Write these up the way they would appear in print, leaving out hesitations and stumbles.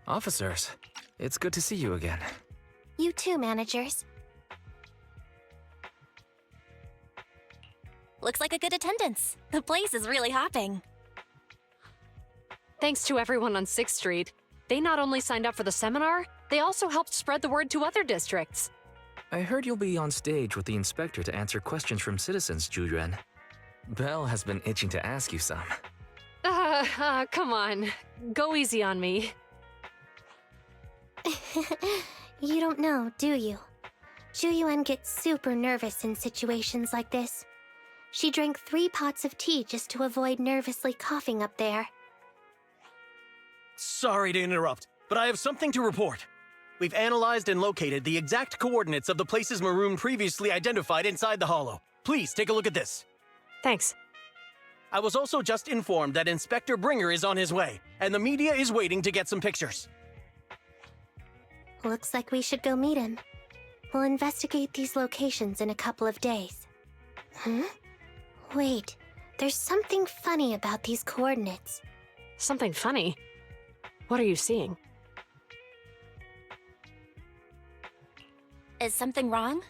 Officers, it's good to see you again. You too, managers. Looks like a good attendance. The place is really hopping. Thanks to everyone on 6th Street. They not only signed up for the seminar, they also helped spread the word to other districts. I heard you'll be on stage with the inspector to answer questions from citizens, Juyuan. Belle has been itching to ask you some. Come on. Go easy on me. You don't know, do you? Juyuan gets super nervous in situations like this. She drank 3 pots of tea just to avoid nervously coughing up there. Sorry to interrupt, but I have something to report. We've analyzed and located the exact coordinates of the places Maroon previously identified inside the hollow. Please take a look at this. Thanks. I was also just informed that Inspector Bringer is on his way, and the media is waiting to get some pictures. Looks like we should go meet him. We'll investigate these locations in a couple of days. Wait, there's something funny about these coordinates. Something funny? What are you seeing? Is something wrong?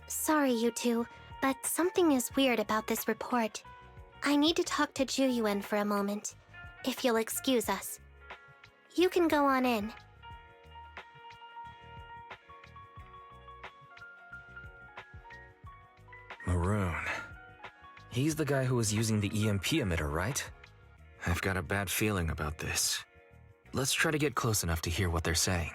Sorry, you two, but something is weird about this report. I need to talk to Juyuan for a moment, if you'll excuse us. You can go on in. Maroon. He's the guy who was using the EMP emitter, right? I've got a bad feeling about this. Let's try to get close enough to hear what they're saying.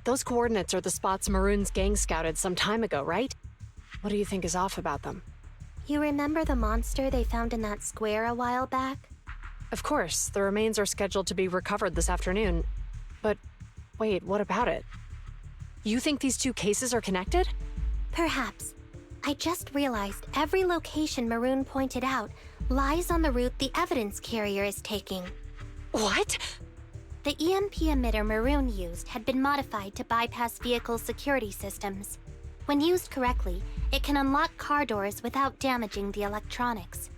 Those coordinates are the spots Maroon's gang scouted some time ago, right? What do you think is off about them? You remember the monster they found in that square a while back? Of course, the remains are scheduled to be recovered this afternoon. But wait, what about it? You think these 2 cases are connected? Perhaps. I just realized every location Maroon pointed out lies on the route the evidence carrier is taking. What? The EMP emitter Maroon used had been modified to bypass vehicle security systems. When used correctly, it can unlock car doors without damaging the electronics.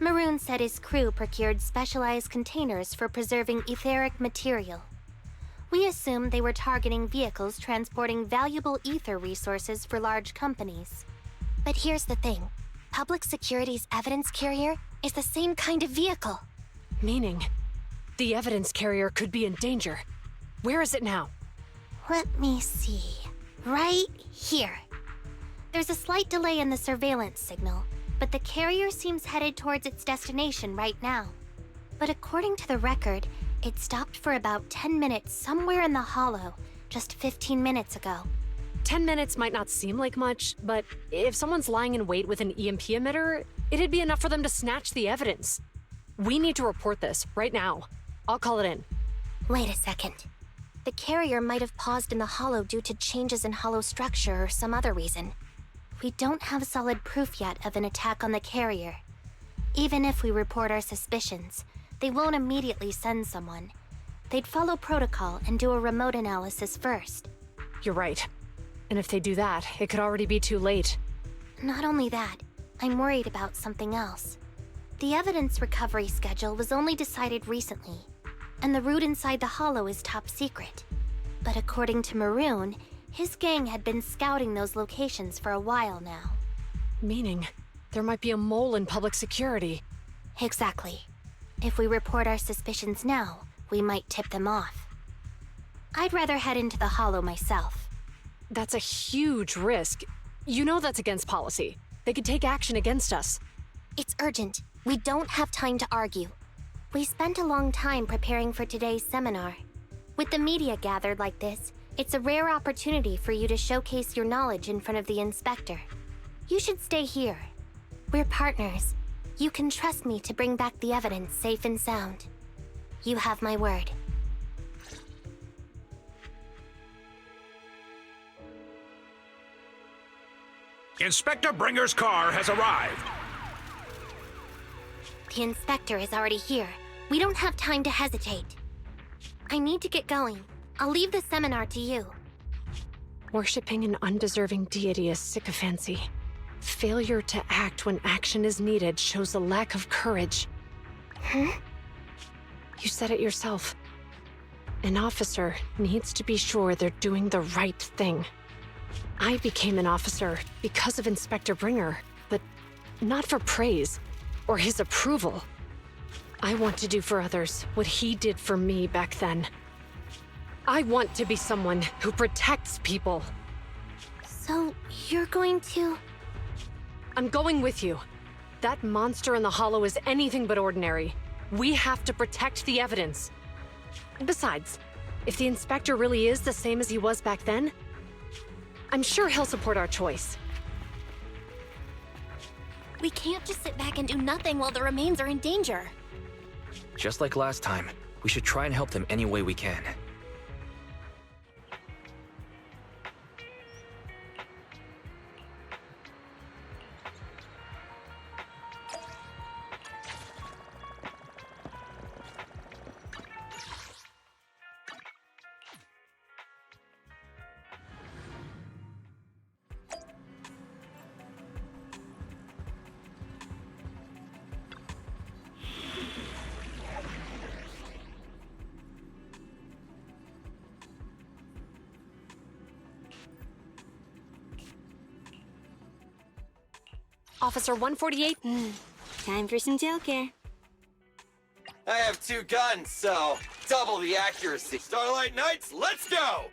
Maroon said his crew procured specialized containers for preserving etheric material. We assumed they were targeting vehicles transporting valuable ether resources for large companies. But here's the thing. Public Security's evidence carrier is the same kind of vehicle. Meaning, the evidence carrier could be in danger. Where is it now? Let me see. Right here. There's a slight delay in the surveillance signal, but the carrier seems headed towards its destination right now. But according to the record, it stopped for about 10 minutes somewhere in the hollow, just 15 minutes ago. 10 minutes might not seem like much, but if someone's lying in wait with an EMP emitter, It'd be enough for them to snatch the evidence. We need to report this right now. I'll call it in. Wait a second. The carrier might have paused in the hollow due to changes in hollow structure or some other reason. We don't have solid proof yet of an attack on the carrier. Even if we report our suspicions, they won't immediately send someone. They'd follow protocol and do a remote analysis first. You're right. And if they do that, it could already be too late. Not only that, I'm worried about something else. The evidence recovery schedule was only decided recently, and the route inside the hollow is top secret. But according to Maroon, his gang had been scouting those locations for a while now. Meaning, there might be a mole in public security. Exactly. If we report our suspicions now, we might tip them off. I'd rather head into the hollow myself. That's a huge risk. You know that's against policy. They could take action against us. It's urgent. We don't have time to argue. We spent a long time preparing for today's seminar. With the media gathered like this, it's a rare opportunity for you to showcase your knowledge in front of the inspector. You should stay here. We're partners. You can trust me to bring back the evidence safe and sound. You have my word. Inspector Bringer's car has arrived. The inspector is already here. We don't have time to hesitate. I need to get going. I'll leave the seminar to you. Worshipping an undeserving deity is sycophancy. Failure to act when action is needed shows a lack of courage. Huh? You said it yourself. An officer needs to be sure they're doing the right thing. I became an officer because of Inspector Bringer, but not for praise or his approval. I want to do for others what he did for me back then. I want to be someone who protects people. So, you're going to... I'm going with you. That monster in the hollow is anything but ordinary. We have to protect the evidence. Besides, if the inspector really is the same as he was back then, I'm sure he'll support our choice. We can't just sit back and do nothing while the remains are in danger. Just like last time, we should try and help them any way we can. Officer 148. Time for some jail care. I have 2 guns, so double the accuracy. Starlight Knights, let's go!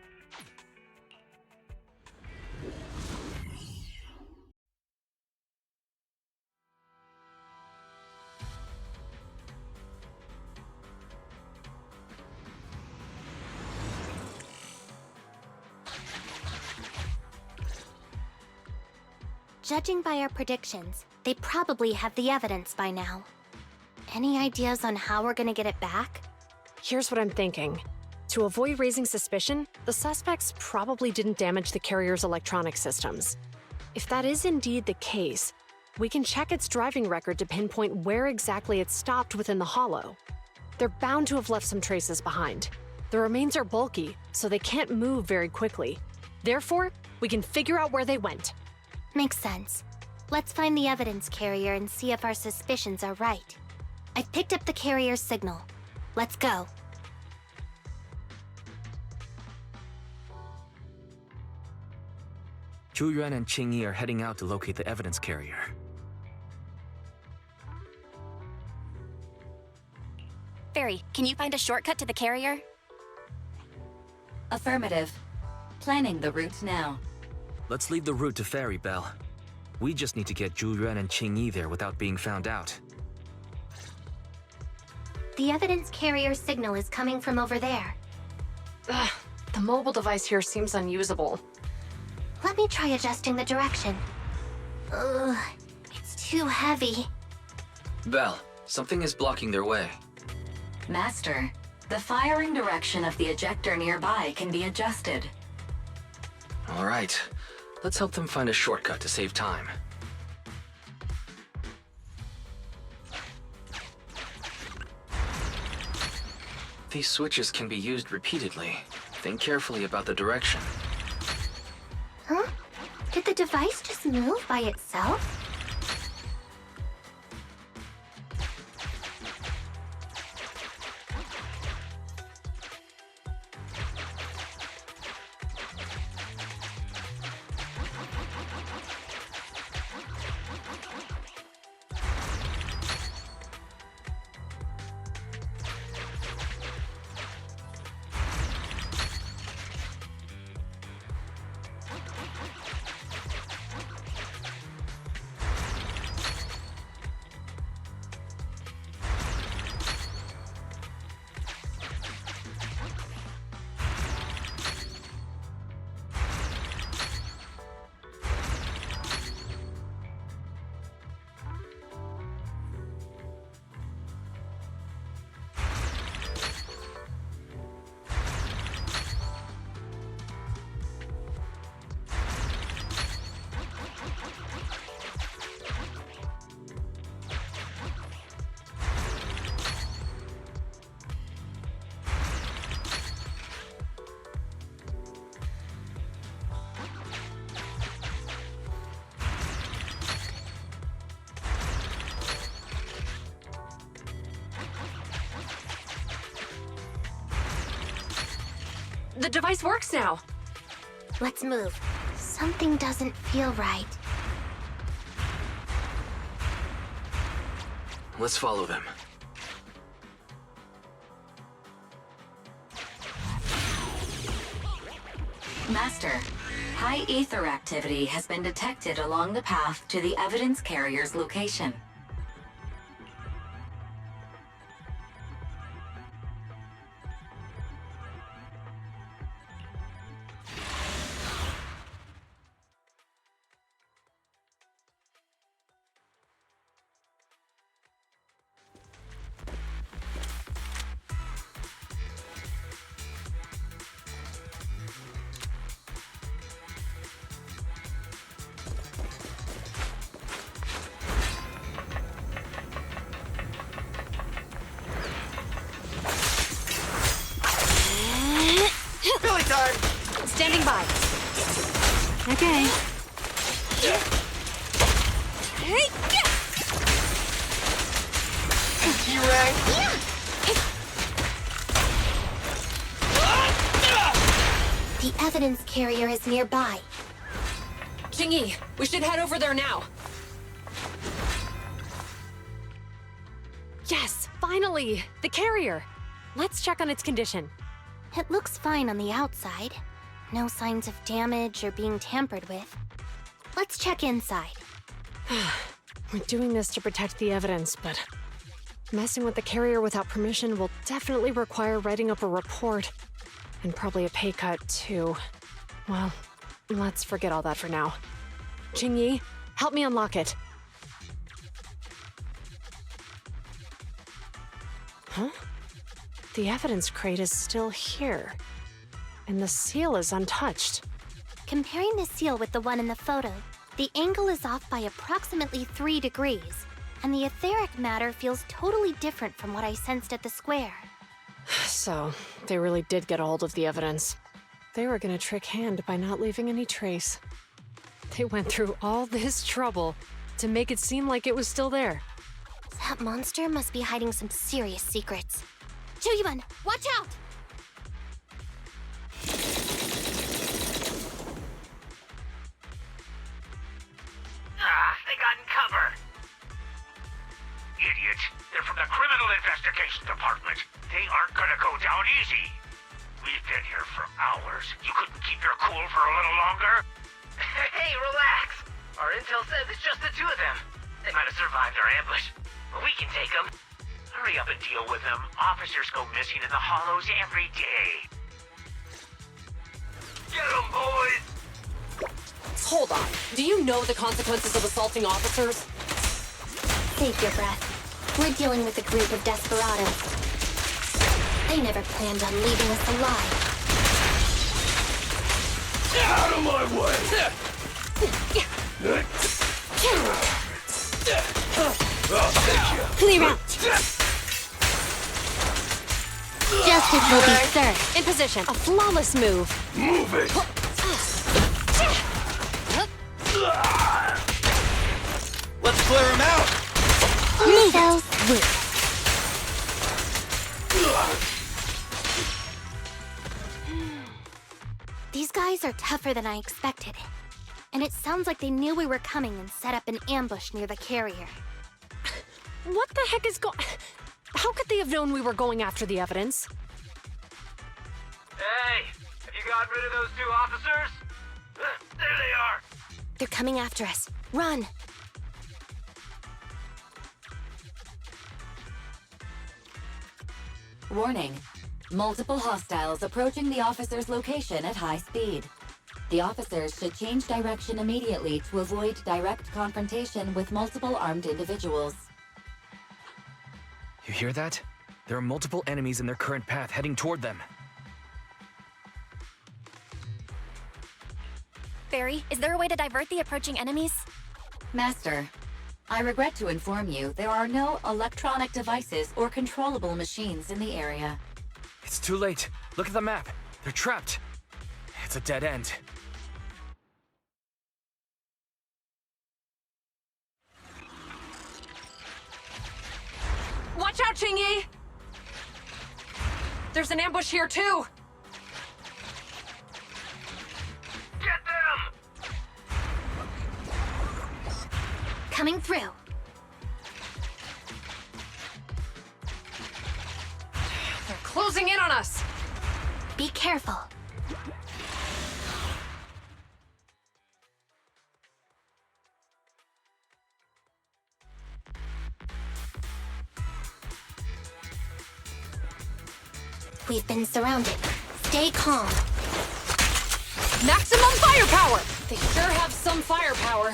Judging by our predictions, they probably have the evidence by now. Any ideas on how we're gonna get it back? Here's what I'm thinking. To avoid raising suspicion, the suspects probably didn't damage the carrier's electronic systems. If that is indeed the case, we can check its driving record to pinpoint where exactly it stopped within the hollow. They're bound to have left some traces behind. The remains are bulky, so they can't move very quickly. Therefore, we can figure out where they went. Makes sense. Let's find the evidence carrier and see if our suspicions are right. I've picked up the carrier's signal. Let's go. Zhu Yuan and Qing Yi are heading out to locate the evidence carrier. Fairy, can you find a shortcut to the carrier? Affirmative. Planning the route now. Let's leave the route to Fairy Bell. We just need to get Zhu Yuan and Qing Yi there without being found out. The evidence carrier signal is coming from over there. Ugh, the mobile device here seems unusable. Let me try adjusting the direction. Ugh, it's too heavy. Val, something is blocking their way. Master, the firing direction of the ejector nearby can be adjusted. All right, let's help them find a shortcut to save time. These switches can be used repeatedly. Think carefully about the direction. Huh? Did the device just move by itself? The device works now. Let's move. Something doesn't feel right. Let's follow them. Master, high ether activity has been detected along the path to the evidence carrier's location. Billy time! Standing by. Okay. T-Rang! The evidence carrier is nearby. Jingyi, we should head over there now. Yes, finally! The carrier! Let's check on its condition. It looks fine on the outside. No signs of damage or being tampered with. Let's check inside. We're doing this to protect the evidence, but messing with the carrier without permission will definitely require writing up a report. And probably a pay cut, too. Well, let's forget all that for now. Jingyi, help me unlock it. Huh? The evidence crate is still here. And the seal is untouched. Comparing the seal with the one in the photo, the angle is off by approximately 3 degrees, and the etheric matter feels totally different from what I sensed at the square. So, they really did get a hold of the evidence. They were gonna trick Hand by not leaving any trace. They went through all this trouble to make it seem like it was still there. That monster must be hiding some serious secrets. Chuyuan, watch out! They got in cover. Idiots. They're from the Criminal Investigation Department. They aren't gonna go down easy. We've been here for hours. You couldn't keep your cool for a little longer? Hey, relax. Our intel says it's just the two of them. They might have survived our ambush, but we can take them. Hurry up and deal with them. Officers go missing in the hollows every day. Get them, boys! Hold on. Do you know the consequences of assaulting officers? save your breath. We're dealing with a group of desperados. They never planned on leaving us alive. Out of my way! Clear out! Justice will be served. In position. A flawless move. Move it! Let's clear him out! So sweet. These guys are tougher than I expected. And it sounds like they knew we were coming and set up an ambush near the carrier. What the heck is going... How could they have known we were going after the evidence? Hey, have you gotten rid of those 2 officers? There they are. They're coming after us. Run! Warning. Multiple hostiles approaching the officer's location at high speed. The officers should change direction immediately to avoid direct confrontation with multiple armed individuals. You hear that? There are multiple enemies in their current path heading toward them. Barry, is there a way to divert the approaching enemies? Master, I regret to inform you there are no electronic devices or controllable machines in the area. It's too late. Look at the map. They're trapped. It's a dead end. Watch out, Qingyi! There's an ambush here, too! Get them! Coming through. They're closing in on us! Be careful. We've been surrounded. Stay calm. Maximum firepower! They sure have some firepower.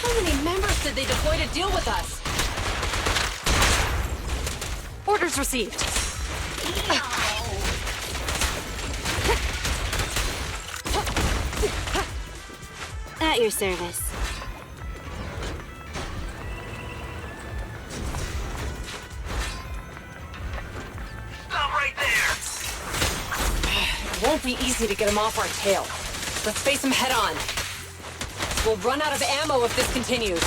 How many members did they deploy to deal with us? Orders received. At your service. Stop right there! It won't be easy to get them off our tail. Let's face them head on. We'll run out of ammo if this continues.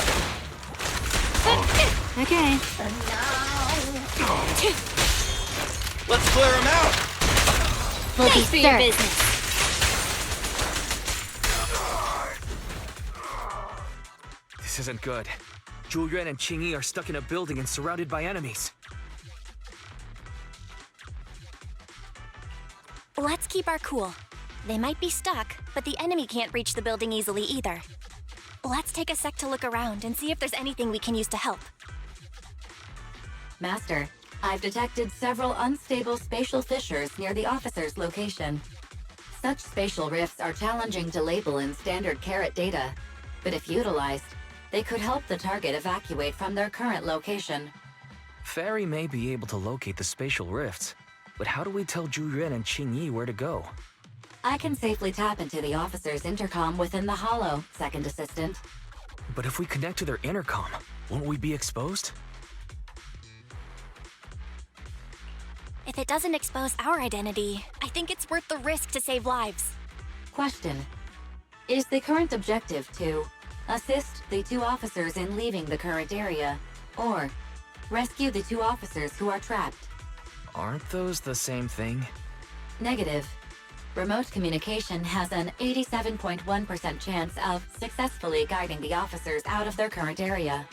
Okay. Let's clear him out! We'll be for your served. business. This isn't good. Zhu Yuan and Qingyi are stuck in a building and surrounded by enemies. Let's keep our cool. They might be stuck, but the enemy can't reach the building easily either. Let's take a sec to look around and see if there's anything we can use to help. Master, I've detected several unstable spatial fissures near the officer's location. Such spatial rifts are challenging to label in standard carrot data, but if utilized, they could help the target evacuate from their current location. Fairy may be able to locate the spatial rifts, but how do we tell Zhu Yuan and Qingyi where to go? I can safely tap into the officer's intercom within the hollow, Second Assistant. But if we connect to their intercom, won't we be exposed? If it doesn't expose our identity, I think it's worth the risk to save lives. Question. Is the current objective to assist the 2 officers in leaving the current area, or rescue the 2 officers who are trapped? Aren't those the same thing? Negative. Remote communication has an 87.1% chance of successfully guiding the officers out of their current area.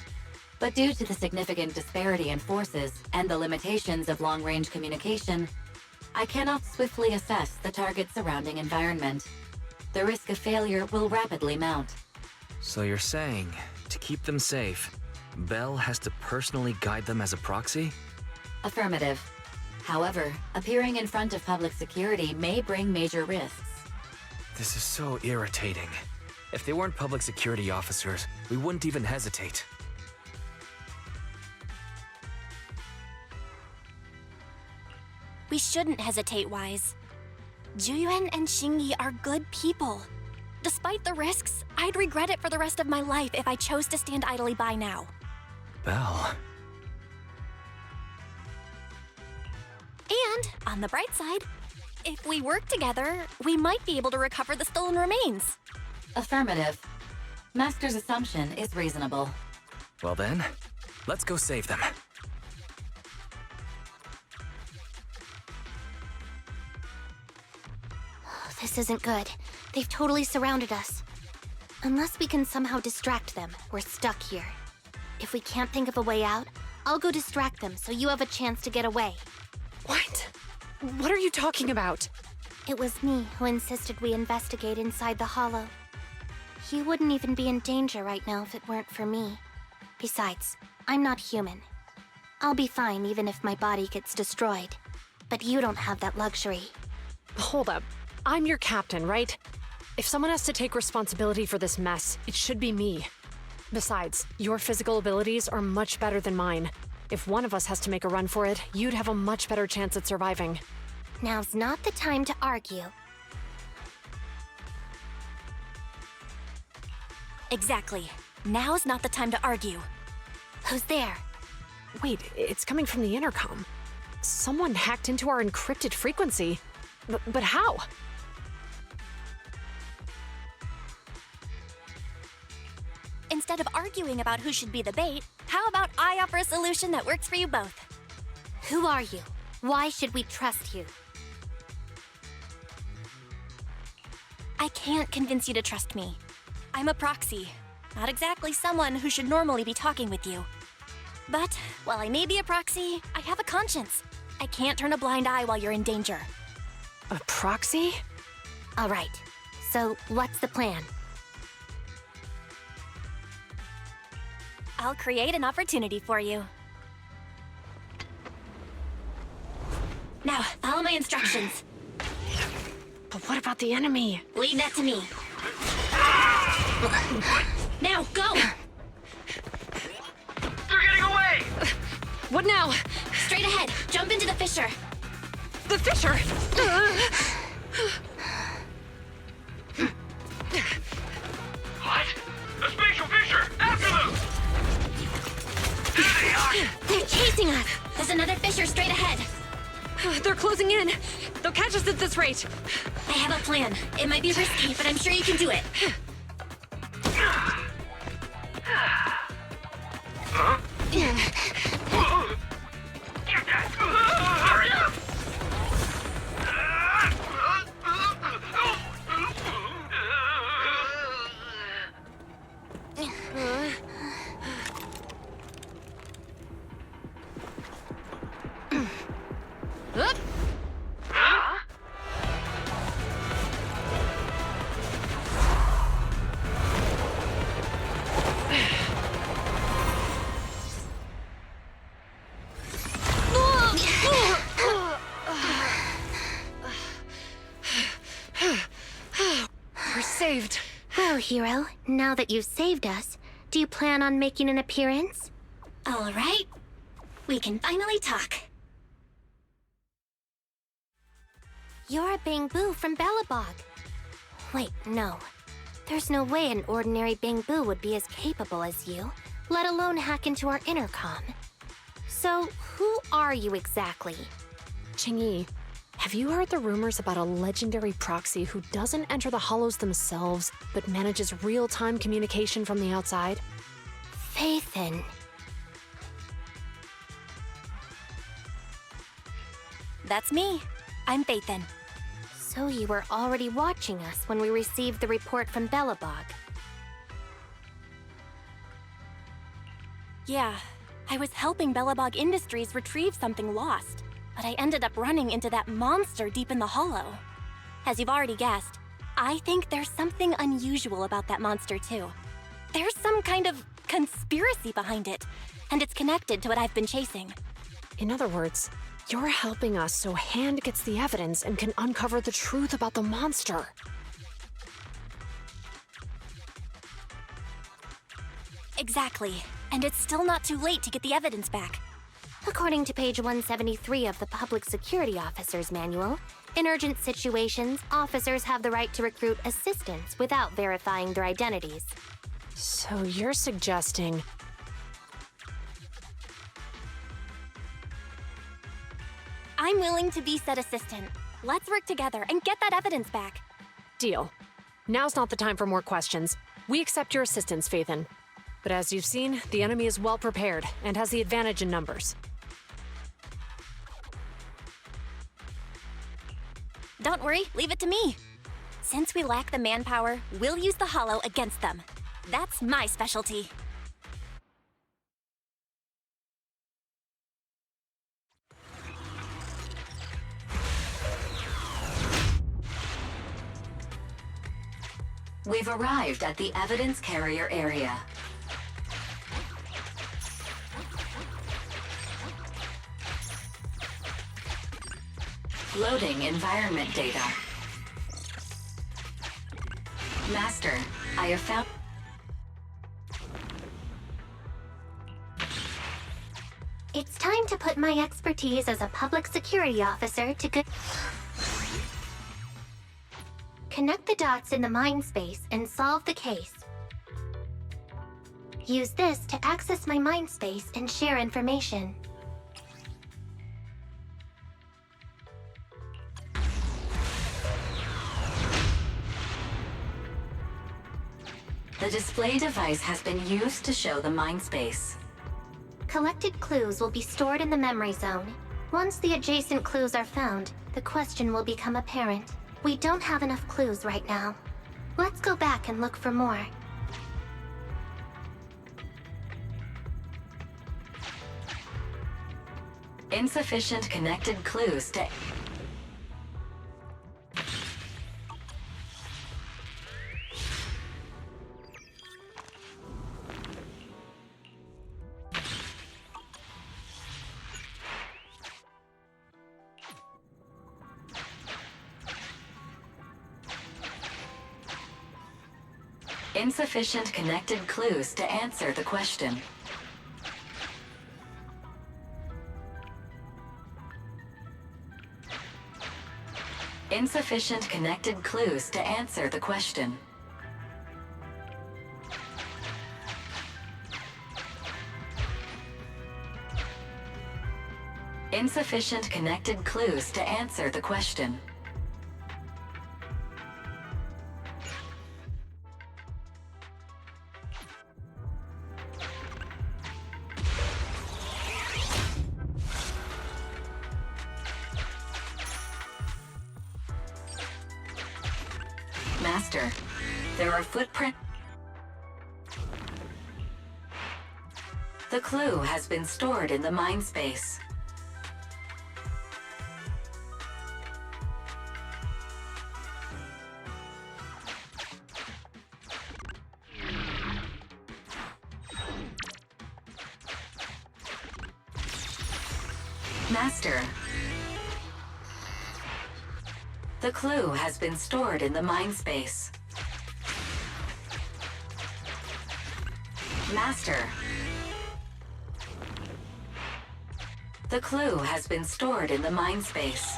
But due to the significant disparity in forces and the limitations of long-range communication, I cannot swiftly assess the target's surrounding environment. The risk of failure will rapidly mount. So you're saying, to keep them safe, Bell has to personally guide them as a proxy? Affirmative. However, appearing in front of public security may bring major risks. This is so irritating. If they weren't public security officers, we wouldn't even hesitate. We shouldn't hesitate, Wise. Juyuan and Xingyi are good people. Despite the risks, I'd regret it for the rest of my life if I chose to stand idly by now. Belle. And, on the bright side, if we work together, we might be able to recover the stolen remains. Affirmative. Master's assumption is reasonable. Well then, let's go save them. This isn't good. They've totally surrounded us. Unless we can somehow distract them, we're stuck here. If we can't think of a way out, I'll go distract them so you have a chance to get away. What? What are you talking about? It was me who insisted we investigate inside the hollow. You wouldn't even be in danger right now if it weren't for me. Besides, I'm not human. I'll be fine even if my body gets destroyed. But you don't have that luxury. Hold up. I'm your captain, right? If someone has to take responsibility for this mess, it should be me. Besides, your physical abilities are much better than mine. If one of us has to make a run for it, you'd have a much better chance at surviving. Now's not the time to argue. Exactly. Now's not the time to argue. Who's there? Wait, it's coming from the intercom. Someone hacked into our encrypted frequency. But how? Instead of arguing about who should be the bait, how about I offer a solution that works for you both? Who are you? Why should we trust you? I can't convince you to trust me. I'm a proxy, not exactly someone who should normally be talking with you. But while I may be a proxy, I have a conscience. I can't turn a blind eye while you're in danger. A proxy? All right. So, what's the plan? I'll create an opportunity for you. Now, follow my instructions. But what about the enemy? Leave that to me. Now, go! They're getting away! What now? Straight ahead. Jump into the fissure. The fissure! What? A spatial fissure! After them! There they are! They're chasing us! There's another fissure straight ahead. They're closing in. They'll catch us at this rate. I have a plan. It might be risky, but I'm sure you can do it. Huh? Get that! Hurry up! We're saved. Well, hero, now that you've saved us, do you plan on making an appearance? All right. We can finally talk. You're a Bangbu from Belobog. Wait, no. There's no way an ordinary Bangbu would be as capable as you, let alone hack into our intercom. So, who are you exactly? Qingyi, have you heard the rumors about a legendary proxy who doesn't enter the hollows themselves, but manages real-time communication from the outside? Faithin. That's me. I'm Faithin. So you were already watching us when we received the report from Belobog. Yeah, I was helping Belobog Industries retrieve something lost, but I ended up running into that monster deep in the hollow. As you've already guessed, I think there's something unusual about that monster too. There's some kind of conspiracy behind it, and it's connected to what I've been chasing. In other words, you're helping us so Hand gets the evidence and can uncover the truth about the monster. Exactly. And it's still not too late to get the evidence back. According to page 173 of the Public Security Officer's Manual, in urgent situations, officers have the right to recruit assistants without verifying their identities. So you're suggesting... I'm willing to be said assistant. Let's work together and get that evidence back. Deal. Now's not the time for more questions. We accept your assistance, Phaethon. But as you've seen, the enemy is well prepared and has the advantage in numbers. Don't worry, leave it to me. Since we lack the manpower, we'll use the Hollow against them. That's my specialty. We've arrived at the evidence carrier area. Loading environment data. Master, I have found... It's time to put my expertise as a public security officer to good... Connect the dots in the mind space and solve the case. Use this to access my mind space and share information. The display device has been used to show the mind space. Collected clues will be stored in the memory zone. Once the adjacent clues are found, the question will become apparent. We don't have enough clues right now. Let's go back and look for more. Insufficient connected clues to... Insufficient connected clues to answer the question. Insufficient connected clues to answer the question. Insufficient connected clues to answer the question. Master, there are footprints. The clue has been stored in the mind space. Master, the clue has been stored in the mind space. Master, the clue has been stored in the mind space.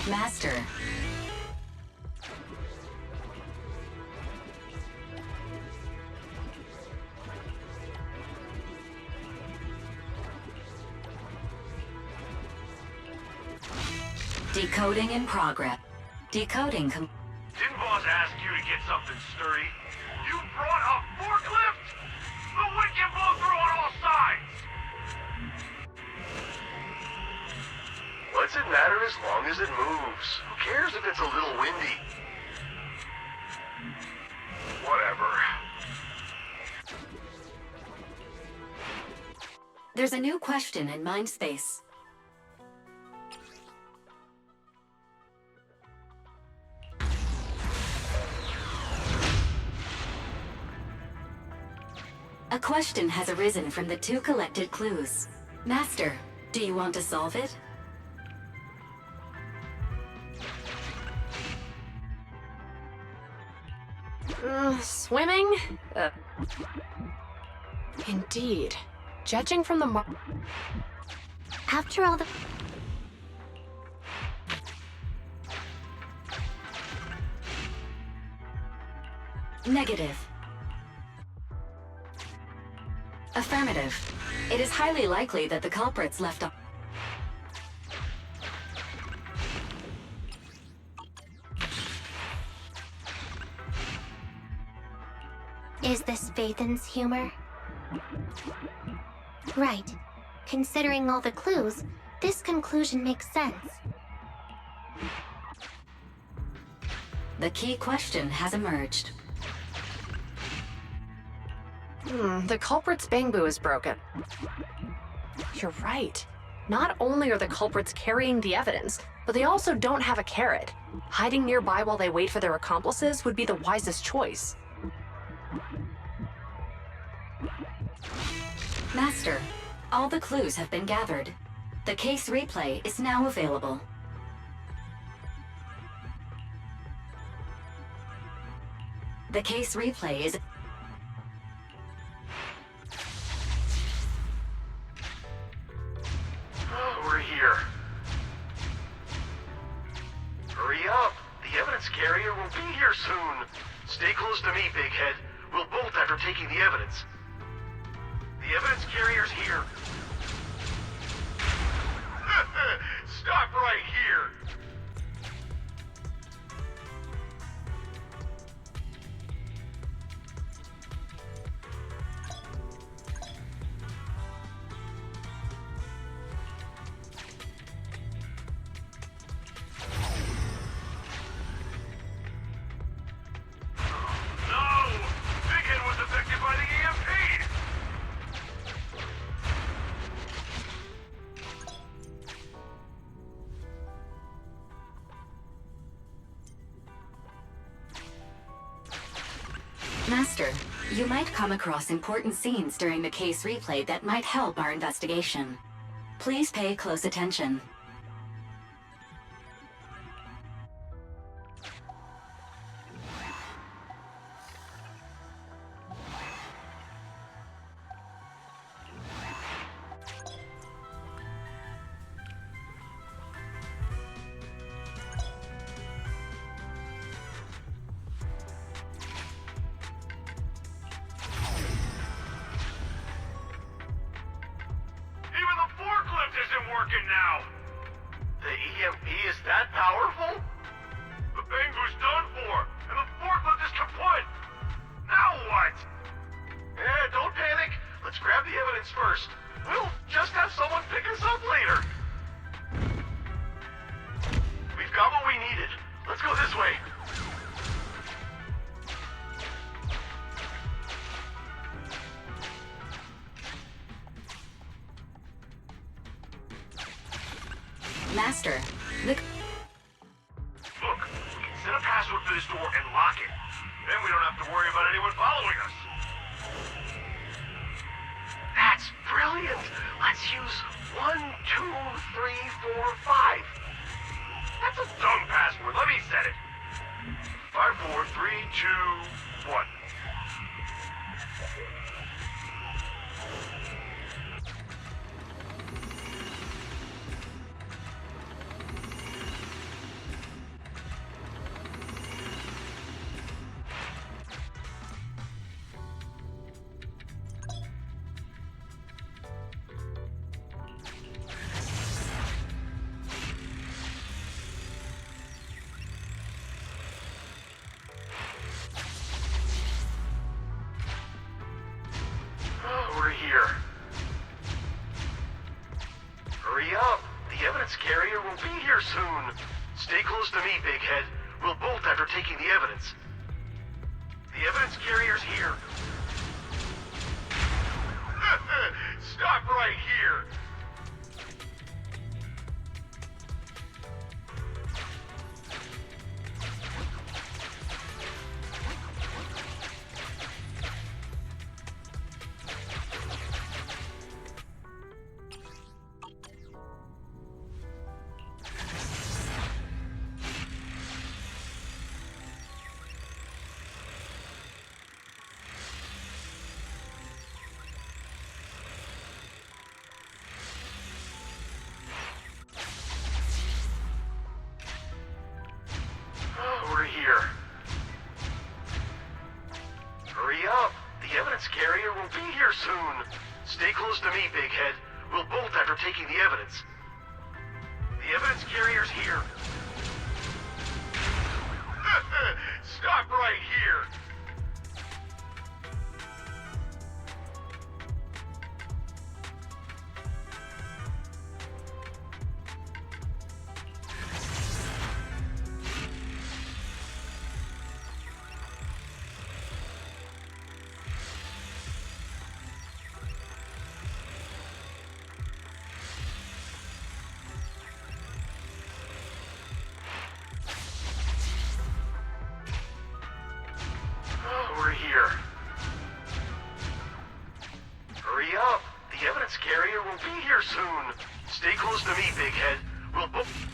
Master, decoding in progress. Decoding Didn't boss ask you to get something sturdy? You brought a forklift? The wind can blow through on all sides! What's it matter as long as it moves? Who cares if it's a little windy? There's a new question in Mindspace. A question has arisen from the 2 collected clues. Master, do you want to solve it? Swimming? Indeed. Judging from the After all the... Negative. Affirmative. It is highly likely that the culprits left off. Is this Vathan's humor? Right. Considering all the clues, this conclusion makes sense. The key question has emerged. The culprit's bangbu is broken. You're right. Not only are the culprits carrying the evidence, but they also don't have a carrot. Hiding nearby while they wait for their accomplices would be the wisest choice. Master, all the clues have been gathered. The case replay is now available. The case replay is... Oh, we're here. Hurry up! The evidence carrier will be here soon. Stay close to me, Big Head. We'll bolt after taking the evidence. The evidence carrier's here. Stop right here! Master, you might come across important scenes during the case replay that might help our investigation. Please pay close attention. Working now. The EMP is that powerful? The Bangbu's done for, and the forklift is kaput. Now what? Don't panic. Let's grab the evidence first. We'll just have someone pick us up later. We've got what we needed. Let's go this way. Master, the... Look, we can set a password for this door and lock it. Then we don't have to worry about anyone following us. That's brilliant. Let's use 1, 2, 3, 4, 5. That's a dumb password. Let me set it. 5, 4, 3, 2, 1. Here. Hurry up! The evidence carrier will be here soon. Stay close to me, Big Head. We'll bolt after taking the evidence. The evidence carrier's here. Stop right here! We're here. Hurry up! The evidence carrier will be here soon. Stay close to me, Big Head. We'll bolt after taking the evidence. The evidence carrier's here. Stop right here! We're here. Hurry up! The evidence carrier will be here soon. Stay close to me, Big Head. We'll both...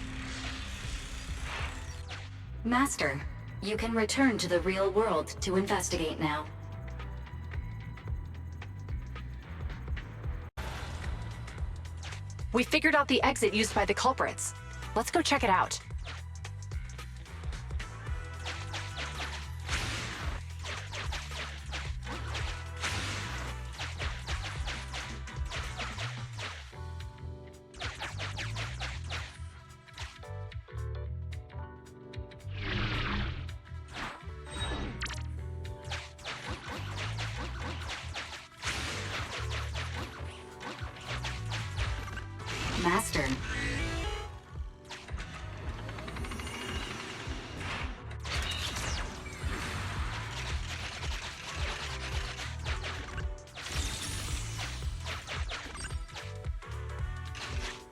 Master, you can return to the real world to investigate now. We figured out the exit used by the culprits. Let's go check it out. Master.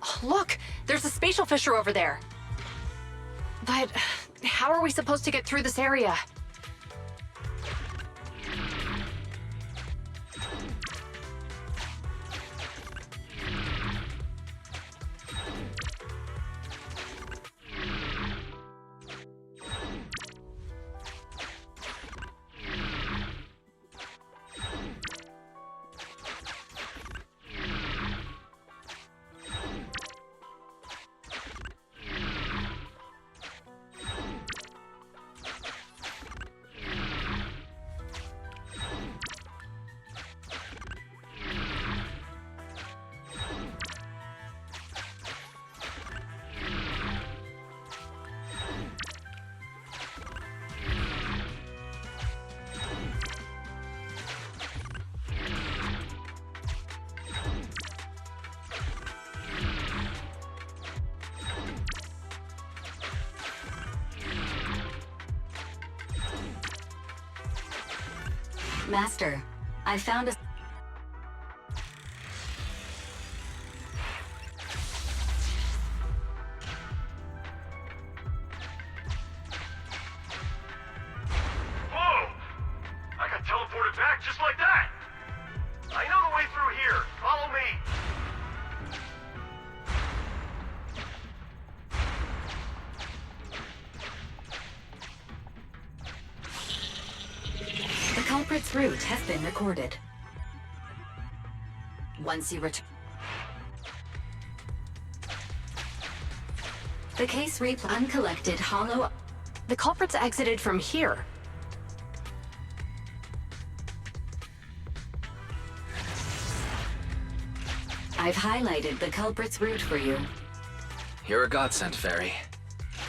Oh, look! There's a spatial fissure over there. But how are we supposed to get through this area? Master, I found a... Whoa! I got teleported back just like that! I know the way through here. Follow me. The culprit's route has been recorded. Once you return... The case uncollected hollow... The culprits exited from here. I've highlighted the culprit's route for you. You're a godsend, Fairy.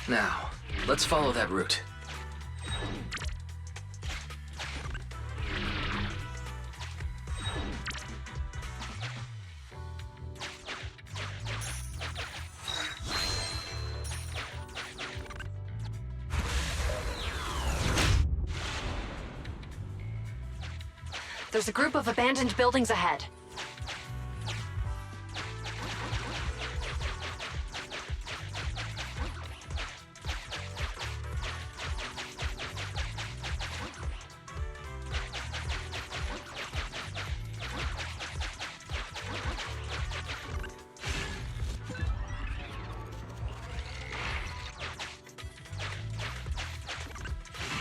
Now, let's follow that route. There's a group of abandoned buildings ahead.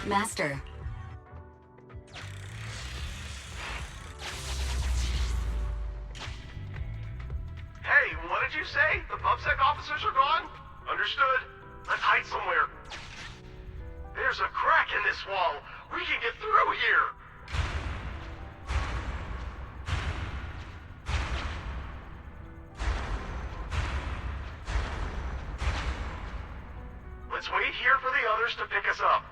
Master. Hey, what did you say? The PubSec officers are gone? Understood. Let's hide somewhere. There's a crack in this wall. We can get through here. Let's wait here for the others to pick us up.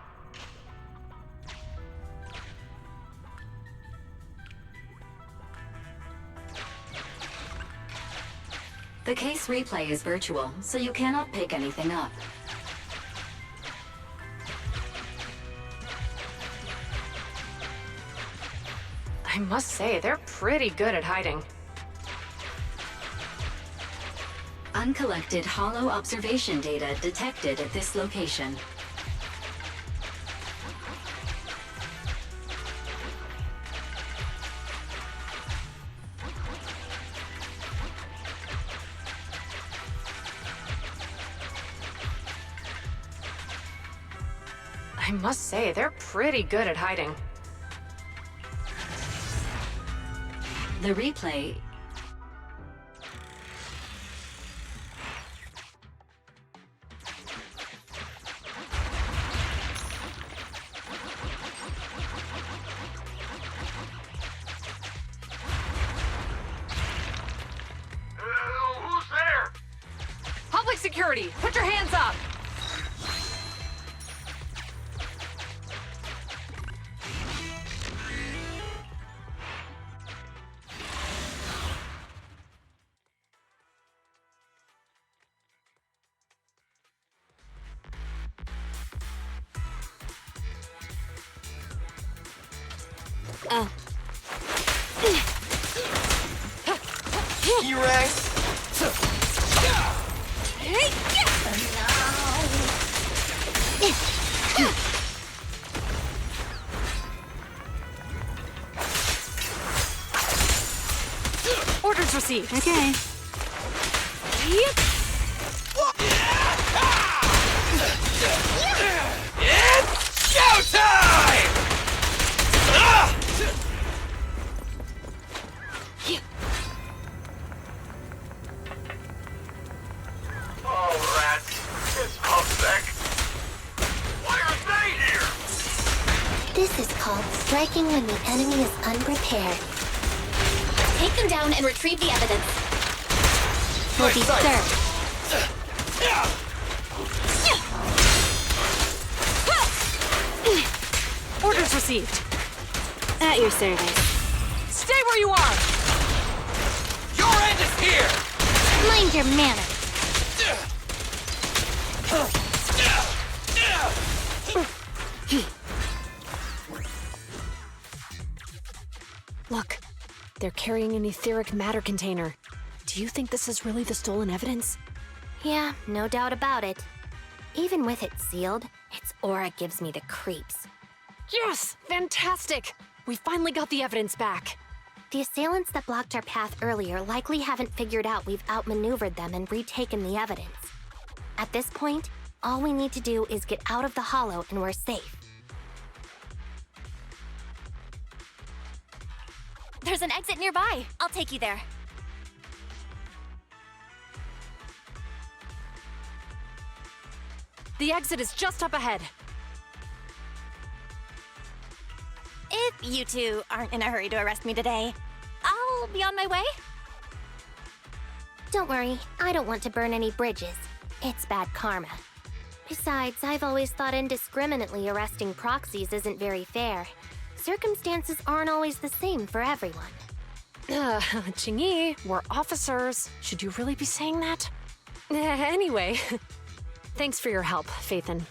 The case replay is virtual, so you cannot pick anything up. I must say, they're pretty good at hiding. Uncollected hollow observation data detected at this location. I must say, they're pretty good at hiding. The replay Who's there? Public security, put your hands up! T-Rex! Orders received. Okay. Yep. It's showtime! Oh, rats. It's PubSec. Why are they here? This is called striking when the enemy is unprepared. Take them down and retrieve the evidence. Will be served. Orders received. At your service. Stay where you are! Your end is here! Mind your manners. Look, they're carrying an etheric matter container. Do you think this is really the stolen evidence? Yeah, no doubt about it. Even with it sealed, its aura gives me the creeps. Yes! Fantastic! We finally got the evidence back. The assailants that blocked our path earlier likely haven't figured out we've outmaneuvered them and retaken the evidence. At this point, all we need to do is get out of the hollow and we're safe. There's an exit nearby. I'll take you there. The exit is just up ahead. If you two aren't in a hurry to arrest me today, I'll be on my way. Don't worry, I don't want to burn any bridges. It's bad karma. Besides, I've always thought indiscriminately arresting proxies isn't very fair. Circumstances aren't always the same for everyone. Chingy, we're officers. Should you really be saying that? Anyway, thanks for your help, Phaethon.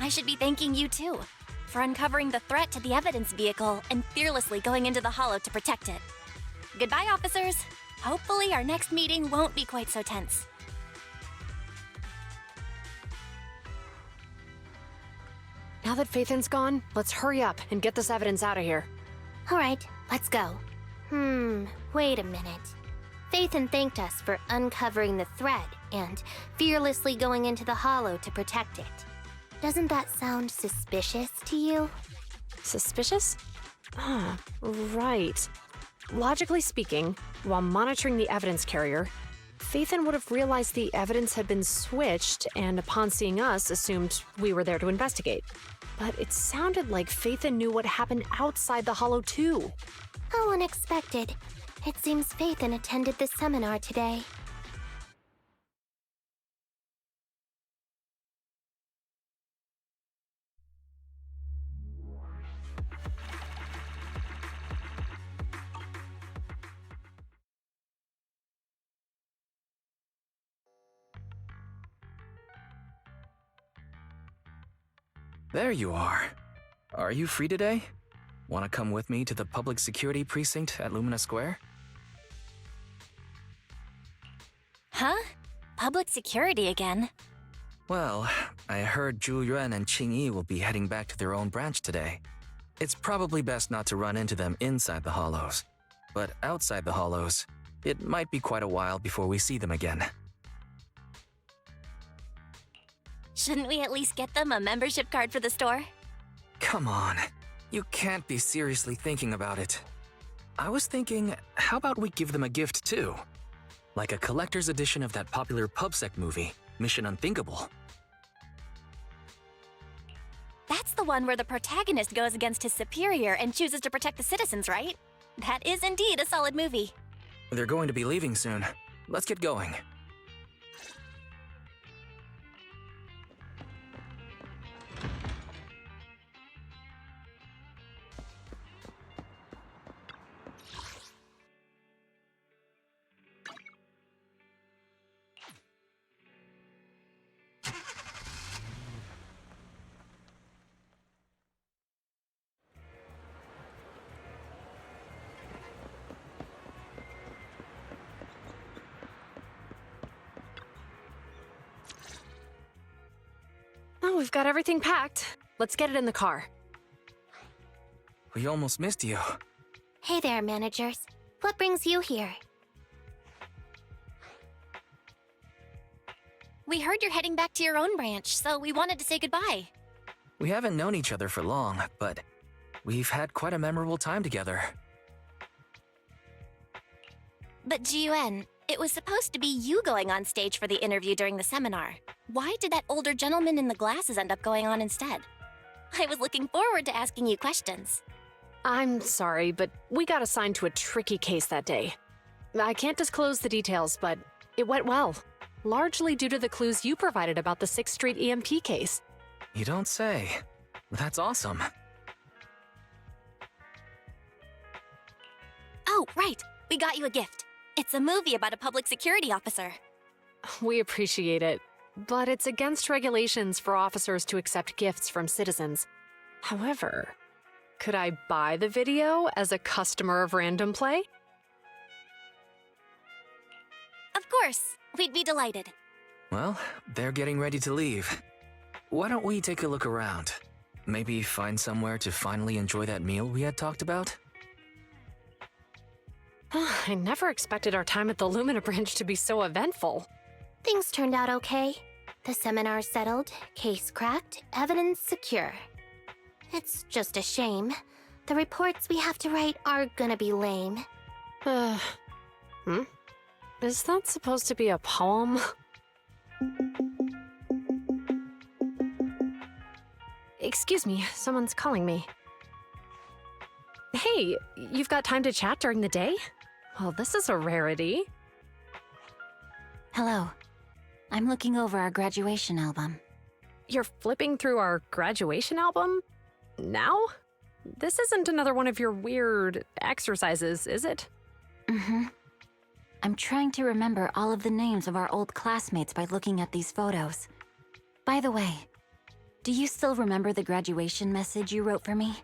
I should be thanking you too, for uncovering the threat to the evidence vehicle and fearlessly going into the hollow to protect it. Goodbye, officers. Hopefully our next meeting won't be quite so tense. Now that Phaethon's gone, let's hurry up and get this evidence out of here. All right, let's go. Wait a minute. Phaethon thanked us for uncovering the threat and fearlessly going into the Hollow to protect it. Doesn't that sound suspicious to you? Suspicious? Ah, right. Logically speaking, while monitoring the evidence carrier, Phaethon would have realized the evidence had been switched and upon seeing us assumed we were there to investigate. But it sounded like Phaethon knew what happened outside the Hollow too. How unexpected. It seems Phaethon attended the seminar today. There you are. Are you free today? Want to come with me to the public security precinct at Lumina Square? Huh? Public security again? Well, I heard Zhu Yuan and Qing Yi will be heading back to their own branch today. It's probably best not to run into them inside the Hollows. But outside the Hollows, it might be quite a while before we see them again. Shouldn't we at least get them a membership card for the store? Come on, you can't be seriously thinking about it. I was thinking, how about we give them a gift too? Like a collector's edition of that popular PubSec movie, Mission Unthinkable. That's the one where the protagonist goes against his superior and chooses to protect the citizens, right? That is indeed a solid movie. They're going to be leaving soon. Let's get going. Oh, we've got everything packed. Let's get it in the car. We almost missed you. Hey there, managers. What brings you here? We heard you're heading back to your own branch, so we wanted to say goodbye. We haven't known each other for long, but we've had quite a memorable time together. But Ji-Yuan, it was supposed to be you going on stage for the interview during the seminar. Why did that older gentleman in the glasses end up going on instead? I was looking forward to asking you questions. I'm sorry, but we got assigned to a tricky case that day. I can't disclose the details, but it went well. Largely due to the clues you provided about the 6th Street EMP case. You don't say. That's awesome. Oh, right. We got you a gift. It's a movie about a public security officer. We appreciate it, but it's against regulations for officers to accept gifts from citizens. However, could I buy the video as a customer of Random Play? Of course. We'd be delighted. Well, they're getting ready to leave. Why don't we take a look around? Maybe find somewhere to finally enjoy that meal we had talked about? I never expected our time at the Lumina branch to be so eventful. Things turned out okay. The seminar settled, case cracked, evidence secure. It's just a shame. The reports we have to write are gonna be lame. Is that supposed to be a poem? Excuse me, someone's calling me. Hey, you've got time to chat during the day? Well, this is a rarity. Hello. I'm looking over our graduation album. You're flipping through our graduation album? Now? This isn't another one of your weird exercises, is it? Mm-hmm. I'm trying to remember all of the names of our old classmates by looking at these photos. By the way, do you still remember the graduation message you wrote for me?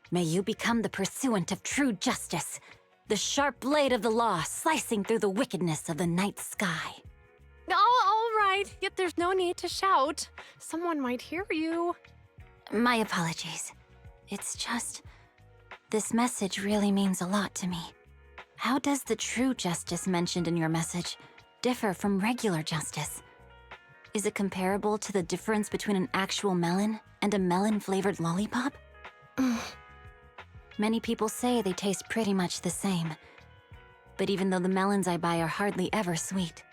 May you become the pursuant of true justice, the sharp blade of the law slicing through the wickedness of the night sky. Oh, all right. Yet there's no need to shout. Someone might hear you. My apologies. It's just, this message really means a lot to me. How does the true justice mentioned in your message differ from regular justice? Is it comparable to the difference between an actual melon and a melon-flavored lollipop? Many people say they taste pretty much the same. But even though the melons I buy are hardly ever sweet,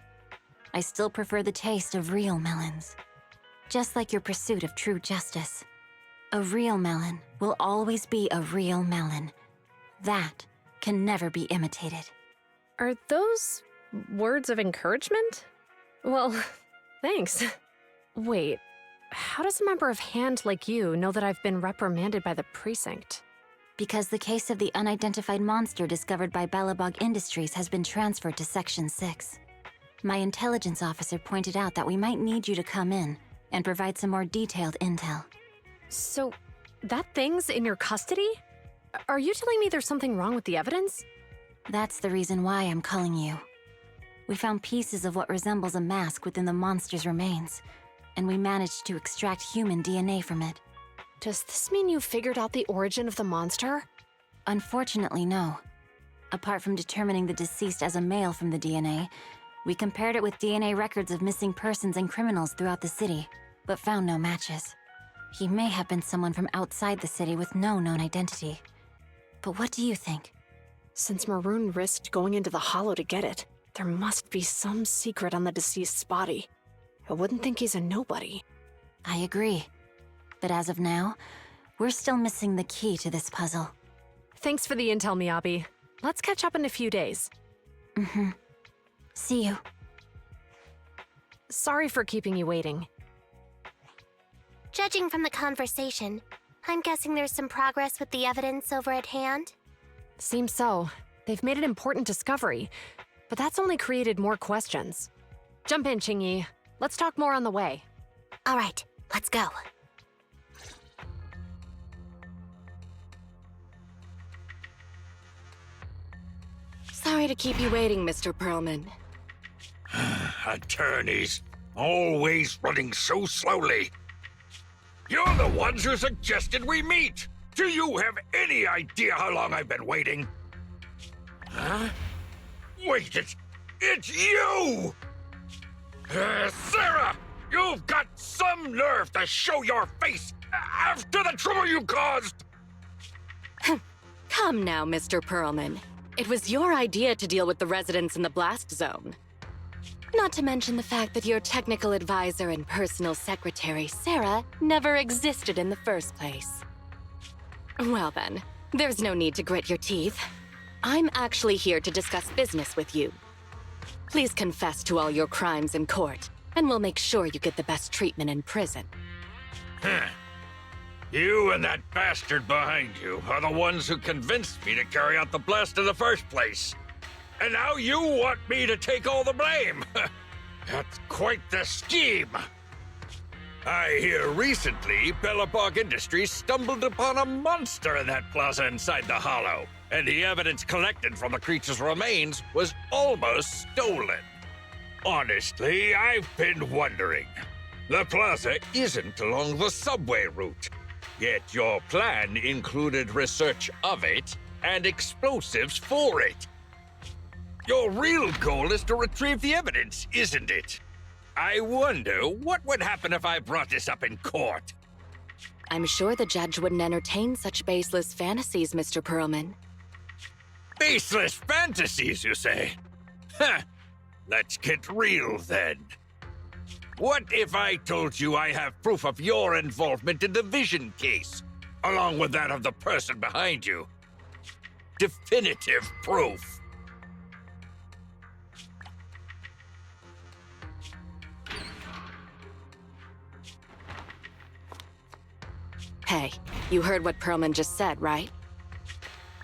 I still prefer the taste of real melons. Just like your pursuit of true justice. A real melon will always be a real melon. That can never be imitated. Are those words of encouragement? Well, thanks. Wait, how does a member of Hand like you know that I've been reprimanded by the precinct? Because the case of the unidentified monster discovered by Belobog Industries has been transferred to Section 6. My intelligence officer pointed out that we might need you to come in and provide some more detailed intel. So, that thing's in your custody? Are you telling me there's something wrong with the evidence? That's the reason why I'm calling you. We found pieces of what resembles a mask within the monster's remains, and we managed to extract human DNA from it. Does this mean you figured out the origin of the monster? Unfortunately, no. Apart from determining the deceased as a male from the DNA, we compared it with DNA records of missing persons and criminals throughout the city, but found no matches. He may have been someone from outside the city with no known identity. But what do you think? Since Maroon risked going into the Hollow to get it, there must be some secret on the deceased's body. I wouldn't think he's a nobody. I agree. But as of now, we're still missing the key to this puzzle. Thanks for the intel, Miyabi. Let's catch up in a few days. Mm-hmm. See you. Sorry for keeping you waiting. Judging from the conversation, I'm guessing there's some progress with the evidence over at Hand? Seems so. They've made an important discovery, but that's only created more questions. Jump in, Qingyi. Let's talk more on the way. All right, let's go. Sorry to keep you waiting, Mr. Perlman. Attorneys, always running so slowly. You're the ones who suggested we meet. Do you have any idea how long I've been waiting? Huh? Wait, it's you! Sarah! You've got some nerve to show your face after the trouble you caused! Come now, Mr. Perlman. It was your idea to deal with the residents in the blast zone. Not to mention the fact that your technical advisor and personal secretary, Sarah, never existed in the first place. Well then, there's no need to grit your teeth. I'm actually here to discuss business with you. Please confess to all your crimes in court, and we'll make sure you get the best treatment in prison. You and that bastard behind you are the ones who convinced me to carry out the blast in the first place. And now you want me to take all the blame. That's quite the scheme. I hear recently Belobog Industries stumbled upon a monster in that plaza inside the Hollow, and the evidence collected from the creature's remains was almost stolen. Honestly, I've been wondering. The plaza isn't along the subway route, yet your plan included research of it and explosives for it. Your real goal is to retrieve the evidence, isn't it? I wonder what would happen if I brought this up in court. I'm sure the judge wouldn't entertain such baseless fantasies, Mr. Perlman. Baseless fantasies, you say? Huh. Let's get real then. What if I told you I have proof of your involvement in the Vision case, along with that of the person behind you? Definitive proof. Hey, you heard what Perlman just said, right?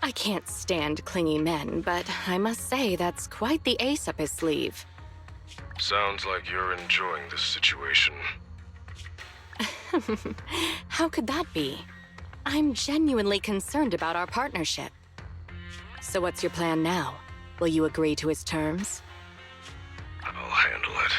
I can't stand clingy men, but I must say that's quite the ace up his sleeve. Sounds like you're enjoying this situation. How could that be? I'm genuinely concerned about our partnership. So what's your plan now? Will you agree to his terms? I'll handle it.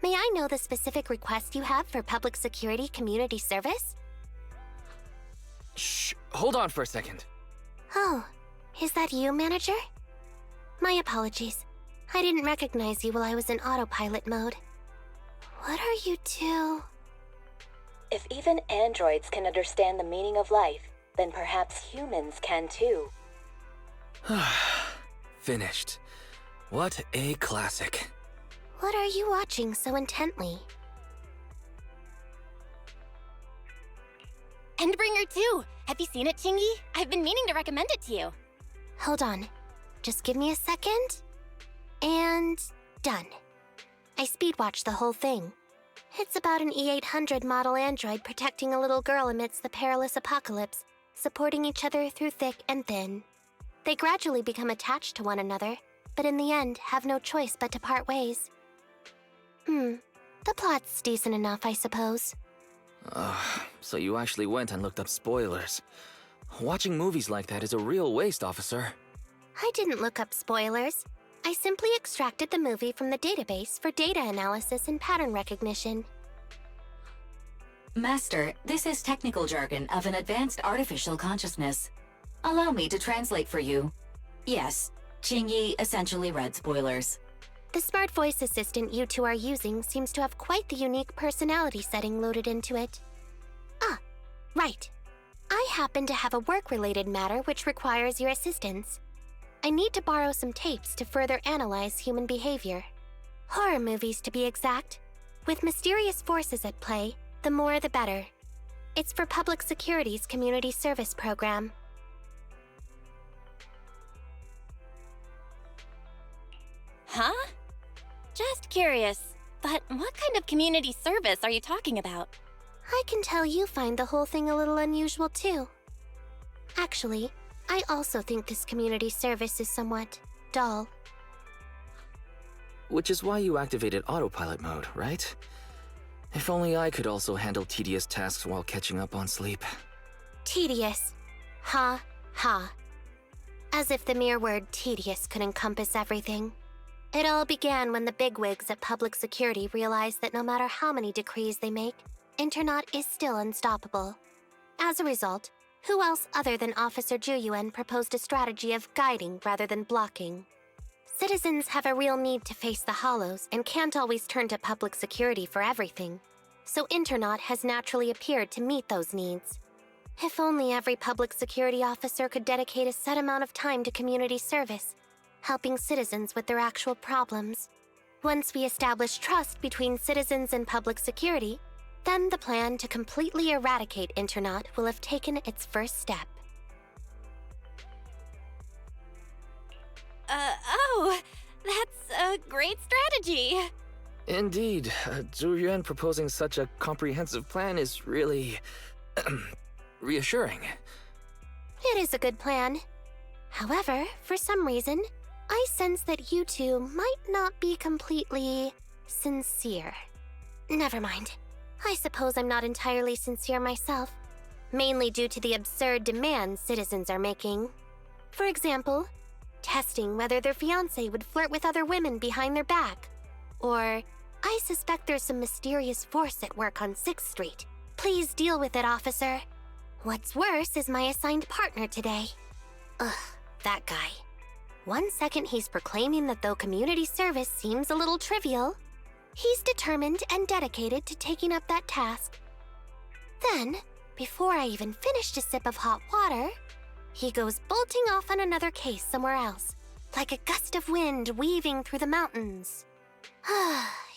May I know the specific request you have for public security community service? Shh, hold on for a second. Oh, is that you, manager? My apologies. I didn't recognize you while I was in autopilot mode. What are you two? If even androids can understand the meaning of life, then perhaps humans can too. Finished. What a classic. What are you watching so intently? Endbringer 2! Have you seen it, Chingy? I've been meaning to recommend it to you. Hold on. Just give me a second. And done. I speedwatched the whole thing. It's about an E800 model android protecting a little girl amidst the perilous apocalypse, supporting each other through thick and thin. They gradually become attached to one another, but in the end have no choice but to part ways. The plot's decent enough, I suppose. So you actually went and looked up spoilers. Watching movies like that is a real waste, officer. I didn't look up spoilers. I simply extracted the movie from the database for data analysis and pattern recognition. Master, this is technical jargon of an advanced artificial consciousness. Allow me to translate for you. Yes, Qingyi essentially read spoilers. The smart voice assistant you two are using seems to have quite the unique personality setting loaded into it. Ah, right. I happen to have a work-related matter which requires your assistance. I need to borrow some tapes to further analyze human behavior. Horror movies, to be exact. With mysterious forces at play, the more the better. It's for Public Security's community service program. Huh? Just curious, but what kind of community service are you talking about? I can tell you find the whole thing a little unusual too. Actually, I also think this community service is somewhat dull. Which is why you activated autopilot mode, right? If only I could also handle tedious tasks while catching up on sleep. Tedious. Ha, ha. As if the mere word tedious could encompass everything. It all began when the bigwigs at Public Security realized that no matter how many decrees they make, Internaut is still unstoppable. As a result, who else other than Officer Juyuan proposed a strategy of guiding rather than blocking? Citizens have a real need to face the hollows and can't always turn to Public Security for everything, so Internaut has naturally appeared to meet those needs. If only every Public Security officer could dedicate a set amount of time to community service, helping citizens with their actual problems. Once we establish trust between citizens and Public Security, then the plan to completely eradicate Internaut will have taken its first step. That's a great strategy. Indeed, Zhu Yuan proposing such a comprehensive plan is really reassuring. It is a good plan. However, for some reason, I sense that you two might not be completely sincere. Never mind. I suppose I'm not entirely sincere myself, mainly due to the absurd demands citizens are making. For example, testing whether their fiancé would flirt with other women behind their back. Or, I suspect there's some mysterious force at work on 6th Street. Please deal with it, officer. What's worse is my assigned partner today. Ugh, that guy. One second he's proclaiming that though community service seems a little trivial, he's determined and dedicated to taking up that task. Then, before I even finished a sip of hot water, he goes bolting off on another case somewhere else, like a gust of wind weaving through the mountains.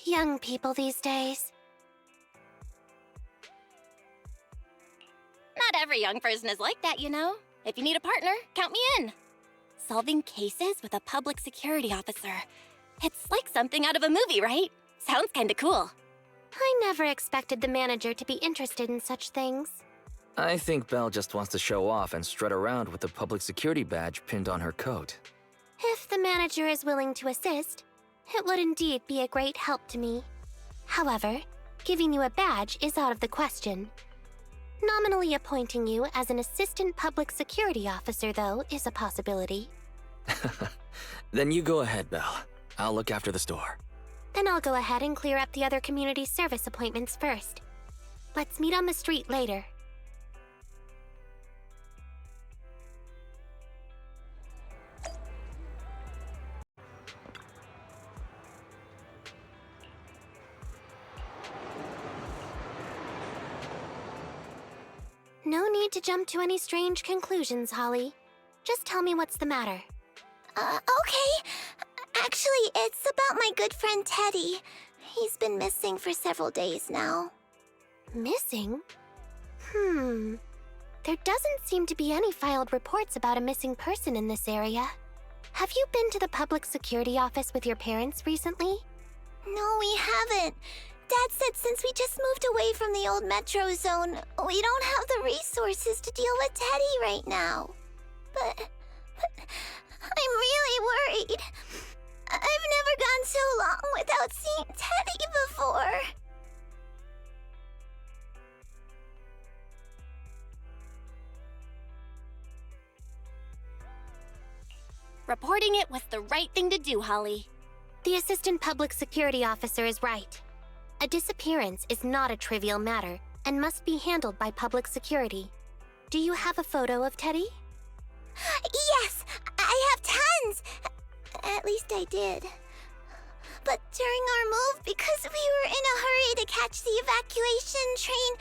Young people these days. Not every young person is like that, you know. If you need a partner, count me in. Solving cases with a public security officer. It's like something out of a movie, right? Sounds kinda cool. I never expected the manager to be interested in such things. I think Belle just wants to show off and strut around with the public security badge pinned on her coat. If the manager is willing to assist, it would indeed be a great help to me. However, giving you a badge is out of the question. Nominally appointing you as an assistant public security officer, though, is a possibility. Then you go ahead, Belle. I'll look after the store. Then I'll go ahead and clear up the other community service appointments first. Let's meet on the street later. No need to jump to any strange conclusions, Holly. Just tell me what's the matter. Okay. Actually, it's about my good friend Teddy. He's been missing for several days now. Missing? There doesn't seem to be any filed reports about a missing person in this area. Have you been to the public security office with your parents recently? No, we haven't. Dad said since we just moved away from the old metro zone, we don't have the resources to deal with Teddy right now. But I'm really worried. I've never gone so long without seeing Teddy before. Reporting it was the right thing to do, Holly. The assistant public security officer is right. A disappearance is not a trivial matter and must be handled by public security. Do you have a photo of Teddy? Yes, I have tons. At least I did. But during our move, because we were in a hurry to catch the evacuation train,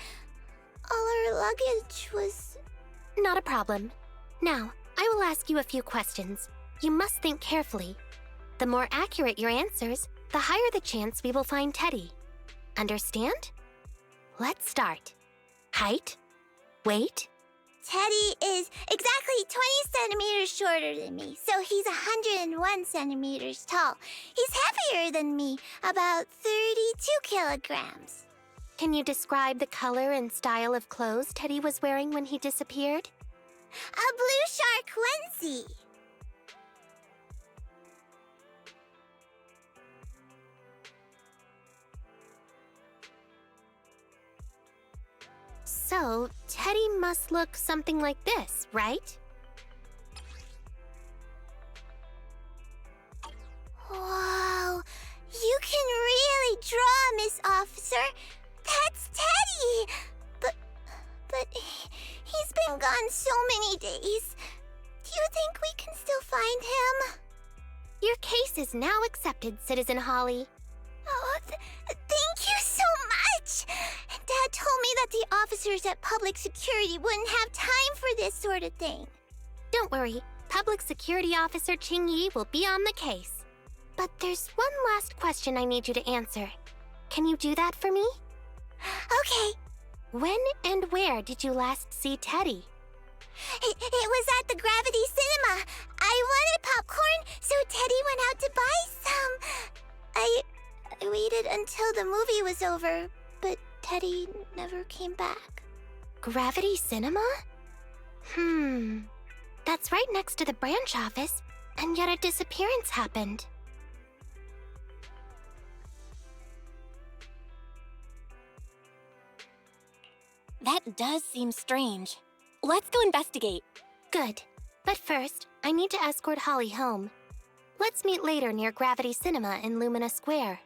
all our luggage was... Not a problem. Now, I will ask you a few questions. You must think carefully. The more accurate your answers, the higher the chance we will find Teddy. Understand? Let's start. Height? Weight? Teddy is exactly 20 centimeters shorter than me, so he's 101 centimeters tall. He's heavier than me, about 32 kilograms. Can you describe the color and style of clothes Teddy was wearing when he disappeared? A blue shark onesie. So, Teddy must look something like this, right? Whoa, you can really draw, Miss Officer. That's Teddy. But he's been gone so many days. Do you think we can still find him? Your case is now accepted, Citizen Holly. Oh, thank you so much! Dad told me that the officers at Public Security wouldn't have time for this sort of thing. Don't worry, Public Security Officer Ching Yi will be on the case. But there's one last question I need you to answer. Can you do that for me? Okay. When and where did you last see Teddy? It was at the Gravity Cinema. I wanted popcorn, so Teddy went out to buy some. I waited until the movie was over, but Teddy never came back. Gravity Cinema? That's right next to the branch office, and yet a disappearance happened. That does seem strange. Let's go investigate. Good. But first, I need to escort Holly home. Let's meet later near Gravity Cinema in Lumina Square.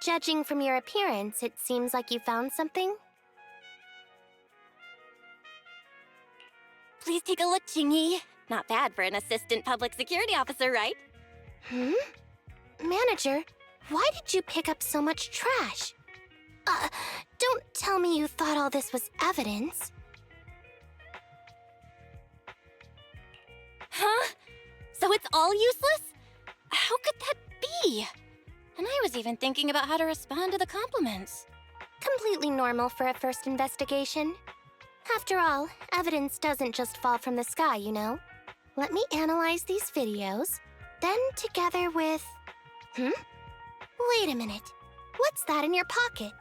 Judging from your appearance, it seems like you found something. Please take a look, Qingyi. Not bad for an assistant public security officer, right? Manager, why did you pick up so much trash? Don't tell me you thought all this was evidence. Huh? So it's all useless? How could that be? And I was even thinking about how to respond to the compliments. Completely normal for a first investigation. After all, evidence doesn't just fall from the sky, you know. Let me analyze these videos, then together with... Wait a minute. What's that in your pocket?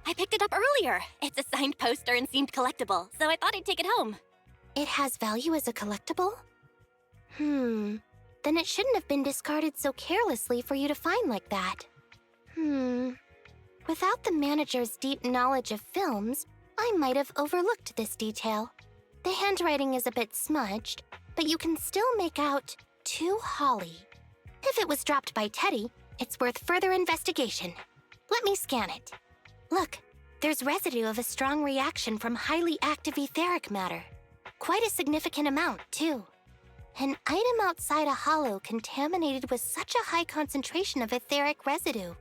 I picked it up earlier. It's a signed poster and seemed collectible, so I thought I'd take it home. It has value as a collectible? Then it shouldn't have been discarded so carelessly for you to find like that. Without the manager's deep knowledge of films, I might have overlooked this detail. The handwriting is a bit smudged, but you can still make out "To Holly." If it was dropped by Teddy, it's worth further investigation. Let me scan it. Look, there's residue of a strong reaction from highly active etheric matter. Quite a significant amount, too. An item outside a hollow contaminated with such a high concentration of etheric residue.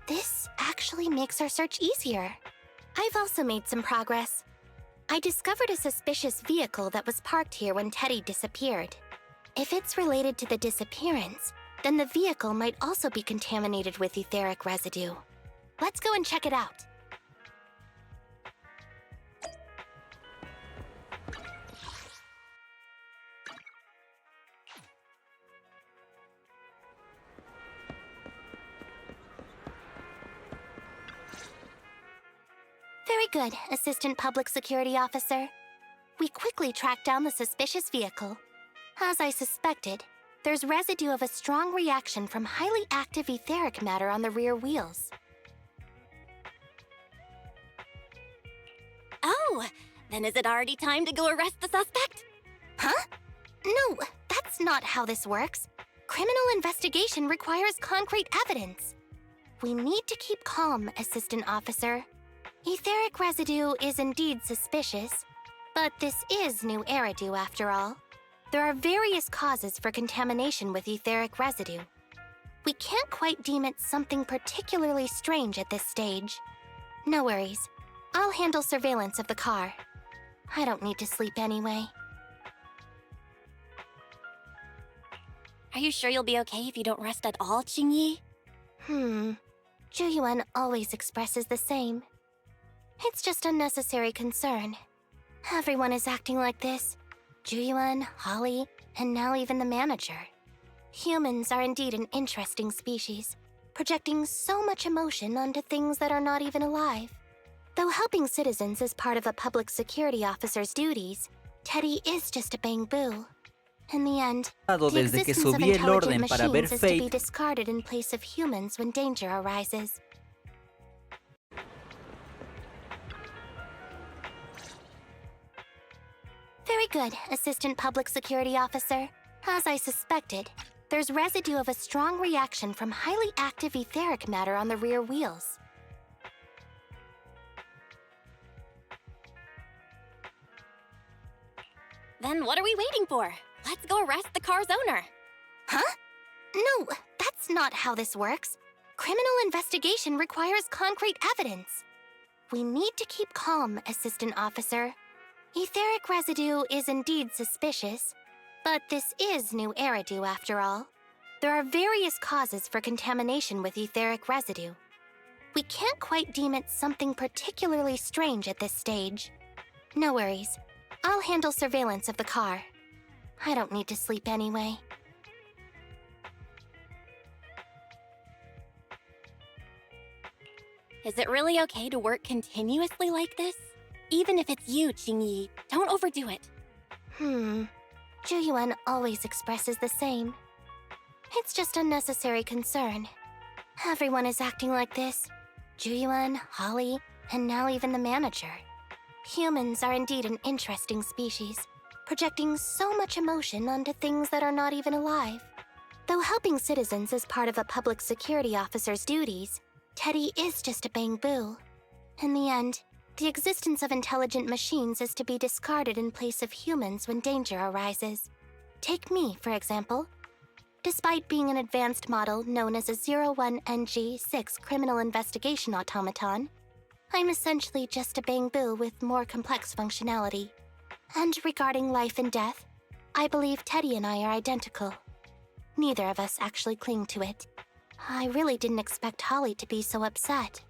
This actually makes our search easier. I've also made some progress. I discovered a suspicious vehicle that was parked here when Teddy disappeared. If it's related to the disappearance, then the vehicle might also be contaminated with etheric residue. Let's go and check it out. Very good, Assistant Public Security Officer. We quickly tracked down the suspicious vehicle. As I suspected, there's residue of a strong reaction from highly active etheric matter on the rear wheels. Oh, then is it already time to go arrest the suspect? Huh? No, that's not how this works. Criminal investigation requires concrete evidence. We need to keep calm, Assistant Officer. Etheric residue is indeed suspicious, but this is new Eridu after all. There are various causes for contamination with etheric residue. We can't quite deem it something particularly strange at this stage. No worries. I'll handle surveillance of the car. I don't need to sleep anyway. Are you sure you'll be okay if you don't rest at all, Qingyi? Juyuan always expresses the same. It's just unnecessary concern. Everyone is acting like this. Juyuan, Holly, and now even the manager. Humans are indeed an interesting species, projecting so much emotion onto things that are not even alive. Though helping citizens is part of a public security officer's duties, Teddy is just a bang-boo. In the end, the Desde que existence of subí el intelligent orden para ver machines is to be Fate, discarded in place of humans when danger arises. Very good, Assistant Public Security Officer. As I suspected, there's residue of a strong reaction from highly active etheric matter on the rear wheels. Then what are we waiting for? Let's go arrest the car's owner. Huh? No, that's not how this works. Criminal investigation requires concrete evidence. We need to keep calm, Assistant Officer. Etheric residue is indeed suspicious, but this is new Eridu after all. There are various causes for contamination with etheric residue. We can't quite deem it something particularly strange at this stage. No worries. I'll handle surveillance of the car. I don't need to sleep anyway. Is it really okay to work continuously like this? Even if it's you, Qingyi, don't overdo it. Juyuan always expresses the same. It's just unnecessary concern. Everyone is acting like this. Juyuan, Holly, and now even the manager. Humans are indeed an interesting species, projecting so much emotion onto things that are not even alive. Though helping citizens is part of a public security officer's duties, Teddy is just a bang-boo. In the end, the existence of intelligent machines is to be discarded in place of humans when danger arises. Take me, for example. Despite being an advanced model known as a 01NG6 criminal investigation automaton, I'm essentially just a bang-boo with more complex functionality. And regarding life and death, I believe Teddy and I are identical. Neither of us actually cling to it. I really didn't expect Holly to be so upset.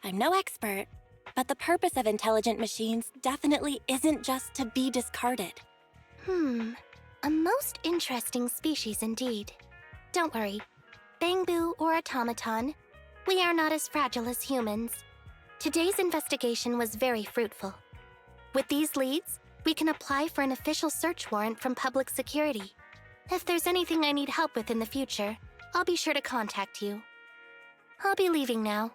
I'm no expert, but the purpose of intelligent machines definitely isn't just to be discarded. A most interesting species indeed. Don't worry, bang-boo or automaton, we are not as fragile as humans. Today's investigation was very fruitful. With these leads, we can apply for an official search warrant from public security. If there's anything I need help with in the future, I'll be sure to contact you. I'll be leaving now.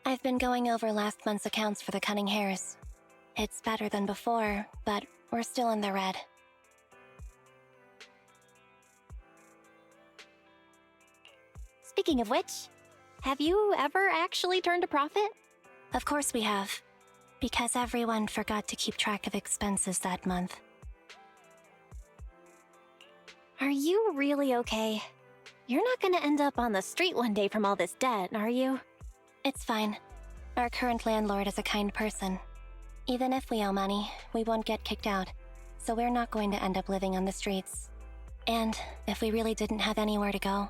I've been going over last month's accounts for the Cunning Hares. It's better than before, but we're still in the red. Speaking of which, have you ever actually turned a profit? Of course we have, because everyone forgot to keep track of expenses that month. Are you really okay? You're not gonna end up on the street one day from all this debt, are you? It's fine. Our current landlord is a kind person. Even if we owe money, we won't get kicked out, so we're not going to end up living on the streets. And if we really didn't have anywhere to go,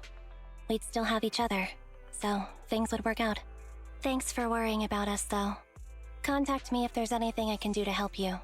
we'd still have each other, so things would work out. Thanks for worrying about us, though. Contact me if there's anything I can do to help you.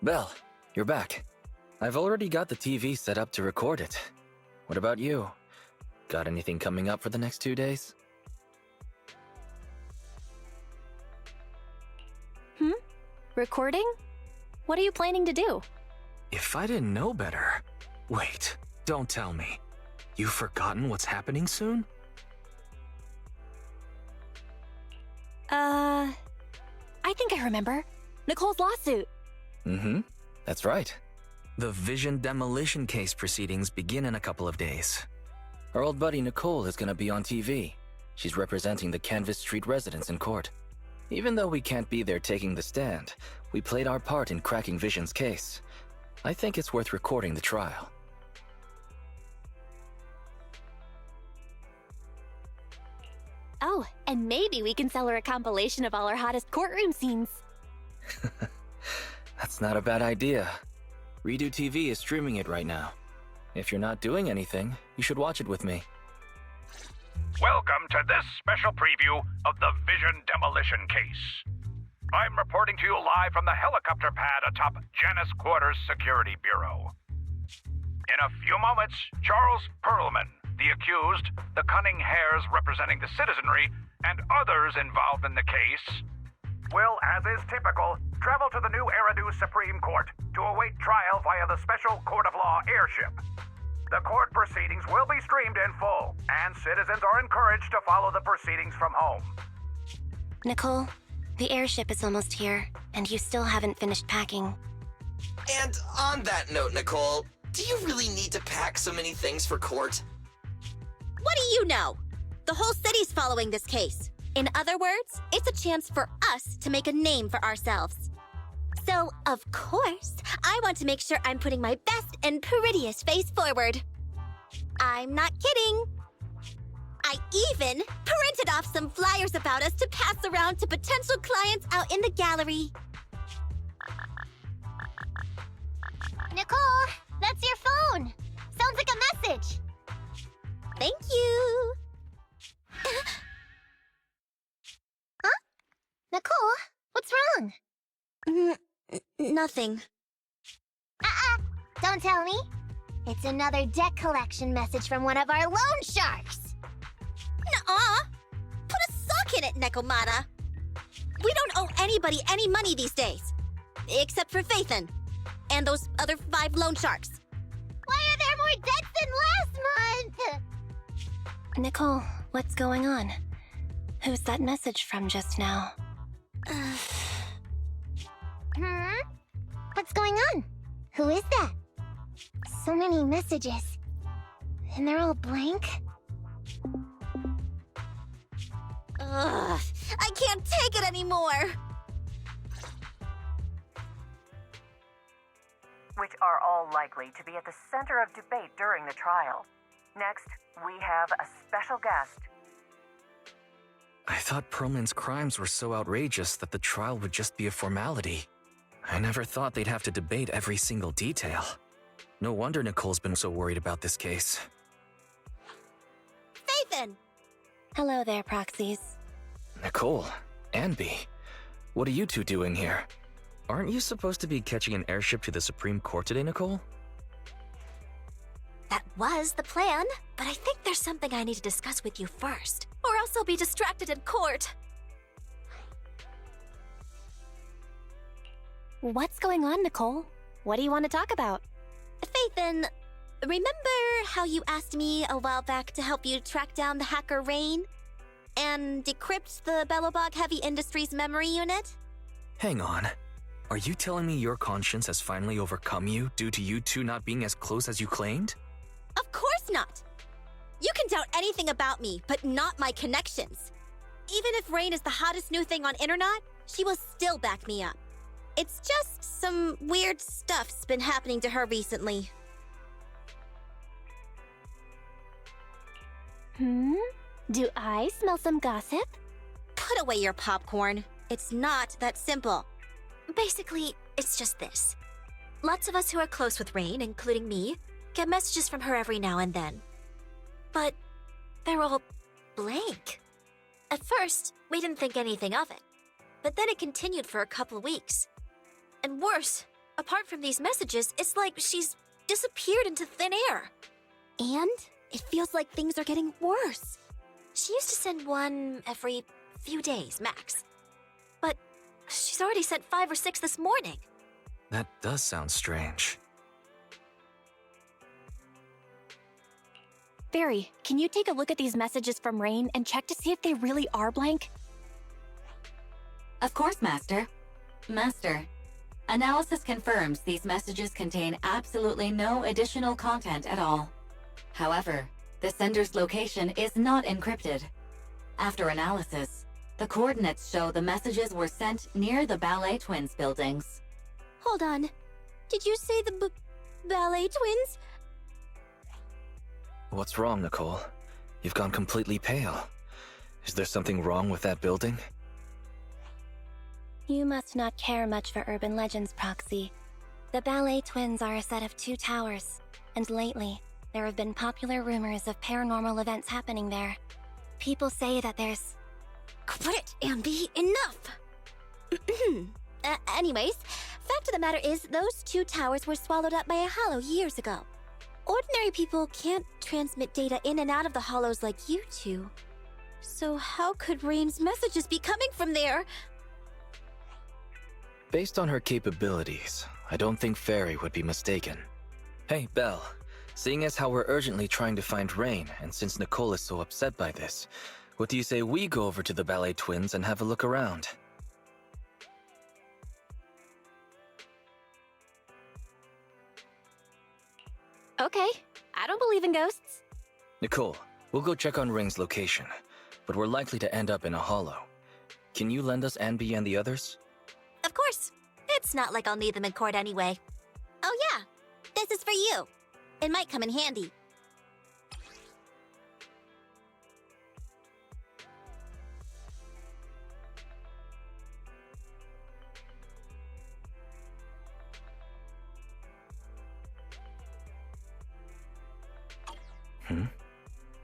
Belle, you're back. I've already got the TV set up to record it. What about you? Got anything coming up for the next 2 days? Recording? What are you planning to do? If I didn't know better... Wait, don't tell me. You've forgotten what's happening soon? I think I remember. Nicole's lawsuit. That's right. The Vision demolition case proceedings begin in a couple of days. Our old buddy Nicole is gonna be on TV. She's representing the Canvas Street residents in court. Even though we can't be there taking the stand, we played our part in cracking Vision's case. I think it's worth recording the trial. Oh, and maybe we can sell her a compilation of all our hottest courtroom scenes. That's not a bad idea. Redo TV is streaming it right now. If you're not doing anything, you should watch it with me. Welcome to this special preview of the Vision demolition case. I'm reporting to you live from the helicopter pad atop Janus Quarters Security Bureau. In a few moments, Charles Perlman, the accused, the Cunning Hares representing the citizenry, and others involved in the case, will, as is typical, travel to the new Eridu Supreme Court to await trial via the Special Court of Law airship. The court proceedings will be streamed in full, and citizens are encouraged to follow the proceedings from home. Nicole, the airship is almost here, and you still haven't finished packing. And on that note, Nicole, do you really need to pack so many things for court? What do you know? The whole city's following this case. In other words, it's a chance for us to make a name for ourselves. So, of course, I want to make sure I'm putting my best and prettiest face forward. I'm not kidding. I even printed off some flyers about us to pass around to potential clients out in the gallery. Nicole, that's your phone. Sounds like a message. Thank you. Huh? Nicole, what's wrong? Nothing. Don't tell me. It's another debt collection message from one of our loan sharks. Nuh-uh. Put a sock in it, Nekomata. We don't owe anybody any money these days. Except for Faithin. And those other 5 loan sharks. Why are there more debts than last month? Nicole, what's going on? Who's that message from just now? What's going on? Who is that? So many messages. And they're all blank? Ugh, I can't take it anymore! Which are all likely to be at the center of debate during the trial. Next, we have a special guest. I thought Perlman's crimes were so outrageous that the trial would just be a formality. I never thought they'd have to debate every single detail. No wonder Nicole's been so worried about this case. Nathan! Hello there, Proxies. Nicole, Anby, what are you two doing here? Aren't you supposed to be catching an airship to the Supreme Court today, Nicole? That was the plan, but I think there's something I need to discuss with you first, or else I'll be distracted in court. What's going on, Nicole? What do you want to talk about? Faithin, remember how you asked me a while back to help you track down the hacker Rain? And decrypt the Belobog Heavy Industries memory unit? Hang on. Are you telling me your conscience has finally overcome you due to you two not being as close as you claimed? Of course not! You can doubt anything about me, but not my connections. Even if Rain is the hottest new thing on internet, she will still back me up. It's just some weird stuff's been happening to her recently. Do I smell some gossip? Put away your popcorn. It's not that simple. Basically, it's just this. Lots of us who are close with Rain, including me, get messages from her every now and then. But they're all blank. At first, we didn't think anything of it. But then it continued for a couple of weeks. And worse, apart from these messages, it's like she's disappeared into thin air. And it feels like things are getting worse. She used to send one every few days, max. But she's already sent 5 or 6 this morning. That does sound strange. Barry, can you take a look at these messages from Rain and check to see if they really are blank? Of course, Master. Master, analysis confirms these messages contain absolutely no additional content at all. However, the sender's location is not encrypted. After analysis, the coordinates show the messages were sent near the Ballet Twins buildings. Hold on. Did you say the Ballet Twins? What's wrong, Nicole? You've gone completely pale. Is there something wrong with that building? You must not care much for urban legends, Proxy. The Ballet Twins are a set of 2 towers, and lately, there have been popular rumors of paranormal events happening there. People say that there's... Quit it, Anby! Enough! Anyways, fact of the matter is, those 2 towers were swallowed up by a hollow years ago. Ordinary people can't transmit data in and out of the hollows like you two. So how could Rain's messages be coming from there? Based on her capabilities, I don't think Fairy would be mistaken. Hey, Belle. Seeing as how we're urgently trying to find Rain, and since Nicole is so upset by this, what do you say we go over to the Ballet Twins and have a look around? Okay, I don't believe in ghosts. Nicole, we'll go check on Rain's location, but we're likely to end up in a hollow. Can you lend us Anby and the others? Of course. It's not like I'll need them in court anyway. Oh yeah, this is for you. It might come in handy.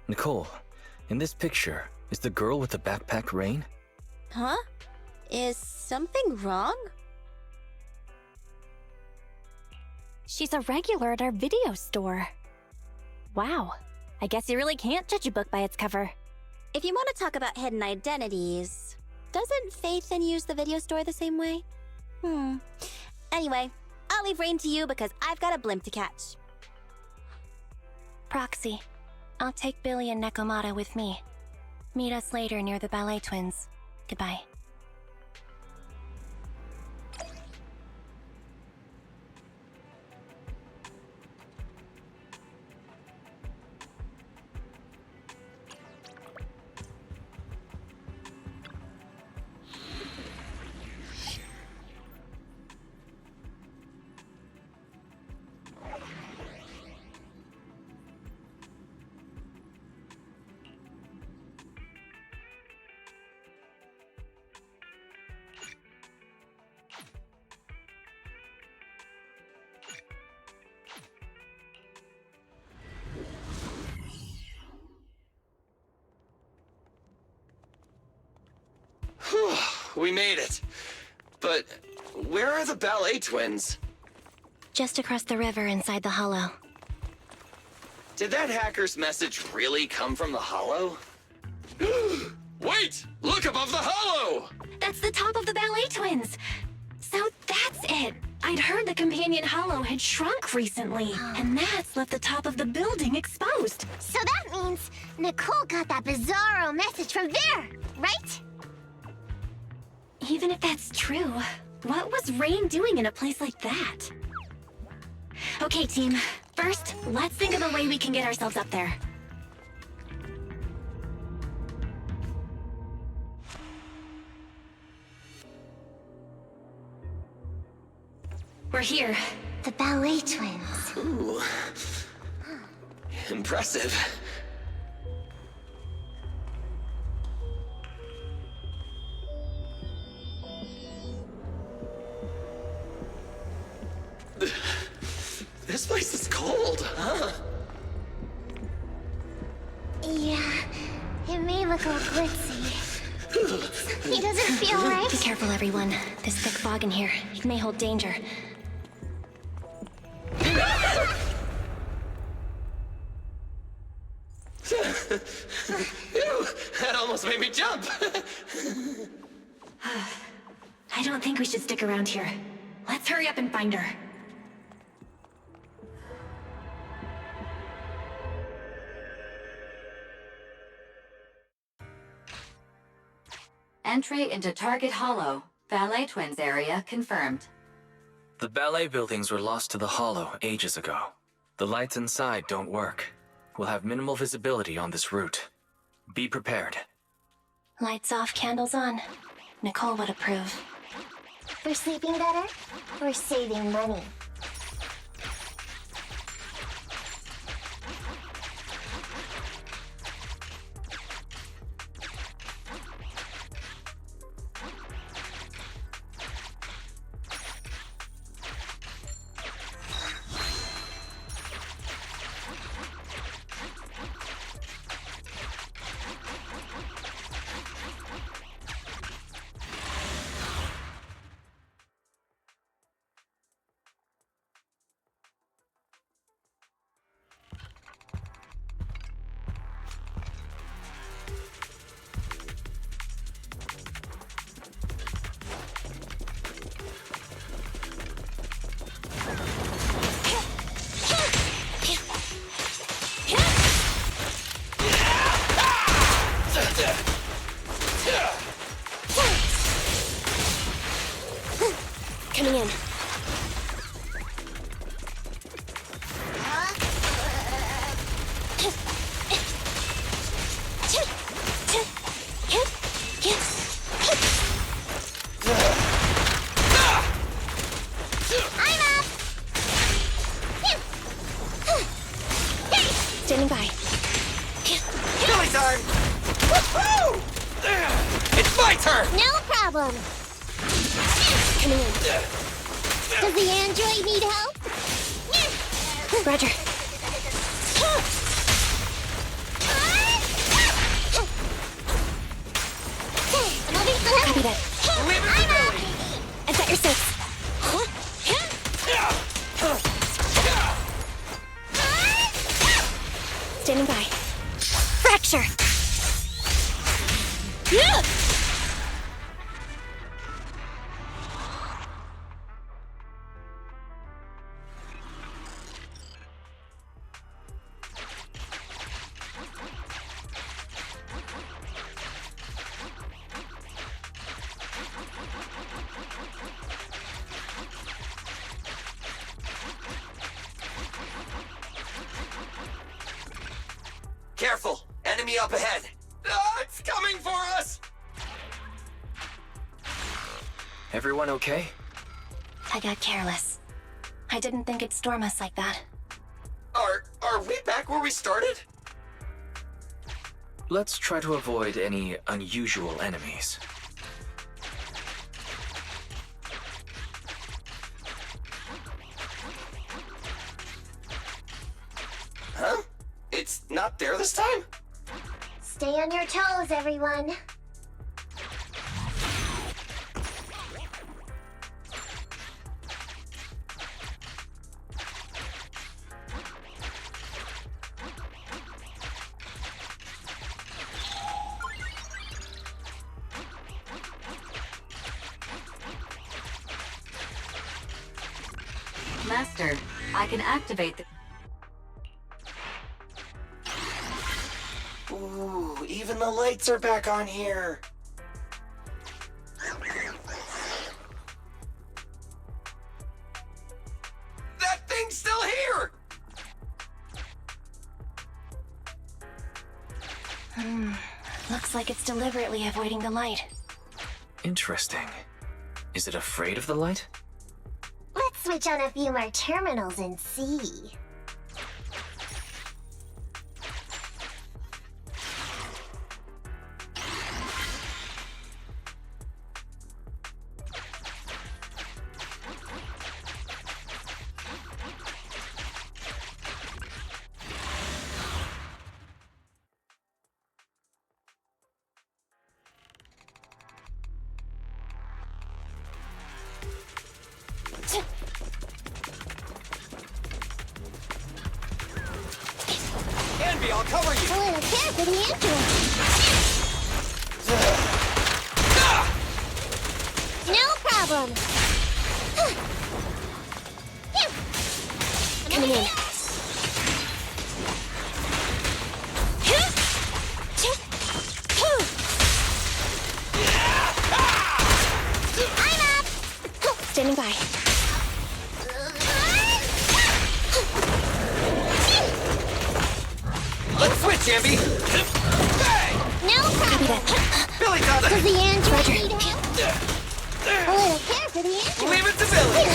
Nicole, in this picture, is the girl with the backpack Rain? Huh? Is something wrong? She's a regular at our video store. Wow, I guess you really can't judge a book by its cover. If you want to talk about hidden identities, doesn't Faithin use the video store the same way? Anyway, I'll leave Rain to you because I've got a blimp to catch. Proxy, I'll take Billy and Nekomata with me. Meet us later near the ballet twins. Goodbye. We made it. But where are the ballet twins? Just across the river inside the hollow. Did that hacker's message really come from the hollow? Wait! Look above the hollow! That's the top of the ballet twins! So that's it! I'd heard the companion hollow had shrunk recently, and that's left the top of the building exposed. So that means Nicole got that bizarro message from there, right? Even if that's true, what was Rain doing in a place like that? Okay, team. First, let's think of a way we can get ourselves up there. We're here. The ballet twins. Ooh. Impressive. This place is cold, huh? Yeah, it may look a little glitzy. He doesn't feel right. Be careful, everyone. This thick fog in here, it may hold danger. Ew, that almost made me jump. I don't think we should stick around here. Let's hurry up and find her. Entry into Target Hollow, Ballet Twins area confirmed. The ballet buildings were lost to the hollow ages ago. The lights inside don't work. We'll have minimal visibility on this route. Be prepared. Lights off, candles on. Nicole would approve. For sleeping better? Or saving money? Coming in. Standing by. Billy time! Woohoo! It's my turn! No problem. Coming in. Does the android need help? Roger. Copy that. I've got your six. Standing by. Fracture! Careful! Enemy up ahead! Ah, it's coming for us! Everyone okay? I got careless. I didn't think it'd storm us like that. Are we back where we started? Let's try to avoid any unusual enemies. Huh? It's not there this time? Stay on your toes, everyone. Master, I can activate the... Ooh, even the lights are back on here. That thing's still here! Looks like it's deliberately avoiding the light. Interesting. Is it afraid of the light? Let's switch on a few more terminals and see. Envy, I'll cover you! A little care for the android. No problem. Coming in. I'm up. Standing by. Let's switch, Envy! Hey! No problem. Billy got Does it! the android need help? A little care for the android. Leave it to Billy!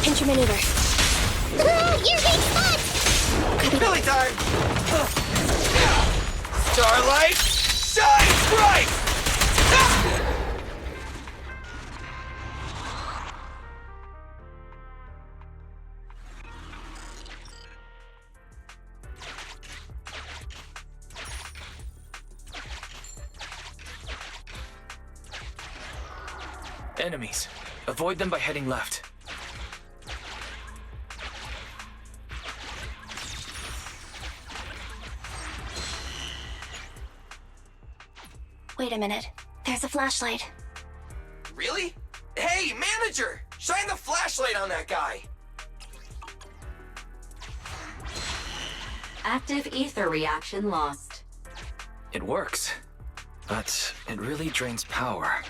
Pinch your maneuver. You're being spot. Billy time! Starlight, shine bright! Enemies. Avoid them by heading left. Wait a minute. There's a flashlight. Really? Hey, manager! Shine the flashlight on that guy! Active ether reaction lost. It works, but it really drains power.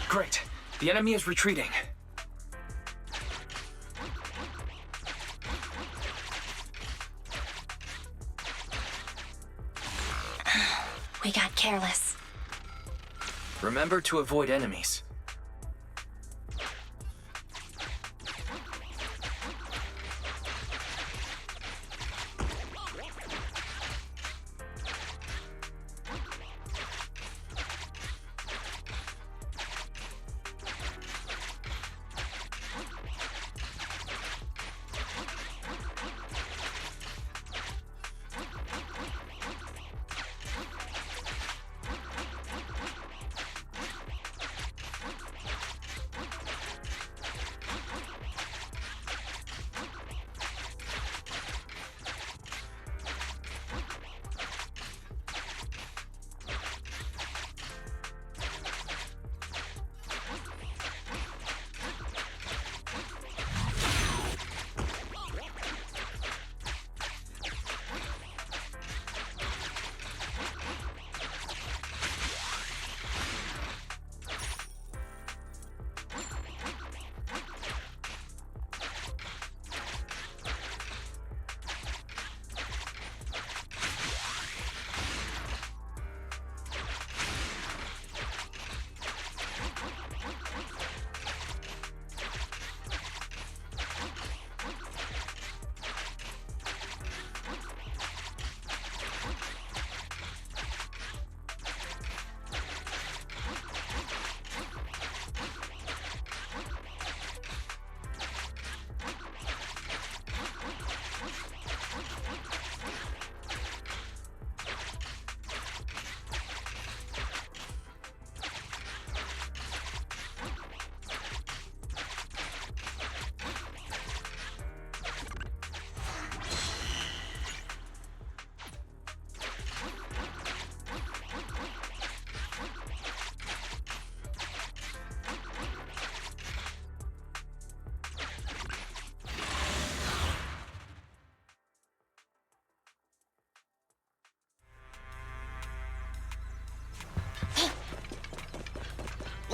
Great. The enemy is retreating. We got careless. Remember to avoid enemies.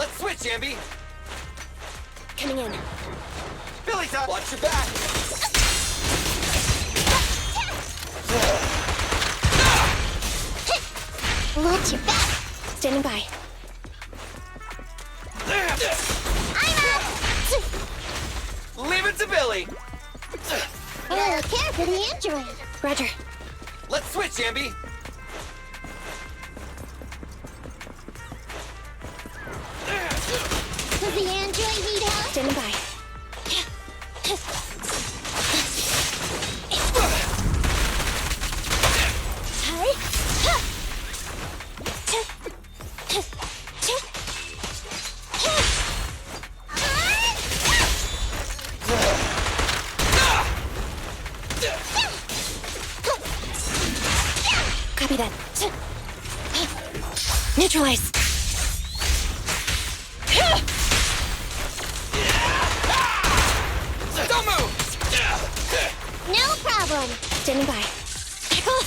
Let's switch, Ambi! Coming in. Billy's up! Watch your back! Watch your back. Standing by. I'm up. Leave it to Billy! Care for the android. Roger. Let's switch, Ambi! Does the android need help? Standing by. Copy that. Neutralize. Don't move! No problem. Standing by. Tackle.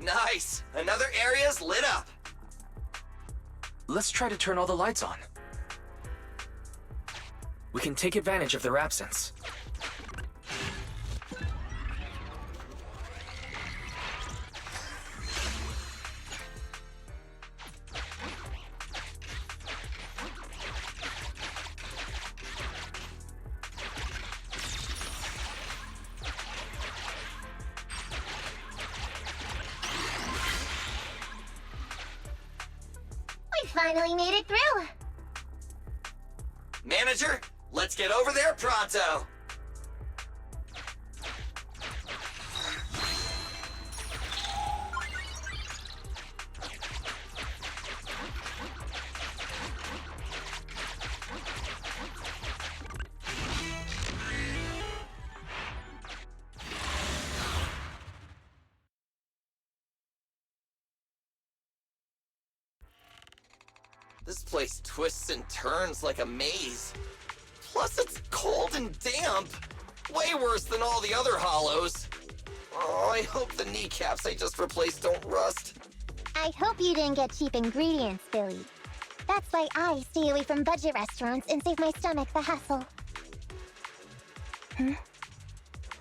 Nice! Another area's lit up! Let's try to turn all the lights on. We can take advantage of their absence. We finally made it through. Manager, let's get over there pronto! This place twists and turns like a maze. Plus it's cold and damp. Way worse than all the other hollows. Oh, I hope the kneecaps I just replaced don't rust. I hope you didn't get cheap ingredients, Billy. That's why I stay away from budget restaurants and save my stomach the hassle.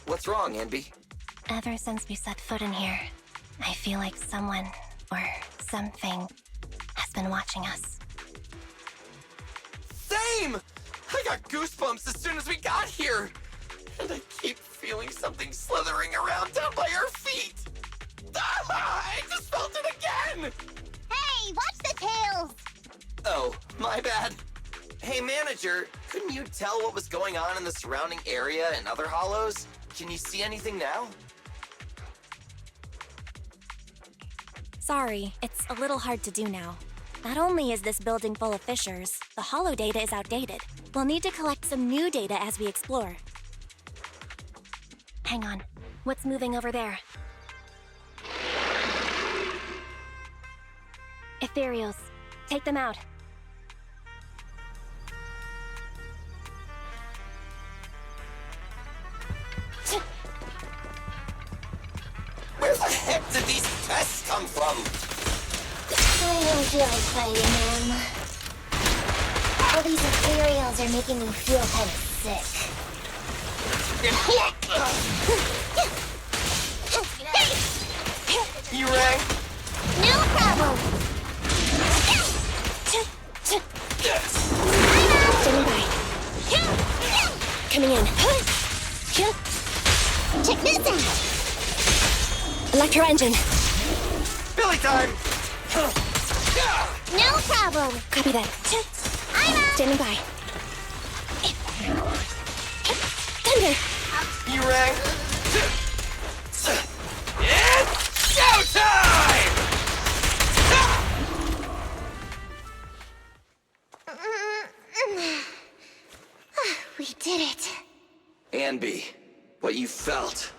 What's wrong, Ambi? Ever since we set foot in here, I feel like someone or something has been watching us. Same! I got goosebumps as soon as we got here. And I keep feeling something slithering around down by our feet. Ah, I just felt it again! Hey, watch the tails! Oh, my bad. Hey, manager, couldn't you tell what was going on in the surrounding area and other hollows? Can you see anything now? Sorry, it's a little hard to do now. Not only is this building full of fissures, the hollow data is outdated. We'll need to collect some new data as we explore. Hang on. What's moving over there? Ethereals. Take them out. Where the heck did these pests come from? I don't feel like fighting them. All these ethereals are making me feel kind of sick. You rang? No problem! Standing by. Coming in. Check this out! Electro engine. Billy time! No problem! Copy that. I'm out! Standing by. Thunder! You rang? It's showtime! We did it. Anby, what you felt.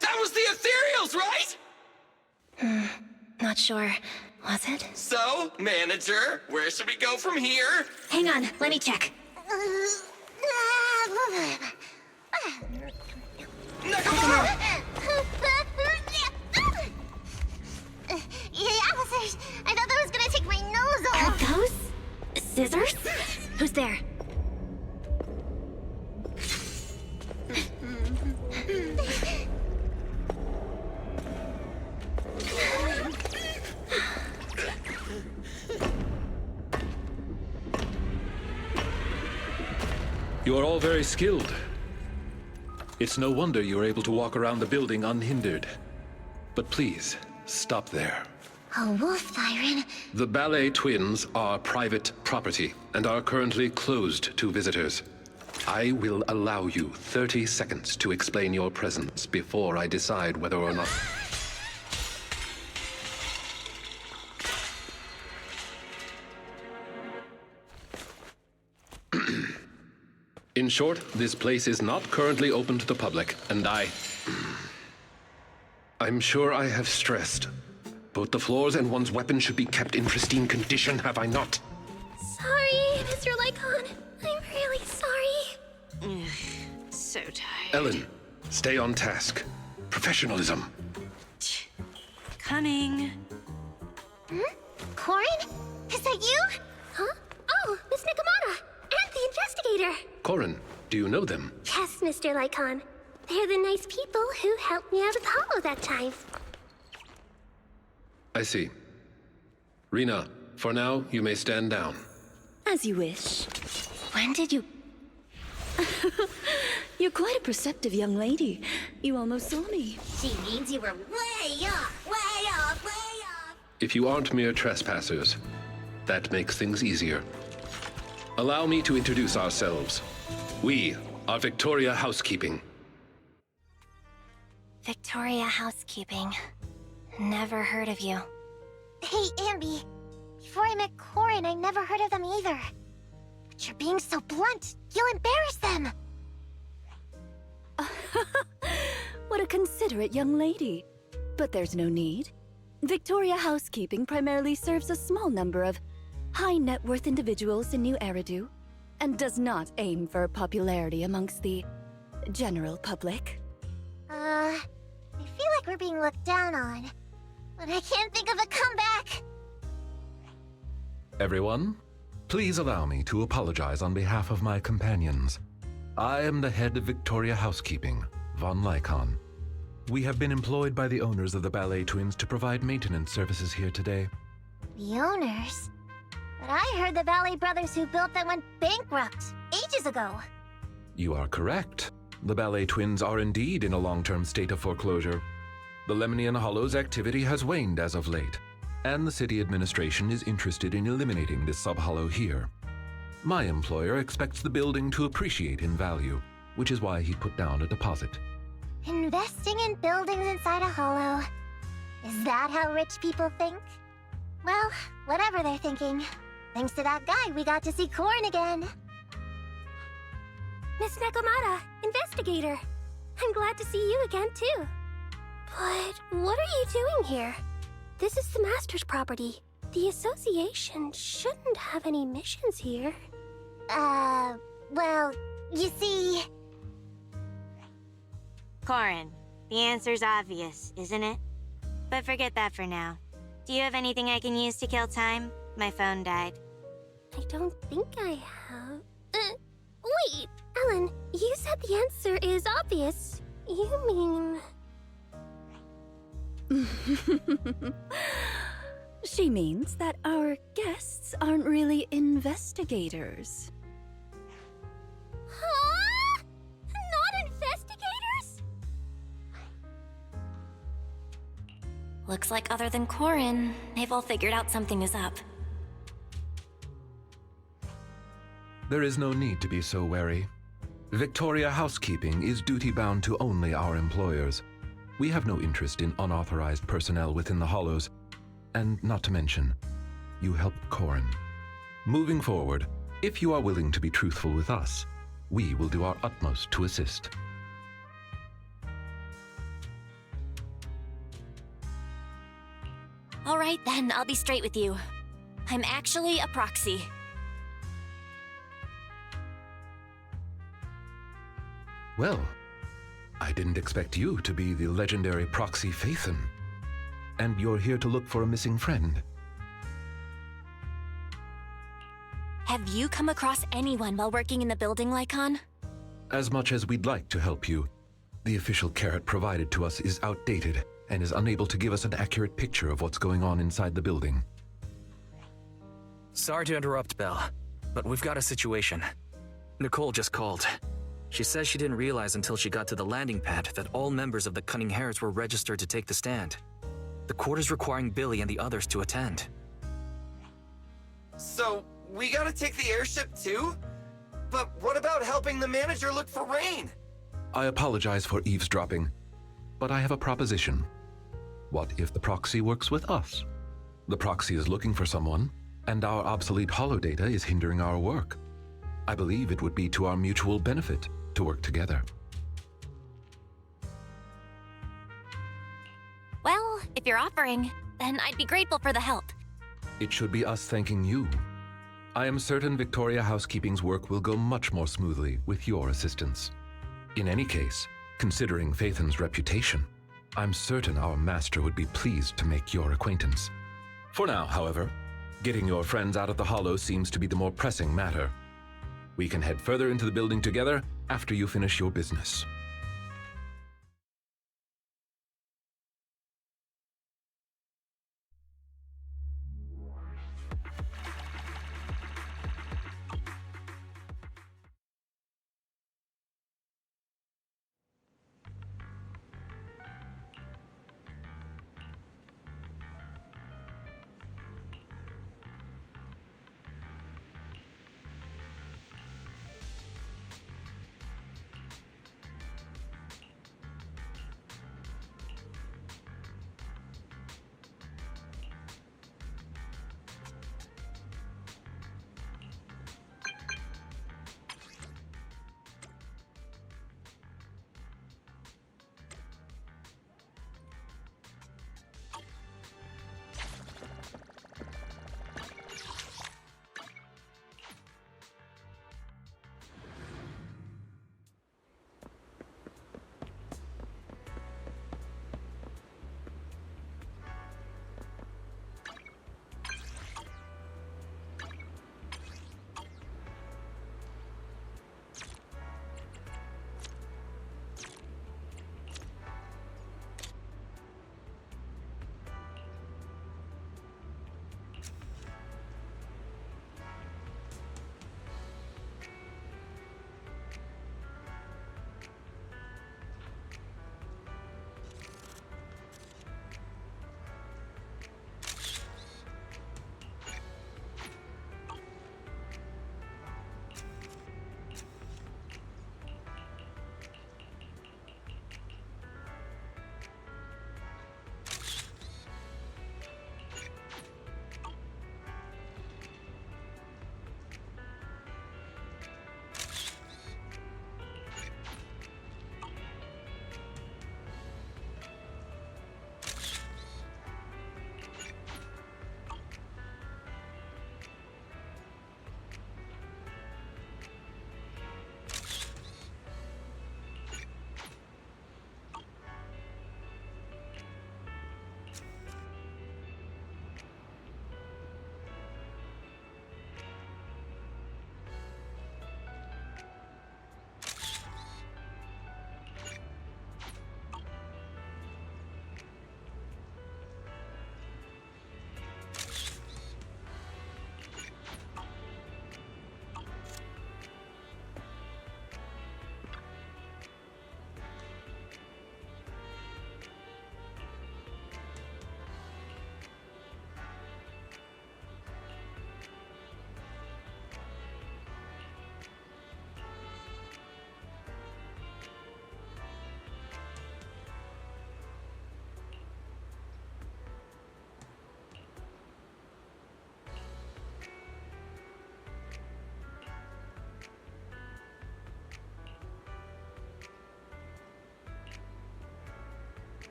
That was the ethereals, right? Not sure. Was it? So, manager, where should we go from here? Hang on, let me check. Nakamura! Officers, I thought that was gonna take my nose Are off. those scissors? Who's there? You are all very skilled. It's no wonder you are able to walk around the building unhindered. But please, stop there. A wolf siren. The ballet twins are private property and are currently closed to visitors. I will allow you 30 seconds to explain your presence before I decide whether or not... In short, this place is not currently open to the public, and I'm sure I have stressed. Both the floors and one's weapon should be kept in pristine condition, have I not? Sorry, Mr. Lycon. I'm really sorry. So tired. Ellen, stay on task. Professionalism. Coming. Corin? Is that you? Huh? Oh, Miss Nikamata! And the investigator! Corin, do you know them? Yes, Mr. Lycon. They're the nice people who helped me out of the hollow that time. I see. Rena, for now, you may stand down. As you wish. When did you... You're quite a perceptive young lady. You almost saw me. She means you were way off, way off, way off. If you aren't mere trespassers, that makes things easier. Allow me to introduce ourselves. We are Victoria Housekeeping. Victoria Housekeeping. Never heard of you. Hey, Ambi. Before I met Corin, I never heard of them either. But you're being so blunt. You'll embarrass them. What a considerate young lady. But there's no need. Victoria Housekeeping primarily serves a small number of high net worth individuals in New Eridu, and does not aim for popularity amongst the general public. I feel like we're being looked down on. But I can't think of a comeback. Everyone, please allow me to apologize on behalf of my companions. I am the head of Victoria Housekeeping, Von Lycon. We have been employed by the owners of the Ballet Twins to provide maintenance services here today. The owners? But I heard the Ballet brothers who built them went bankrupt ages ago. You are correct. The Ballet Twins are indeed in a long-term state of foreclosure. The Lemnian Hollow's activity has waned as of late, and the city administration is interested in eliminating this sub-hollow here. My employer expects the building to appreciate in value, which is why he put down a deposit. Investing in buildings inside a hollow. Is that how rich people think? Well, whatever they're thinking. Thanks to that guy, we got to see Corin again. Miss Nakamata, investigator. I'm glad to see you again, too. But what are you doing here? This is the Master's property. The association shouldn't have any missions here. Well, you see... Corin, the answer's obvious, isn't it? But forget that for now. Do you have anything I can use to kill time? My phone died. I don't think I have. Wait, Ellen, you said the answer is obvious. You mean... She means that our guests aren't really investigators. Huh? Not investigators? Looks like other than Corin, they've all figured out something is up. There is no need to be so wary. Victoria Housekeeping is duty-bound to only our employers. We have no interest in unauthorized personnel within the Hollows, and not to mention, you helped Corin. Moving forward, if you are willing to be truthful with us, we will do our utmost to assist. All right then, I'll be straight with you. I'm actually a proxy. Well, I didn't expect you to be the legendary proxy Phaethon. And you're here to look for a missing friend. Have you come across anyone while working in the building, Lycon? As much as we'd like to help you, the official carrot provided to us is outdated and is unable to give us an accurate picture of what's going on inside the building. Sorry to interrupt, Belle, but we've got a situation. Nicole just called. She says she didn't realize until she got to the landing pad that all members of the Cunning Hares were registered to take the stand. The court is requiring Billy and the others to attend. So, we gotta take the airship too? But what about helping the manager look for Rain? I apologize for eavesdropping, but I have a proposition. What if the proxy works with us? The proxy is looking for someone, and our obsolete holodata is hindering our work. I believe it would be to our mutual benefit to work together. Well, if you're offering, then I'd be grateful for the help. It should be us thanking you. I am certain Victoria Housekeeping's work will go much more smoothly with your assistance. In any case, considering Phaethon's reputation, I'm certain our master would be pleased to make your acquaintance. For now, however, getting your friends out of the Hollow seems to be the more pressing matter. We can head further into the building together after you finish your business.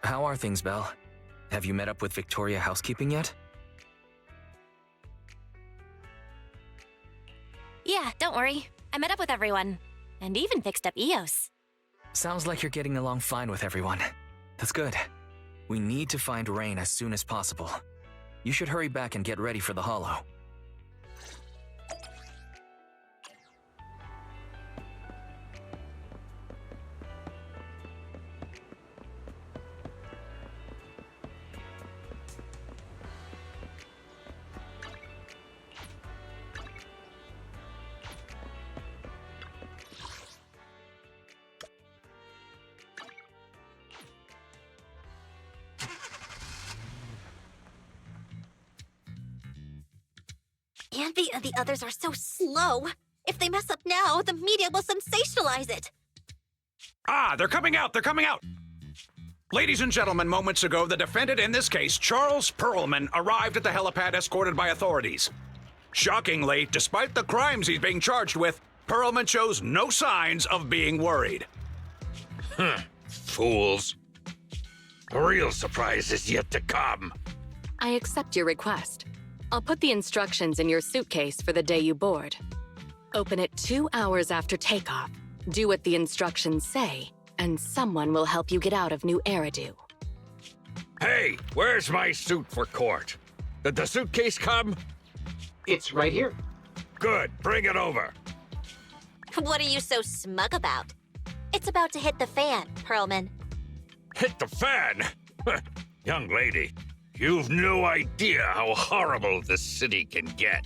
How are things, Belle? Have you met up with Victoria Housekeeping yet? Yeah, don't worry. I met up with everyone. And even fixed up Eos. Sounds like you're getting along fine with everyone. That's good. We need to find Rain as soon as possible. You should hurry back and get ready for the Hollow. Andy and the others are so slow. If they mess up now, the media will sensationalize it. Ah, they're coming out! They're coming out! Ladies and gentlemen, moments ago, the defendant in this case, Charles Perlman, arrived at the helipad escorted by authorities. Shockingly, despite the crimes he's being charged with, Perlman shows no signs of being worried. Fools. The real surprise is yet to come. I accept your request. I'll put the instructions in your suitcase for the day you board. Open it 2 hours after takeoff. Do what the instructions say, and someone will help you get out of New Eridu. Hey, where's my suit for court? Did the suitcase come? It's right here. Good, bring it over. What are you so smug about? It's about to hit the fan, Perlman. Hit the fan? Young lady, you've no idea how horrible this city can get.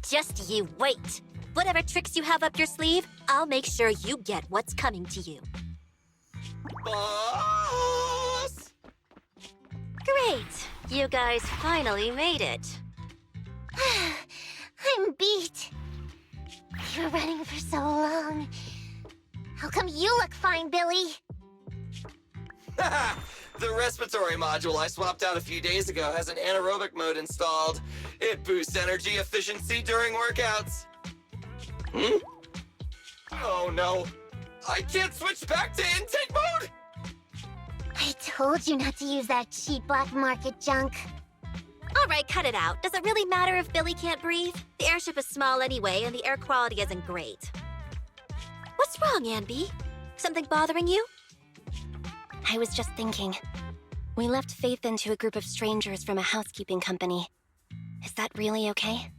Just you wait. Whatever tricks you have up your sleeve, I'll make sure you get what's coming to you. Boss! Great. You guys finally made it. I'm beat. You were running for so long. How come you look fine, Billy? The respiratory module I swapped out a few days ago has an anaerobic mode installed. It boosts energy efficiency during workouts. Oh no. I can't switch back to intake mode! I told you not to use that cheap black market junk. All right, cut it out. Does it really matter if Billy can't breathe? The airship is small anyway, and the air quality isn't great. What's wrong, Anby? Something bothering you? I was just thinking. We left Faith into a group of strangers from a housekeeping company. Is that really okay?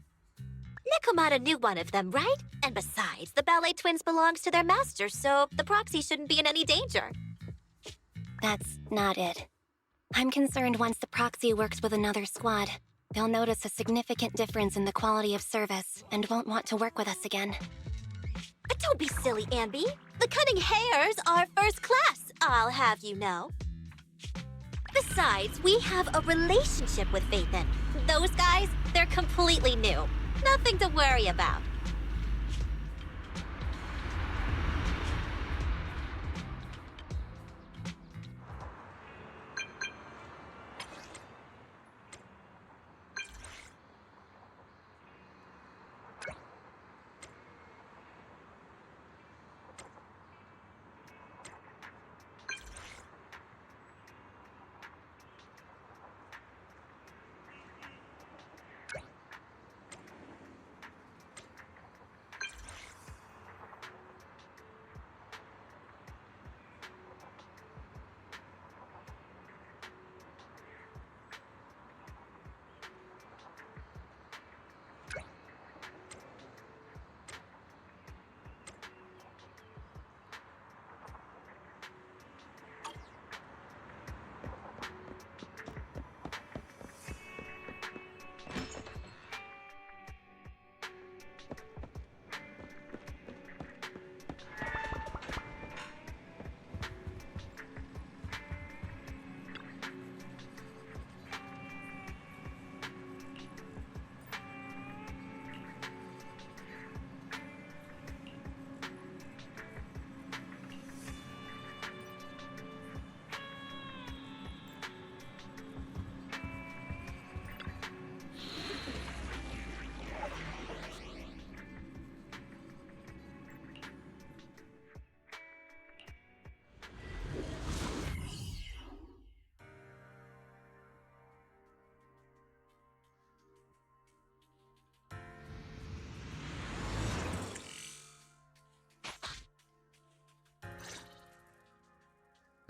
Nekomata knew one of them, right? And besides, the ballet twins belongs to their master, so the proxy shouldn't be in any danger. That's not it. I'm concerned once the proxy works with another squad, they'll notice a significant difference in the quality of service and won't want to work with us again. Don't be silly, Anby. The cunning hares are first class, I'll have you know. Besides, we have a relationship with Faithin. Those guys, they're completely new. Nothing to worry about.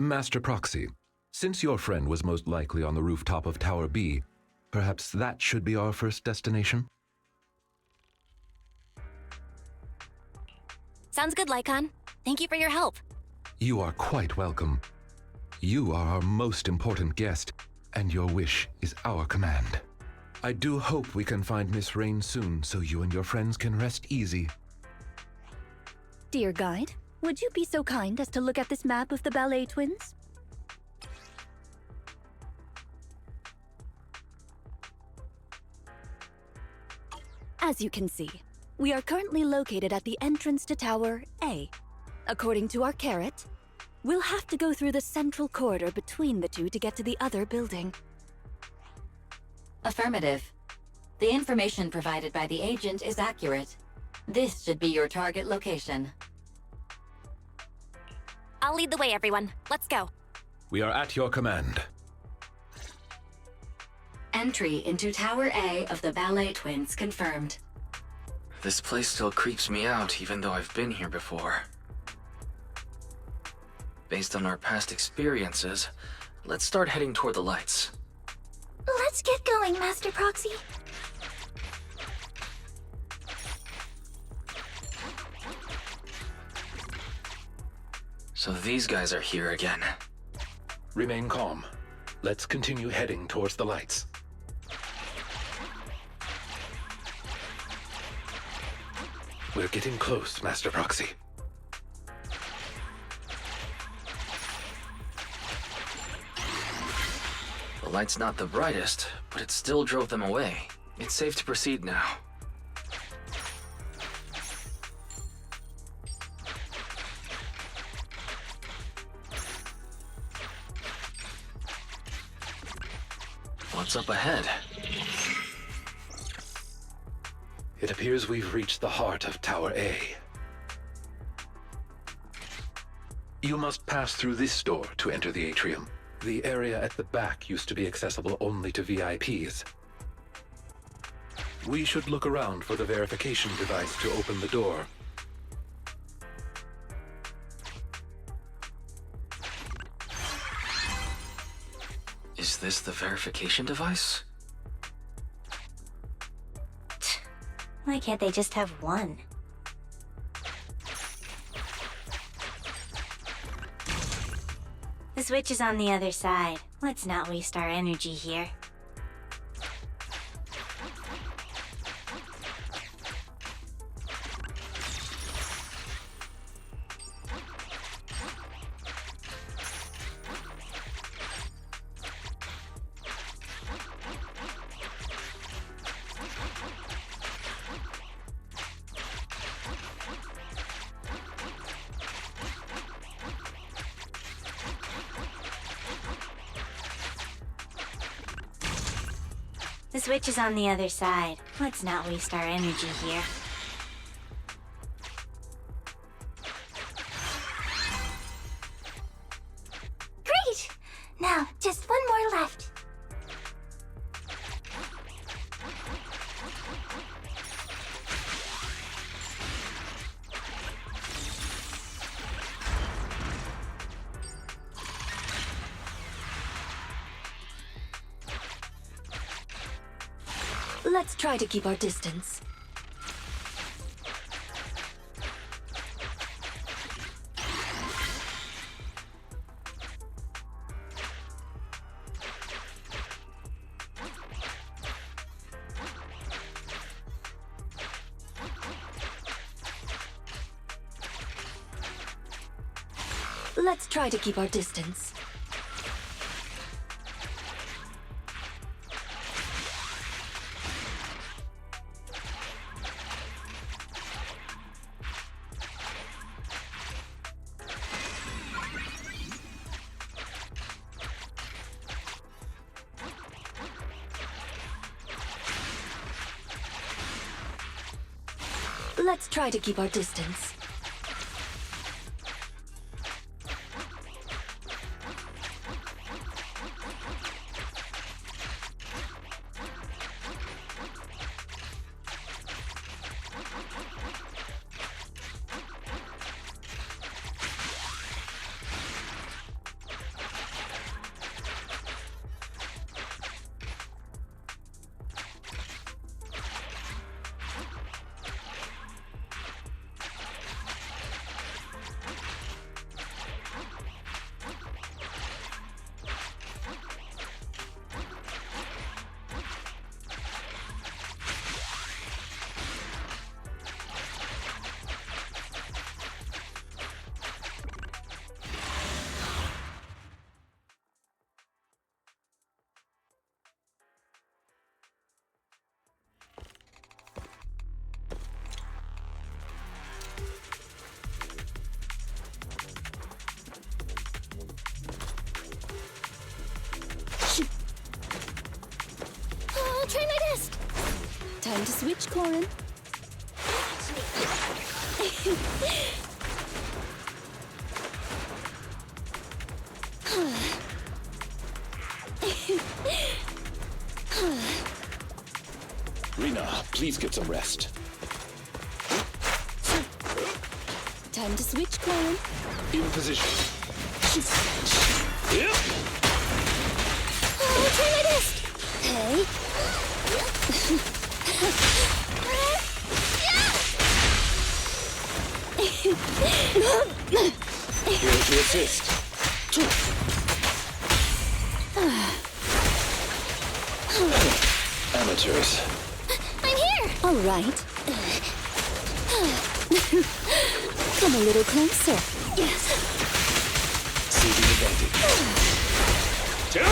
Master Proxy, since your friend was most likely on the rooftop of Tower B, perhaps that should be our first destination? Sounds good, Lycon. Thank you for your help. You are quite welcome. You are our most important guest, and your wish is our command. I do hope we can find Miss Rain soon so you and your friends can rest easy. Dear guide, would you be so kind as to look at this map of the ballet twins? As you can see, we are currently located at the entrance to Tower A. According to our carrot, we'll have to go through the central corridor between the two to get to the other building. Affirmative. The information provided by the agent is accurate. This should be your target location. I'll lead the way, everyone. Let's go. We are at your command. Entry into Tower A of the Ballet Twins confirmed. This place still creeps me out, even though I've been here before. Based on our past experiences, let's start heading toward the lights. Let's get going, Master Proxy. So these guys are here again. Remain calm. Let's continue heading towards the lights. We're getting close, Master Proxy. The light's not the brightest, but it still drove them away. It's safe to proceed now. What's up ahead? It appears we've reached the heart of Tower A. You must pass through this door to enter the atrium. The area at the back used to be accessible only to VIPs. We should look around for the verification device to open the door. Is this the verification device? Why can't they just have one? The switch is on the other side. Let's not waste our energy here. The switch is on the other side. Let's not waste our energy here. Great! Now, just one more left. Let's try to keep our distance. Let's try to keep our distance. Let's try to keep our distance. Time to switch, Corin. Rena, please get some rest. Time to switch, Corin. In position. Yep. Oh, try my best. Hey. Here to assist. Amateurs. I'm here. All right. Come a little closer. Yes. See the advantage. Two.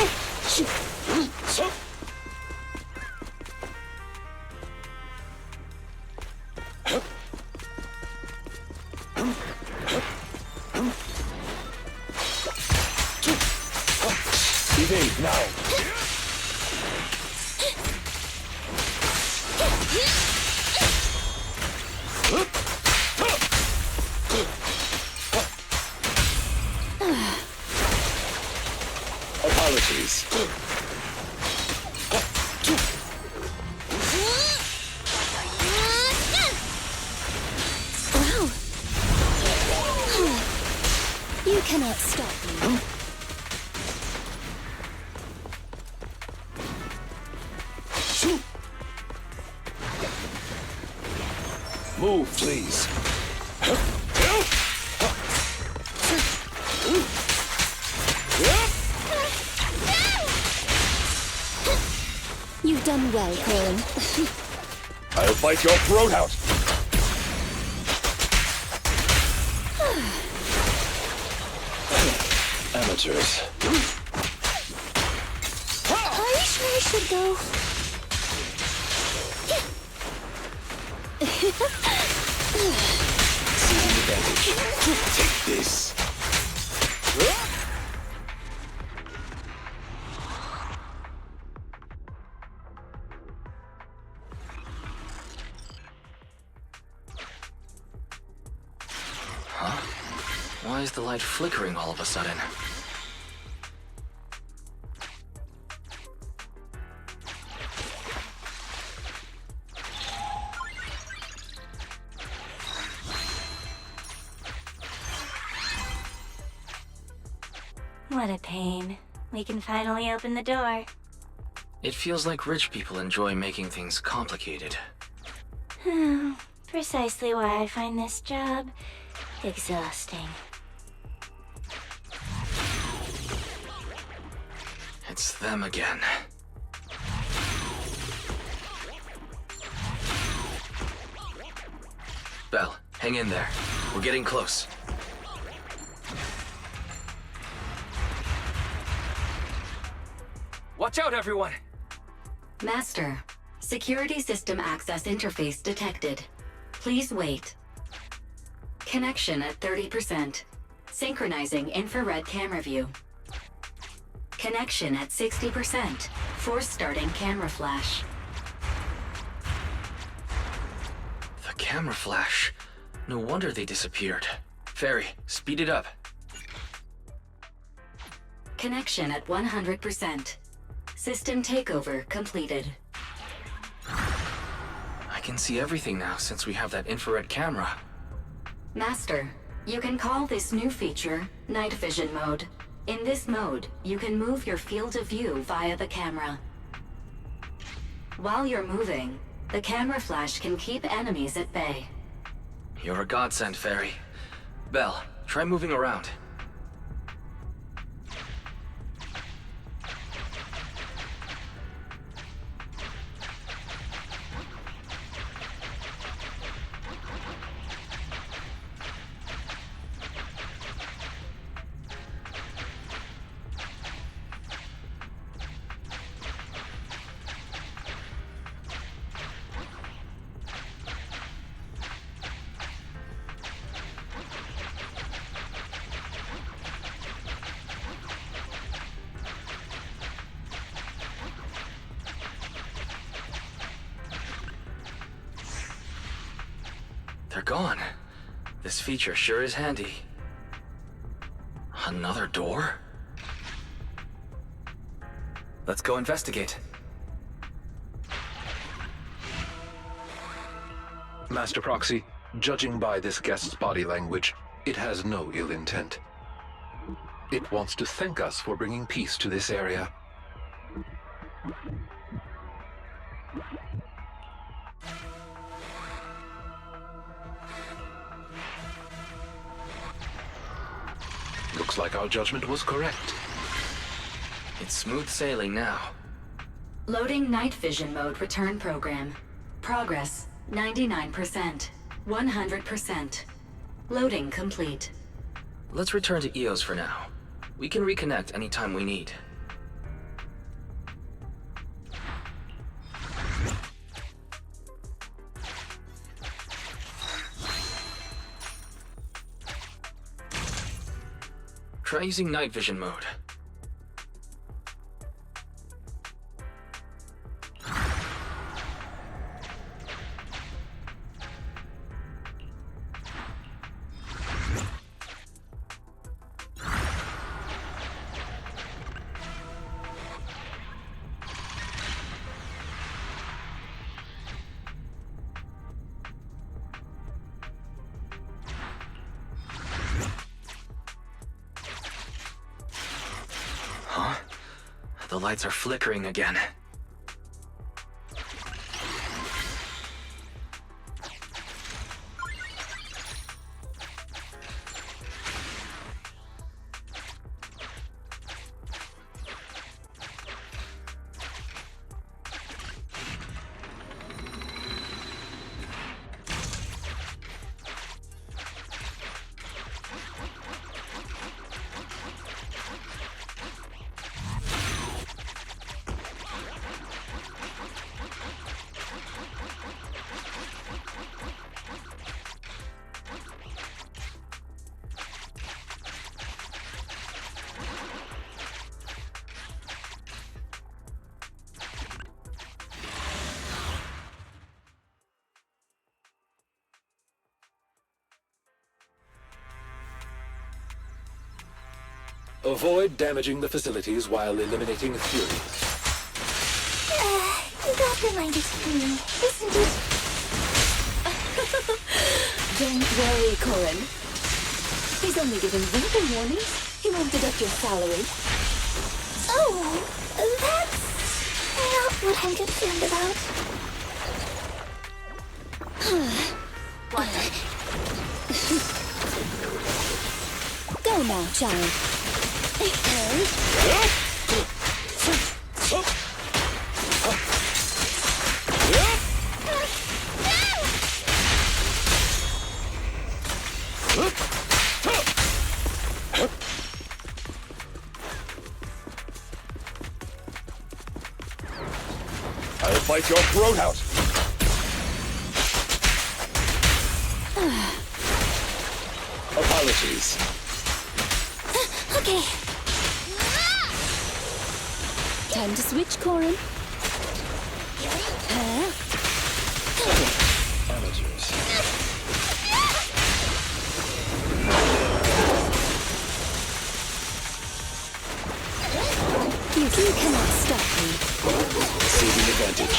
So. Evade now. Apologies. Wow. You cannot stop me. Move, please. You've done well, Corin. I'll bite your throat out. Amateurs. Are you sure I should go? See the advantage. Take this. Huh? Why is the light flickering all of a sudden? What a pain. We can finally open the door. It feels like rich people enjoy making things complicated. Precisely why I find this job exhausting. It's them again. Belle, hang in there. We're getting close. Watch out, everyone! Master, security system access interface detected. Please wait. Connection at 30%. Synchronizing infrared camera view. Connection at 60%. Force starting camera flash. The camera flash. No wonder they disappeared. Fairy, speed it up. Connection at 100%. System takeover completed. I can see everything now since we have that infrared camera. Master, you can call this new feature Night Vision Mode. In this mode, you can move your field of view via the camera. While you're moving, the camera flash can keep enemies at bay. You're a godsend, Fairy. Belle, try moving around. They're gone. This feature sure is handy. Another door? Let's go investigate. Master Proxy, judging by this guest's body language, it has no ill intent. It wants to thank us for bringing peace to this area. Looks like our judgment was correct. It's smooth sailing now. Loading night vision mode return program. Progress 99%. 100%. Loading complete. Let's return to EOS for now. We can reconnect anytime we need. Try using night vision mode. Huh? The lights are flickering again. Avoid damaging the facilities while eliminating Furies. Dr. Light is free, isn't it? Don't worry, Corin. He's only giving verbal warnings. He won't deduct your salary. Oh, that's not what I'm concerned about. Go now, child. I'll bite your throat out! Apologies. Okay. Time to switch, Corin. Amateurs. You cannot stop me. Saving advantage.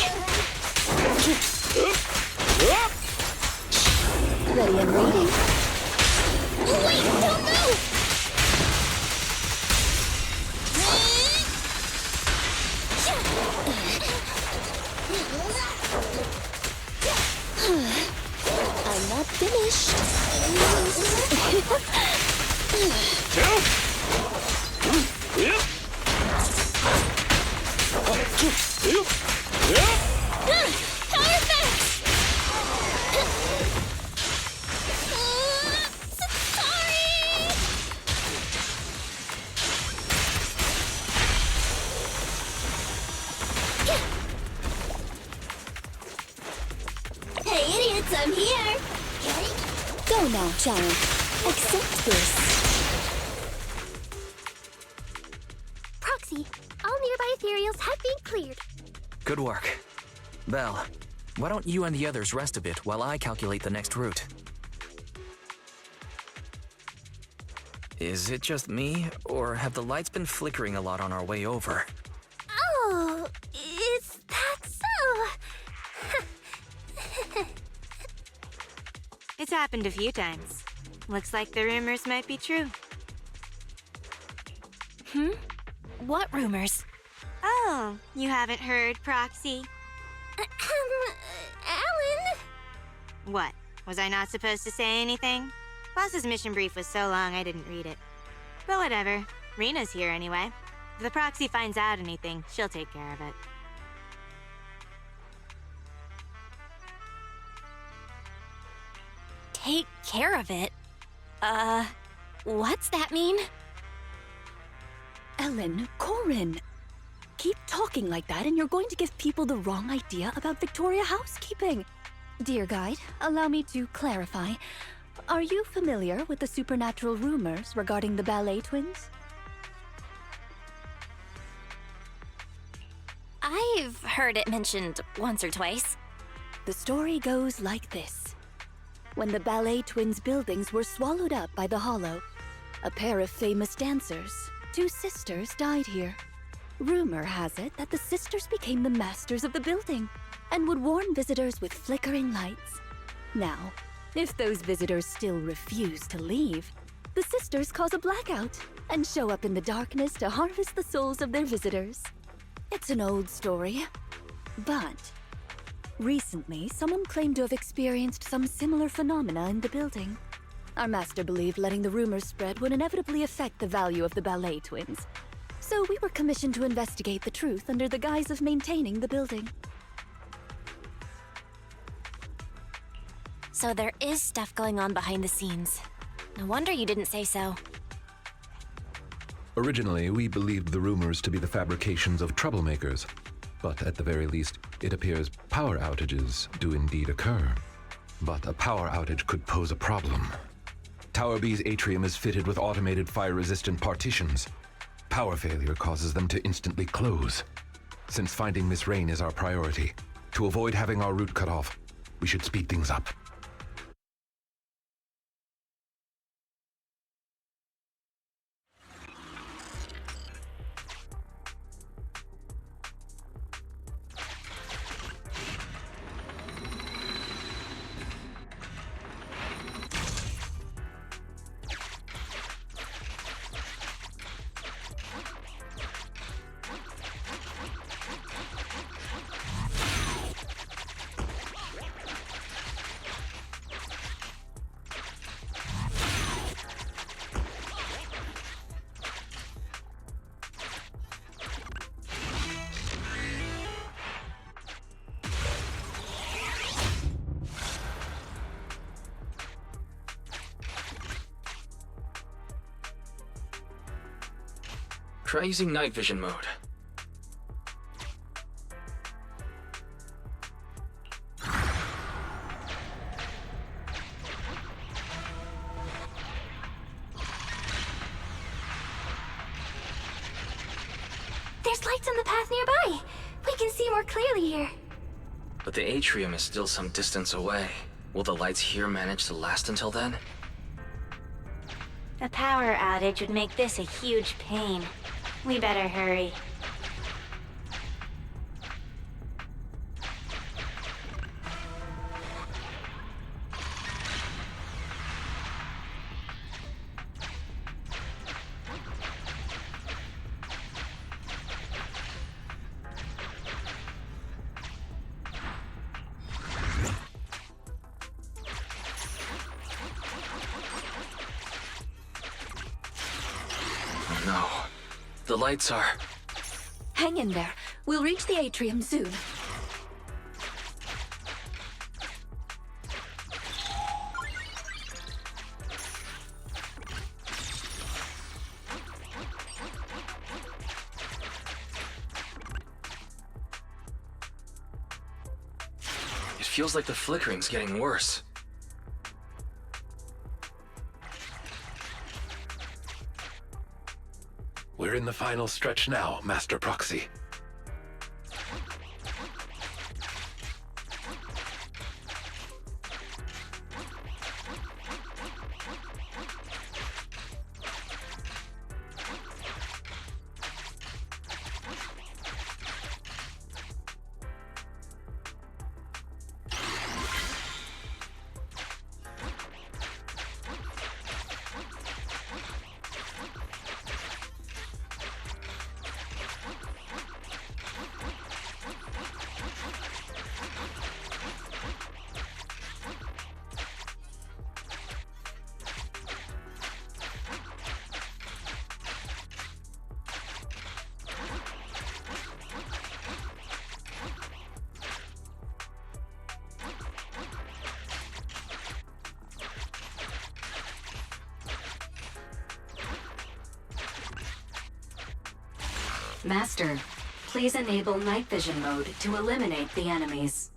Ready and waiting. Wait, don't move! I'm not finished. Hey, idiots, I'm here! Go now, child. Accept this. Proxy, all nearby ethereals have been cleared. Good work. Belle, why don't you and the others rest a bit while I calculate the next route? Is it just me, or have the lights been flickering a lot on our way over? Oh, is that so? It's happened a few times. Looks like the rumors might be true. What rumors? Oh, you haven't heard, Proxy? Alan? What? Was I not supposed to say anything? Boss's mission brief was so long I didn't read it. But whatever. Rena's here anyway. If the Proxy finds out anything, she'll take care of it. Take care of it? What's that mean? Ellen, Corin, keep talking like that and you're going to give people the wrong idea about Victoria housekeeping. Dear guide, allow me to clarify. Are you familiar with the supernatural rumors regarding the ballet twins? I've heard it mentioned once or twice. The story goes like this. When the ballet twins' buildings were swallowed up by the Hollow, a pair of famous dancers, 2 sisters, died here. Rumor has it that the sisters became the masters of the building and would warn visitors with flickering lights. Now, if those visitors still refuse to leave, the sisters cause a blackout and show up in the darkness to harvest the souls of their visitors. It's an old story, but recently someone claimed to have experienced some similar phenomena in the building. Our master believed letting the rumors spread would inevitably affect the value of the ballet twins, so we were commissioned to investigate the truth under the guise of maintaining the building. So there is stuff going on behind the scenes. No wonder you didn't say so. Originally, we believed the rumors to be the fabrications of troublemakers, but at the very least, it appears power outages do indeed occur. But a power outage could pose a problem. Tower B's atrium is fitted with automated fire-resistant partitions. Power failure causes them to instantly close. Since finding Miss Rain is our priority, to avoid having our route cut off, we should speed things up. Try using night vision mode. There's lights on the path nearby. We can see more clearly here. But the atrium is still some distance away. Will the lights here manage to last until then? A power outage would make this a huge pain. We better hurry. Oh no. The lights are... Hang in there. We'll reach the atrium soon. It feels like the flickering's getting worse. We're in the final stretch now, Master Proxy. Master, please enable night vision mode to eliminate the enemies.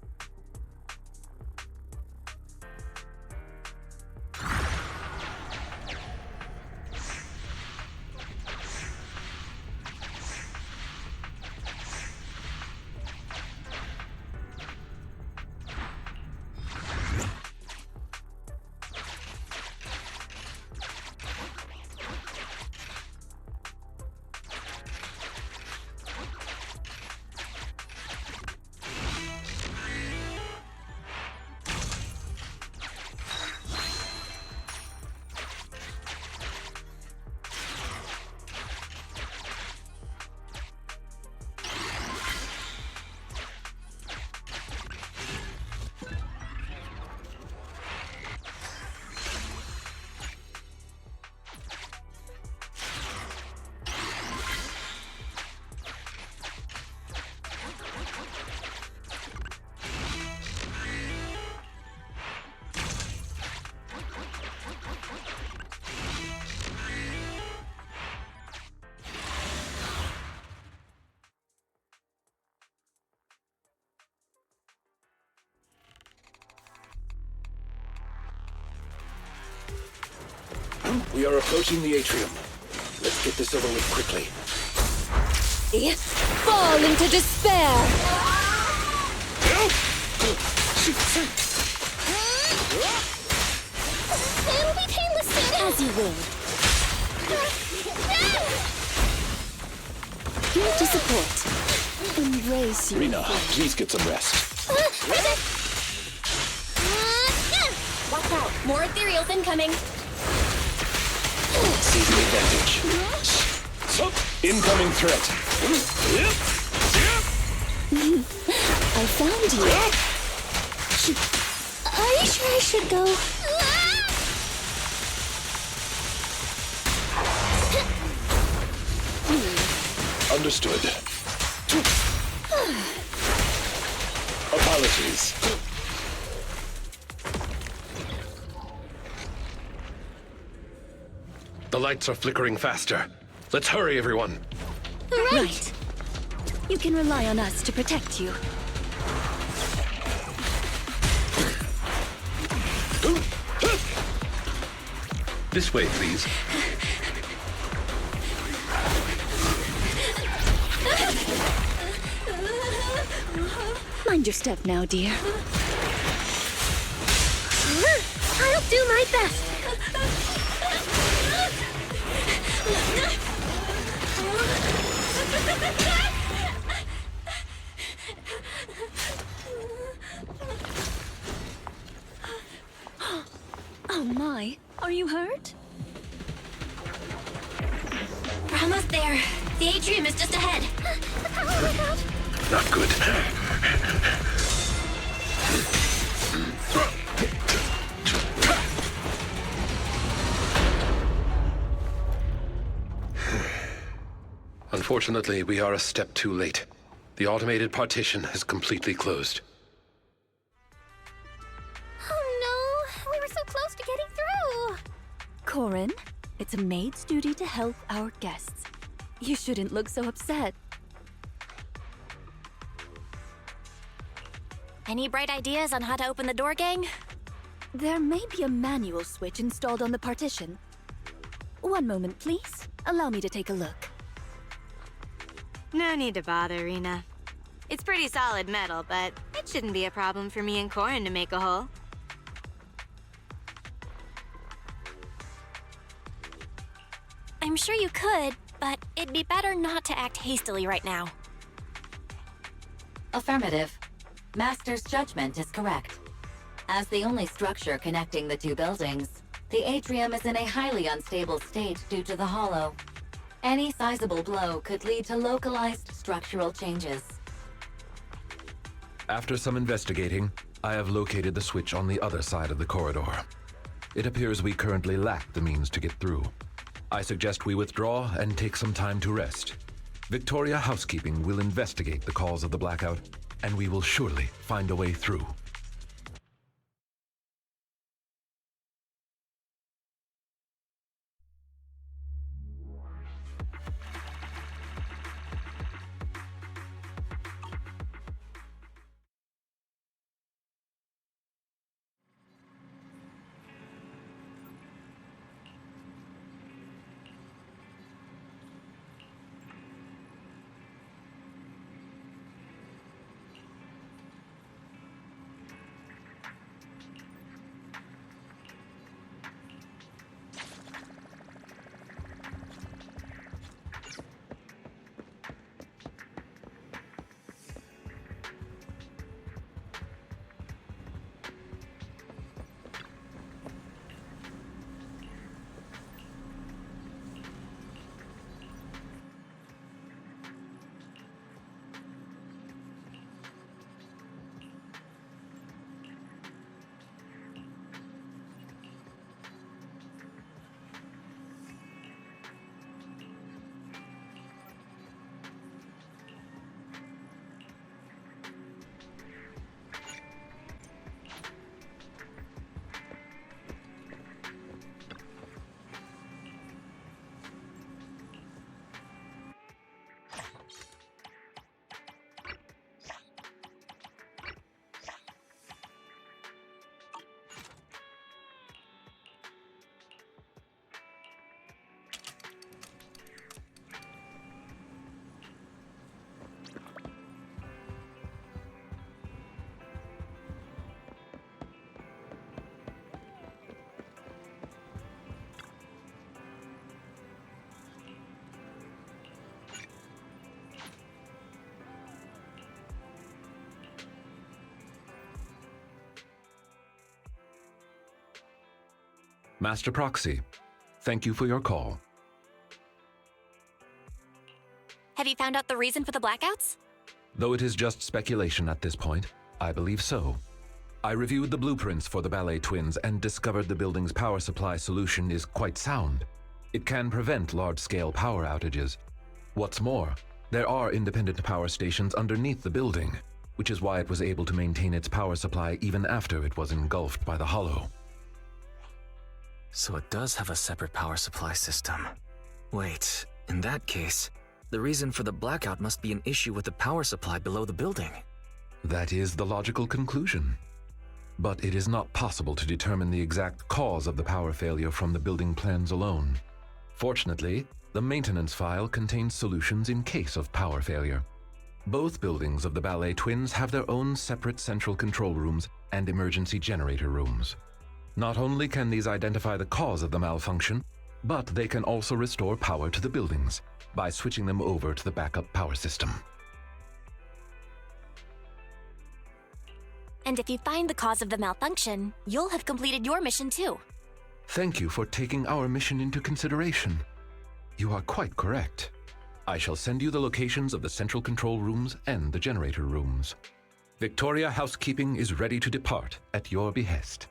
We are approaching the atrium. Let's get this over with quickly. Fall into despair! It'll be painless soon. As you will. Here to support. Embrace you. Rena, please get some rest. Watch out! More ethereals incoming! Seize the advantage. Incoming threat. I found you. Are you sure I should go? Understood. Apologies. The lights are flickering faster. Let's hurry, everyone. Right. You can rely on us to protect you. This way, please. Mind your step now, dear. I'll do my best. Oh my, are you hurt? We're almost there. The atrium is just ahead. The power went out. Not good. Unfortunately, we are a step too late. The automated partition has completely closed. Oh no, we were so close to getting through. Corin, it's a maid's duty to help our guests. You shouldn't look so upset. Any bright ideas on how to open the door, gang? There may be a manual switch installed on the partition. One moment, please. Allow me to take a look. No need to bother, Rena. It's pretty solid metal, but it shouldn't be a problem for me and Corin to make a hole. I'm sure you could, but it'd be better not to act hastily right now. Affirmative. Master's judgment is correct. As the only structure connecting the two buildings, the atrium is in a highly unstable state due to the hollow. Any sizable blow could lead to localized structural changes. After some investigating, I have located the switch on the other side of the corridor. It appears we currently lack the means to get through. I suggest we withdraw and take some time to rest. Victoria Housekeeping will investigate the cause of the blackout, and we will surely find a way through. Master Proxy, thank you for your call. Have you found out the reason for the blackouts? Though it is just speculation at this point, I believe so. I reviewed the blueprints for the ballet twins and discovered the building's power supply solution is quite sound. It can prevent large-scale power outages. What's more, there are independent power stations underneath the building, which is why it was able to maintain its power supply even after it was engulfed by the Hollow. So it does have a separate power supply system. Wait, in that case, the reason for the blackout must be an issue with the power supply below the building. That is the logical conclusion. But it is not possible to determine the exact cause of the power failure from the building plans alone. Fortunately, the maintenance file contains solutions in case of power failure. Both buildings of the ballet twins have their own separate central control rooms and emergency generator rooms. Not only can these identify the cause of the malfunction, but they can also restore power to the buildings by switching them over to the backup power system. And if you find the cause of the malfunction, you'll have completed your mission too. Thank you for taking our mission into consideration. You are quite correct. I shall send you the locations of the central control rooms and the generator rooms. Victoria Housekeeping is ready to depart at your behest.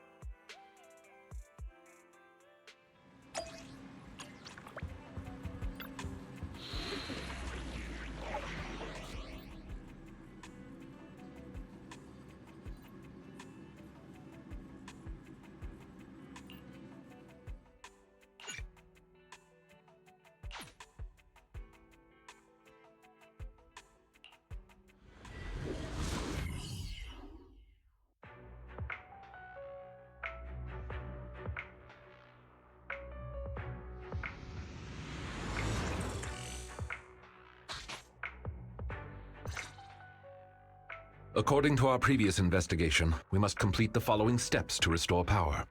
According to our previous investigation, we must complete the following steps to restore power.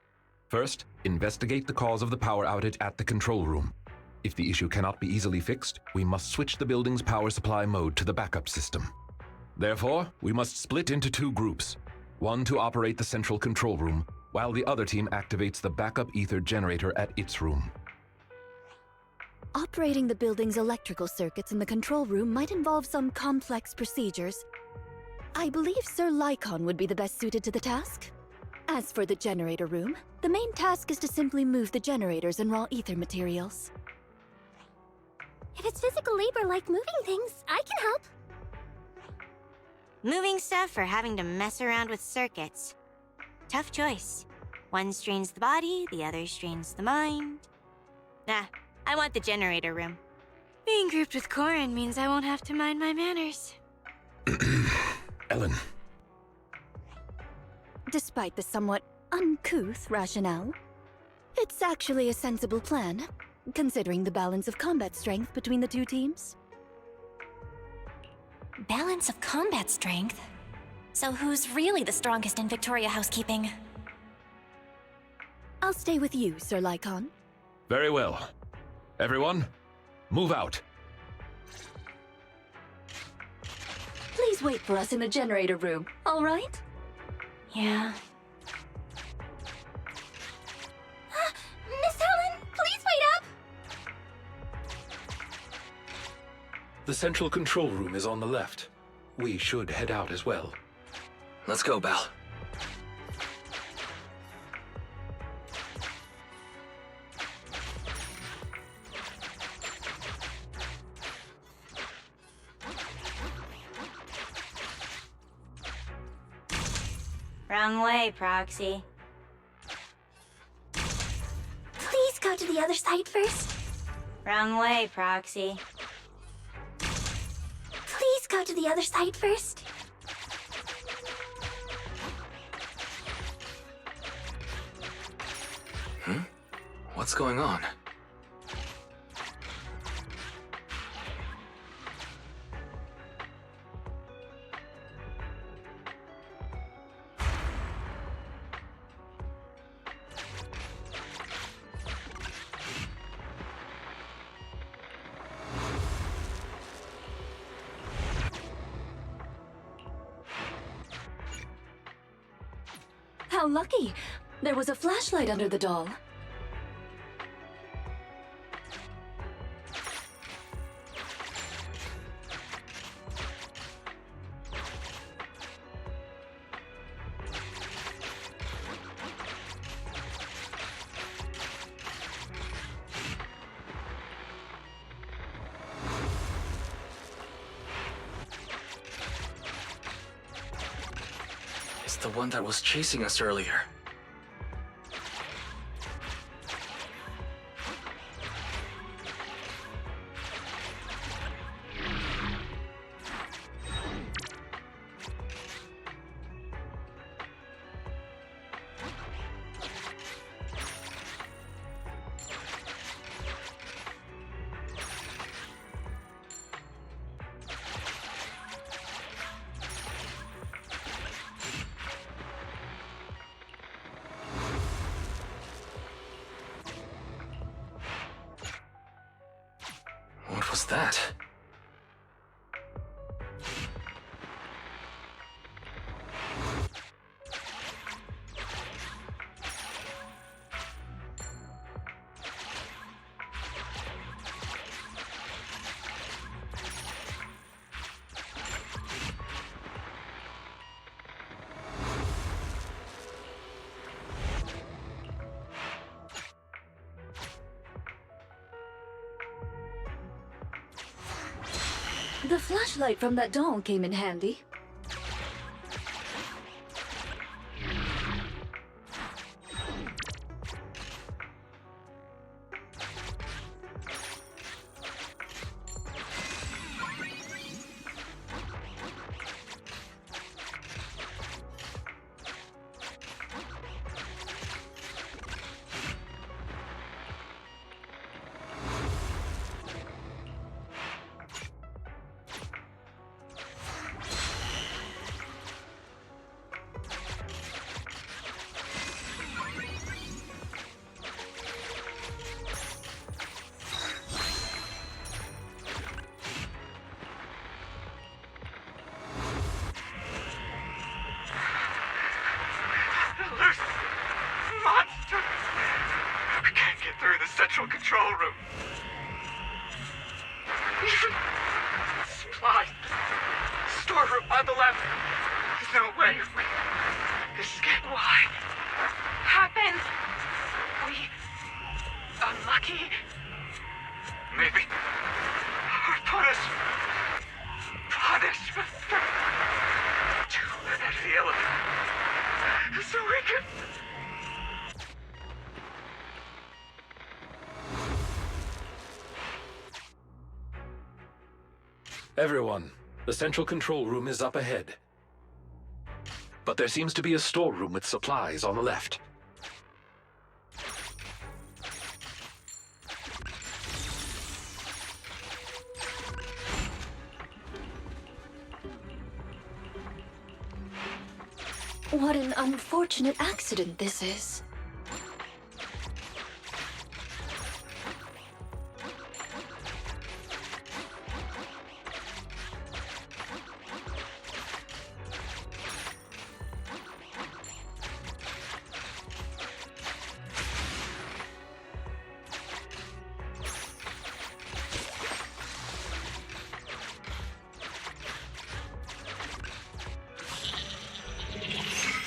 First, investigate the cause of the power outage at the control room. If the issue cannot be easily fixed, we must switch the building's power supply mode to the backup system. Therefore, we must split into two groups, one to operate the central control room, while the other team activates the backup ether generator at its room. Operating the building's electrical circuits in the control room might involve some complex procedures. I believe Sir Lycon would be the best suited to the task. As for the generator room, the main task is to simply move the generators and raw ether materials. If it's physical labor like moving things, I can help. Moving stuff or having to mess around with circuits. Tough choice. One strains the body, the other strains the mind. Nah, I want the generator room. Being grouped with Corin means I won't have to mind my manners. Ellen. Despite the somewhat uncouth rationale, it's actually a sensible plan, considering the balance of combat strength between the two teams. Balance of combat strength? So who's really the strongest in Victoria Housekeeping? I'll stay with you, Sir Lycon. Very well. Everyone, move out. Please wait for us in the generator room, all right? Yeah. Miss Helen, please wait up! The central control room is on the left. We should head out as well. Let's go, Belle. Wrong way, Proxy. Please go to the other side first. Wrong way, Proxy. Please go to the other side first. What's going on? How lucky! There was a flashlight under the doll. It's the one that was chasing us earlier. What was that? The flashlight from that dome came in handy. Central control room. Supply. Storeroom on the left. There's no way we escape. Why? Happened. We unlucky. Maybe. Or punishment. Punishment. Too at the elevator. So we can. Everyone, the central control room is up ahead. But there seems to be a storeroom with supplies on the left. What an unfortunate accident this is.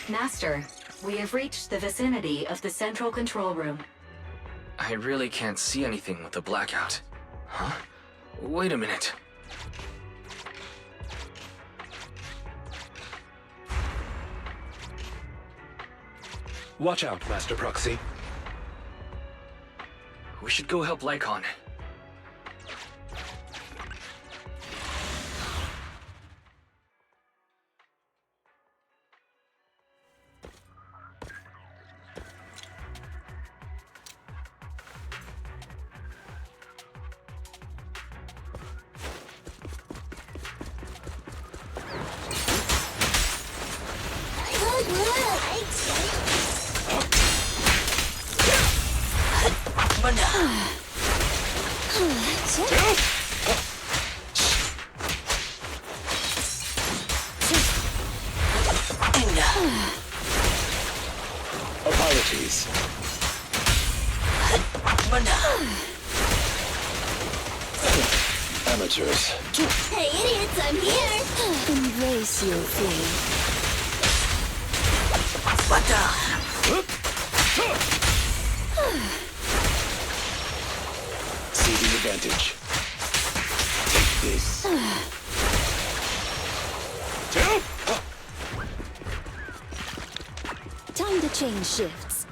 Master, we have reached the vicinity of the central control room. I really can't see anything with the blackout. Huh? Wait a minute. Watch out, Master Proxy. We should go help Lycon. Apologies. Amateurs. Hey, idiots, I'm here! Embrace your fate. Seizing advantage. Take this. change shifts.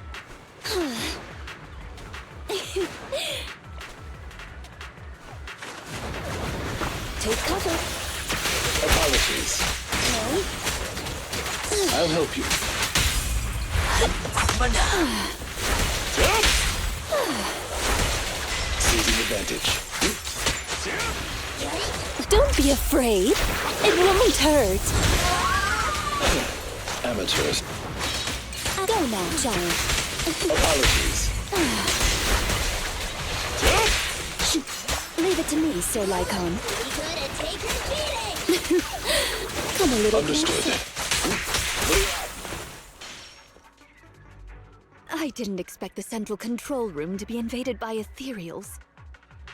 Take cover. Apologies. I'll help you. Seizing advantage. Don't be afraid. It won't hurt. Amateurs. Go now, child. Apologies. Leave it to me, Sir Lycon. Come a little Understood. closer. I didn't expect the central control room to be invaded by ethereals.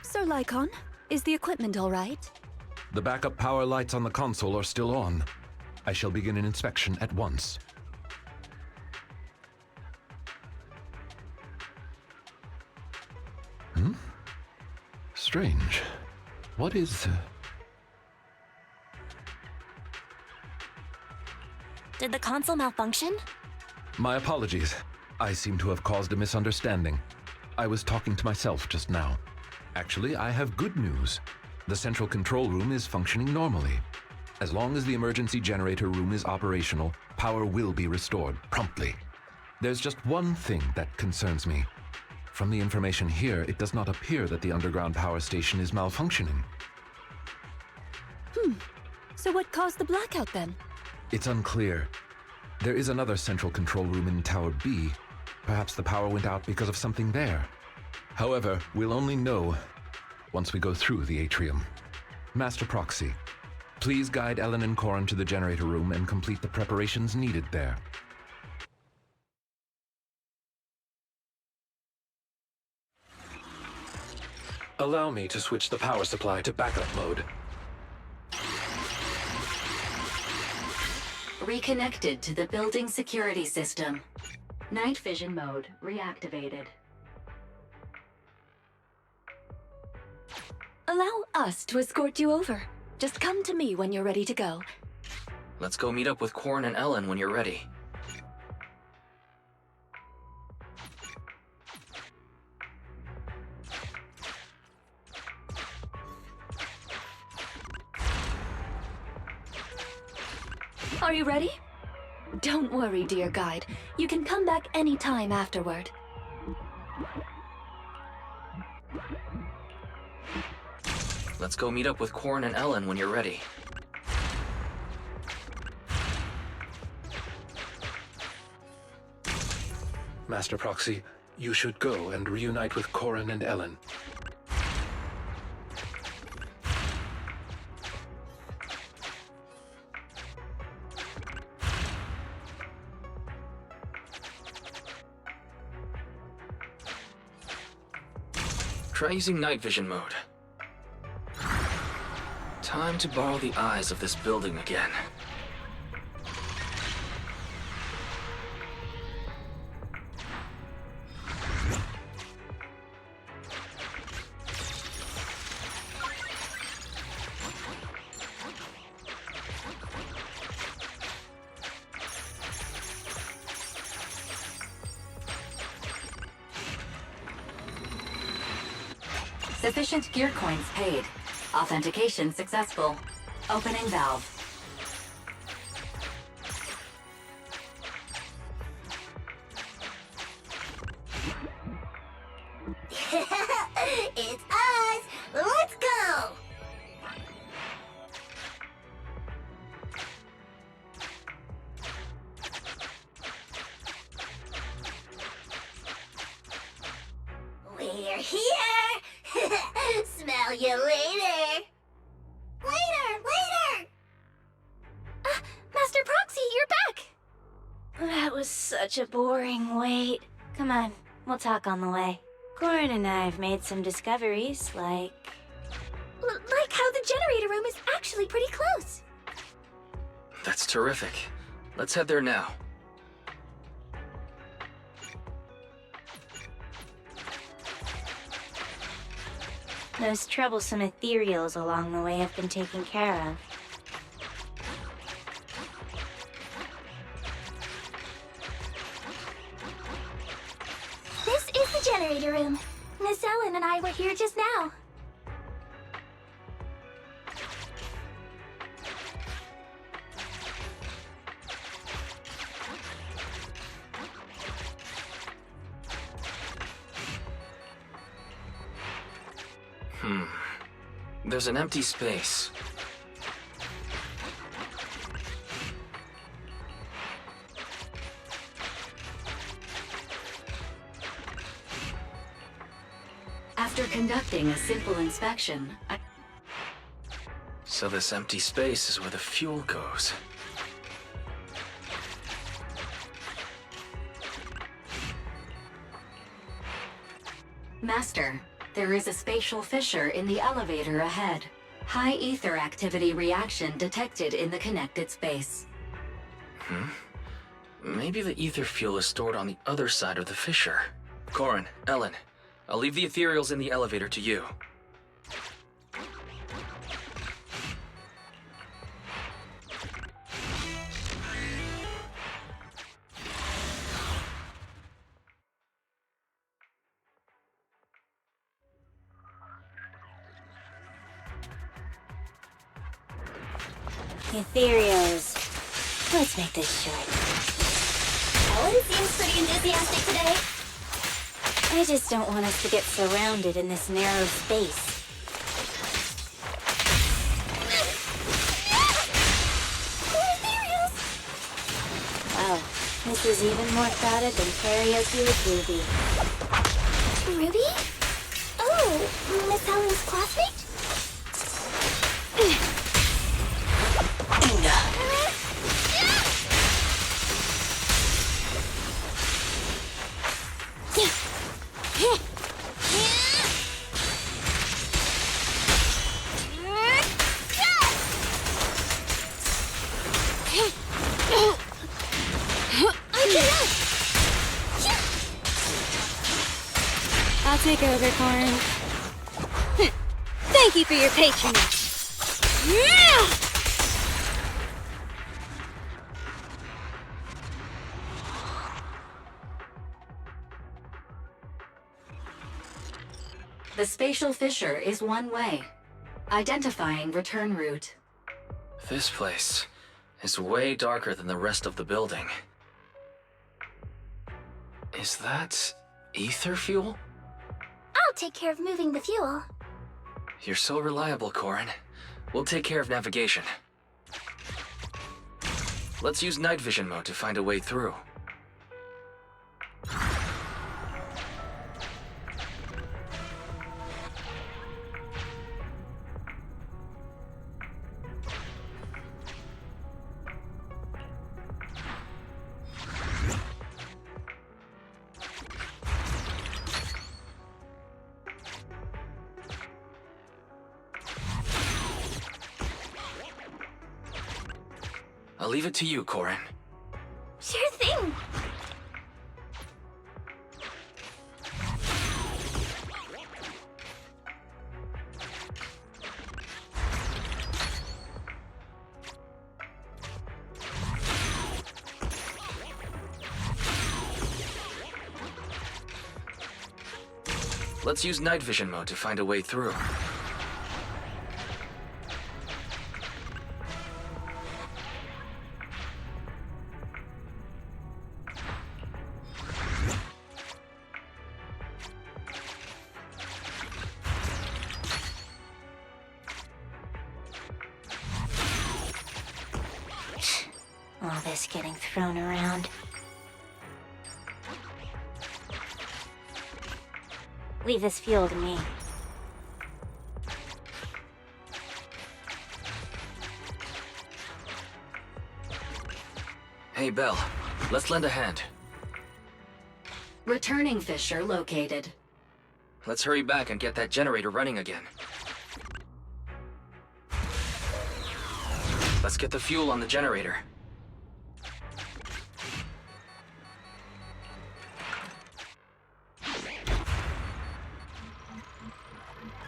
Sir Lycon, is the equipment all right? The backup power lights on the console are still on. I shall begin an inspection at once. Strange. What is... Did the console malfunction? My apologies. I seem to have caused a misunderstanding. I was talking to myself just now. Actually, I have good news. The central control room is functioning normally. As long as the emergency generator room is operational, power will be restored promptly. There's just one thing that concerns me. From the information here, it does not appear that the underground power station is malfunctioning. So what caused the blackout then? It's unclear. There is another central control room in Tower B. Perhaps the power went out because of something there. However, we'll only know once we go through the atrium. Master Proxy, please guide Ellen and Corin to the generator room and complete the preparations needed there. Allow me to switch the power supply to backup mode. Reconnected to the building security system. Night vision mode reactivated. Allow us to escort you over. Just come to me when you're ready to go. Let's go meet up with Corin and Ellen when you're ready. Are you ready? Don't worry, dear guide. You can come back anytime afterward. Let's go meet up with Corin and Ellen when you're ready. Master Proxy, you should go and reunite with Corin and Ellen. Try using night vision mode. Time to borrow the eyes of this building again. Sufficient gear coins paid. Authentication successful. Opening valve. It's us! Let's go! We're here! Smell you later! Later! Master Proxy, you're back! That was such a boring wait. Come on, we'll talk on the way. Corin and I have made some discoveries, like how the generator room is actually pretty close. That's terrific. Let's head there now. Those troublesome ethereals along the way have been taken care of. the generator room. Miss Ellen and I were here just now. There's an empty space. After conducting a simple inspection, So this empty space is where the fuel goes. Master, there is a spatial fissure in the elevator ahead. High ether activity reaction detected in the connected space. Maybe the ether fuel is stored on the other side of the fissure. Corin, Ellen, I'll leave the ethereals in the elevator to you. Ethereals. Let's make this short. Ellen seems pretty enthusiastic today. I just don't want us to get surrounded in this narrow space. Wow, this is even more crowded than karaoke with Ruby. Ruby? Oh, Miss Ellen's classmate? I'll take over, Corin. Thank you for your patronage. The spatial fissure is one way. Identifying return route. This place is way darker than the rest of the building. Is that ether fuel? I'll take care of moving the fuel. You're so reliable, Corin. We'll take care of navigation. Let's use night vision mode to find a way through. I'll leave it to you, Corin. Sure thing. Let's use night vision mode to find a way through. All this getting thrown around. Leave this fuel to me. Hey, Belle. Let's lend a hand. Returning fissure located. Let's hurry back and get that generator running again. Let's get the fuel on the generator.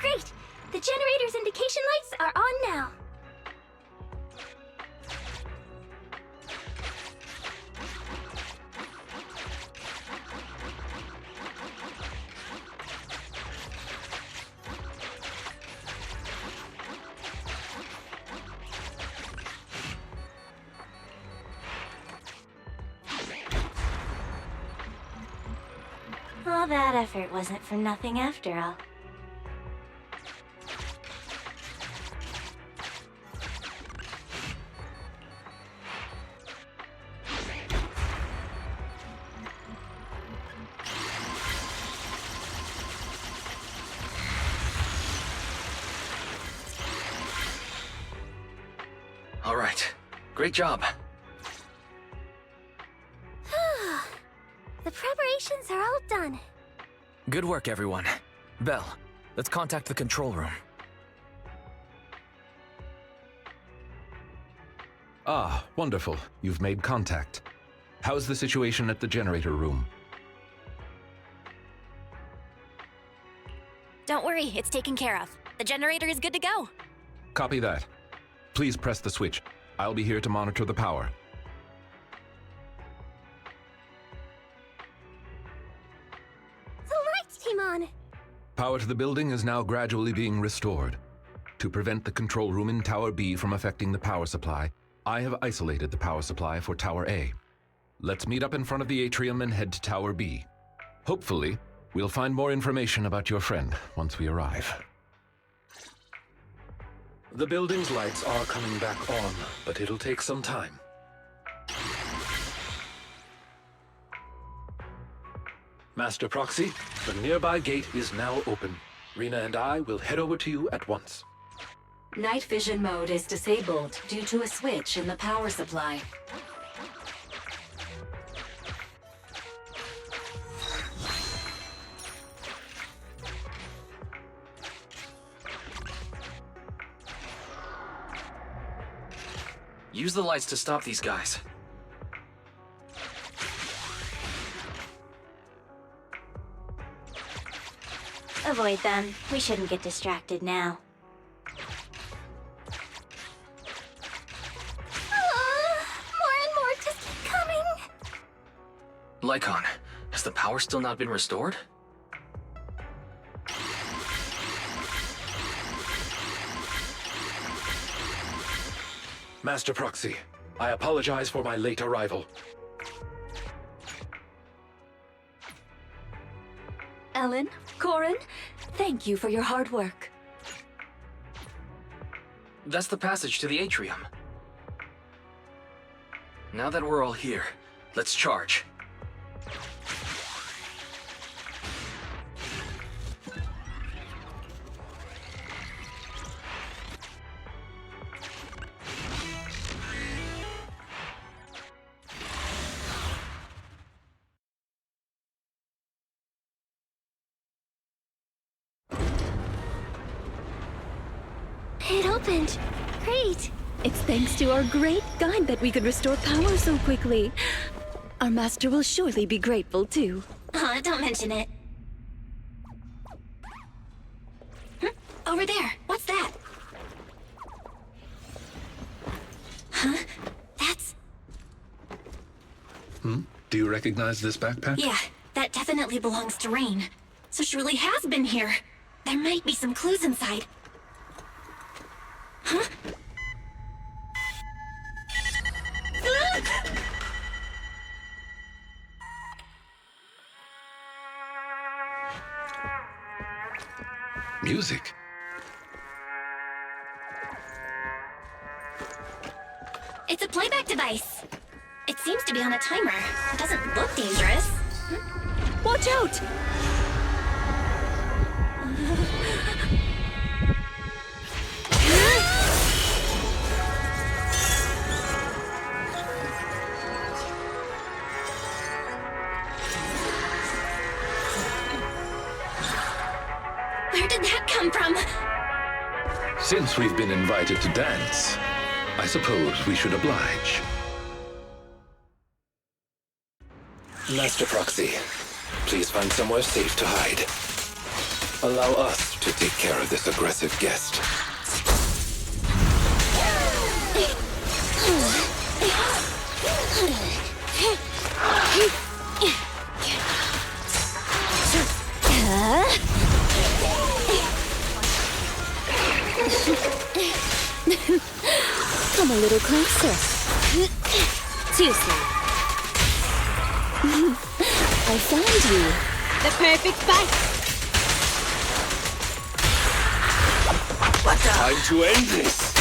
Great! The generator's indication lights are on now. All that effort wasn't for nothing after all. All right. Great job. The preparations are all done. Good work, everyone. Belle, let's contact the control room. Ah, wonderful. You've made contact. How's the situation at the generator room? Don't worry, it's taken care of. The generator is good to go. Copy that. Please press the switch. I'll be here to monitor the power. The lights came on. Power to the building is now gradually being restored. To prevent the control room in Tower B from affecting the power supply, I have isolated the power supply for Tower A. Let's meet up in front of the atrium and head to Tower B. Hopefully, we'll find more information about your friend once we arrive. The building's lights are coming back on, but it'll take some time. Master Proxy, the nearby gate is now open. Rena and I will head over to you at once. Night vision mode is disabled due to a switch in the power supply. Use the lights to stop these guys. Avoid them. We shouldn't get distracted now. More and more just keep coming. Lycon, has the power still not been restored? Master Proxy, I apologize for my late arrival. Ellen, Corin, thank you for your hard work. That's the passage to the atrium. Now that we're all here, let's charge. It opened. Great. It's thanks to our great guide that we could restore power so quickly. Our master will surely be grateful too. Aw, don't mention it. Over there. What's that? Huh? That's... Do you recognize this backpack? Yeah, that definitely belongs to Rain. So she really has been here. There might be some clues inside. Huh? Music. It's a playback device. It seems to be on a timer. It doesn't look dangerous. Watch out! Where did that come from? Since we've been invited to dance, I suppose we should oblige. Master Proxy, please find somewhere safe to hide. Allow us to take care of this aggressive guest. Come a little closer. Too slow. I found you. The perfect fight! Time to end this!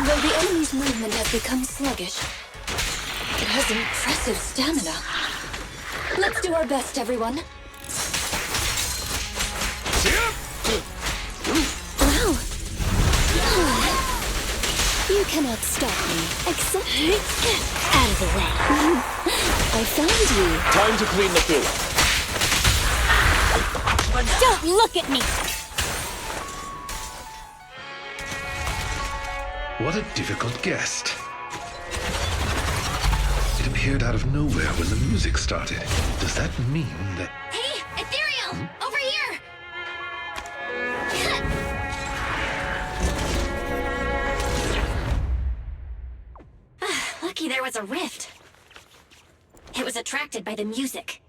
Though the enemy's movement has become sluggish, it has impressive stamina. Let's do our best, everyone. Wow! You cannot stop me, except... Out of the way. I found you. Time to clean the field. Don't look at me! What a difficult guest. It appeared out of nowhere when the music started. Does that mean that... Hey, Ethereal! Over here! Lucky there was a rift. It was attracted by the music.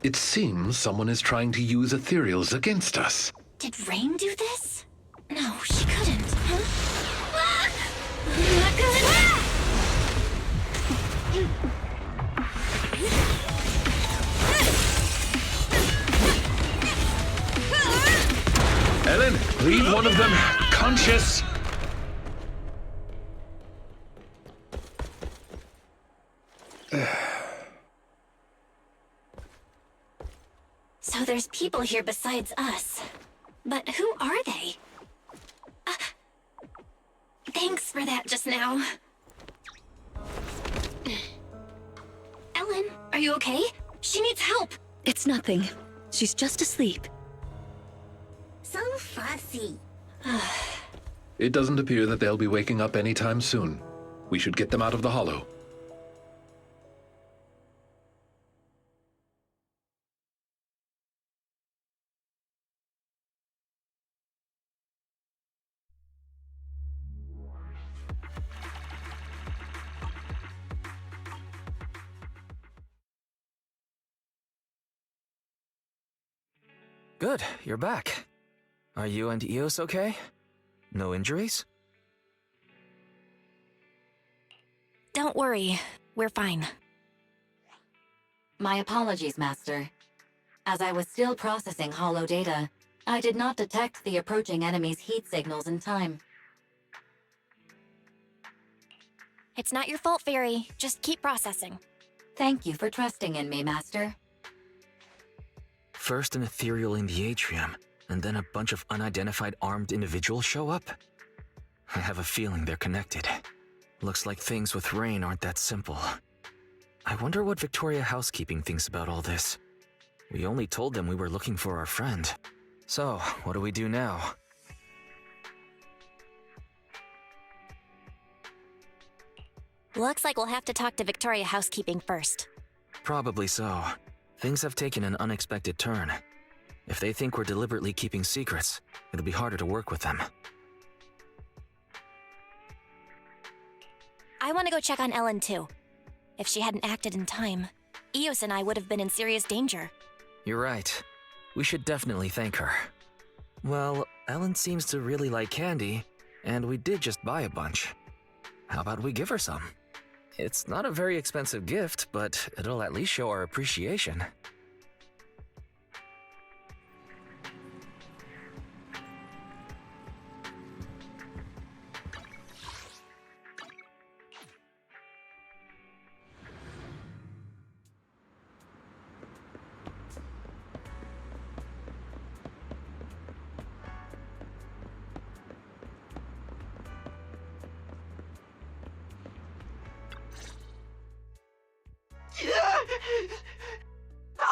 It seems someone is trying to use ethereals against us. Did Rain do this? No, she couldn't. Huh? Ellen, leave one of them conscious. So there's people here besides us. But who are they? Thanks for that just now. Ellen, are you okay? She needs help. It's nothing. She's just asleep. So fussy. It doesn't appear that they'll be waking up anytime soon. We should get them out of the hollow. Good, you're back. Are you and Eos okay? No injuries? Don't worry, we're fine. My apologies, Master. As I was still processing hollow data, I did not detect the approaching enemy's heat signals in time. It's not your fault, Fairy. Just keep processing. Thank you for trusting in me, Master. First an ethereal in the atrium, and then a bunch of unidentified armed individuals show up? I have a feeling they're connected. Looks like things with Rain aren't that simple. I wonder what Victoria Housekeeping thinks about all this. We only told them we were looking for our friend. So, what do we do now? Looks like we'll have to talk to Victoria Housekeeping first. Probably so. Things have taken an unexpected turn. If they think we're deliberately keeping secrets, it'll be harder to work with them. I want to go check on Ellen, too. If she hadn't acted in time, Eos and I would have been in serious danger. You're right. We should definitely thank her. Well, Ellen seems to really like candy, and we did just buy a bunch. How about we give her some? It's not a very expensive gift, but it'll at least show our appreciation.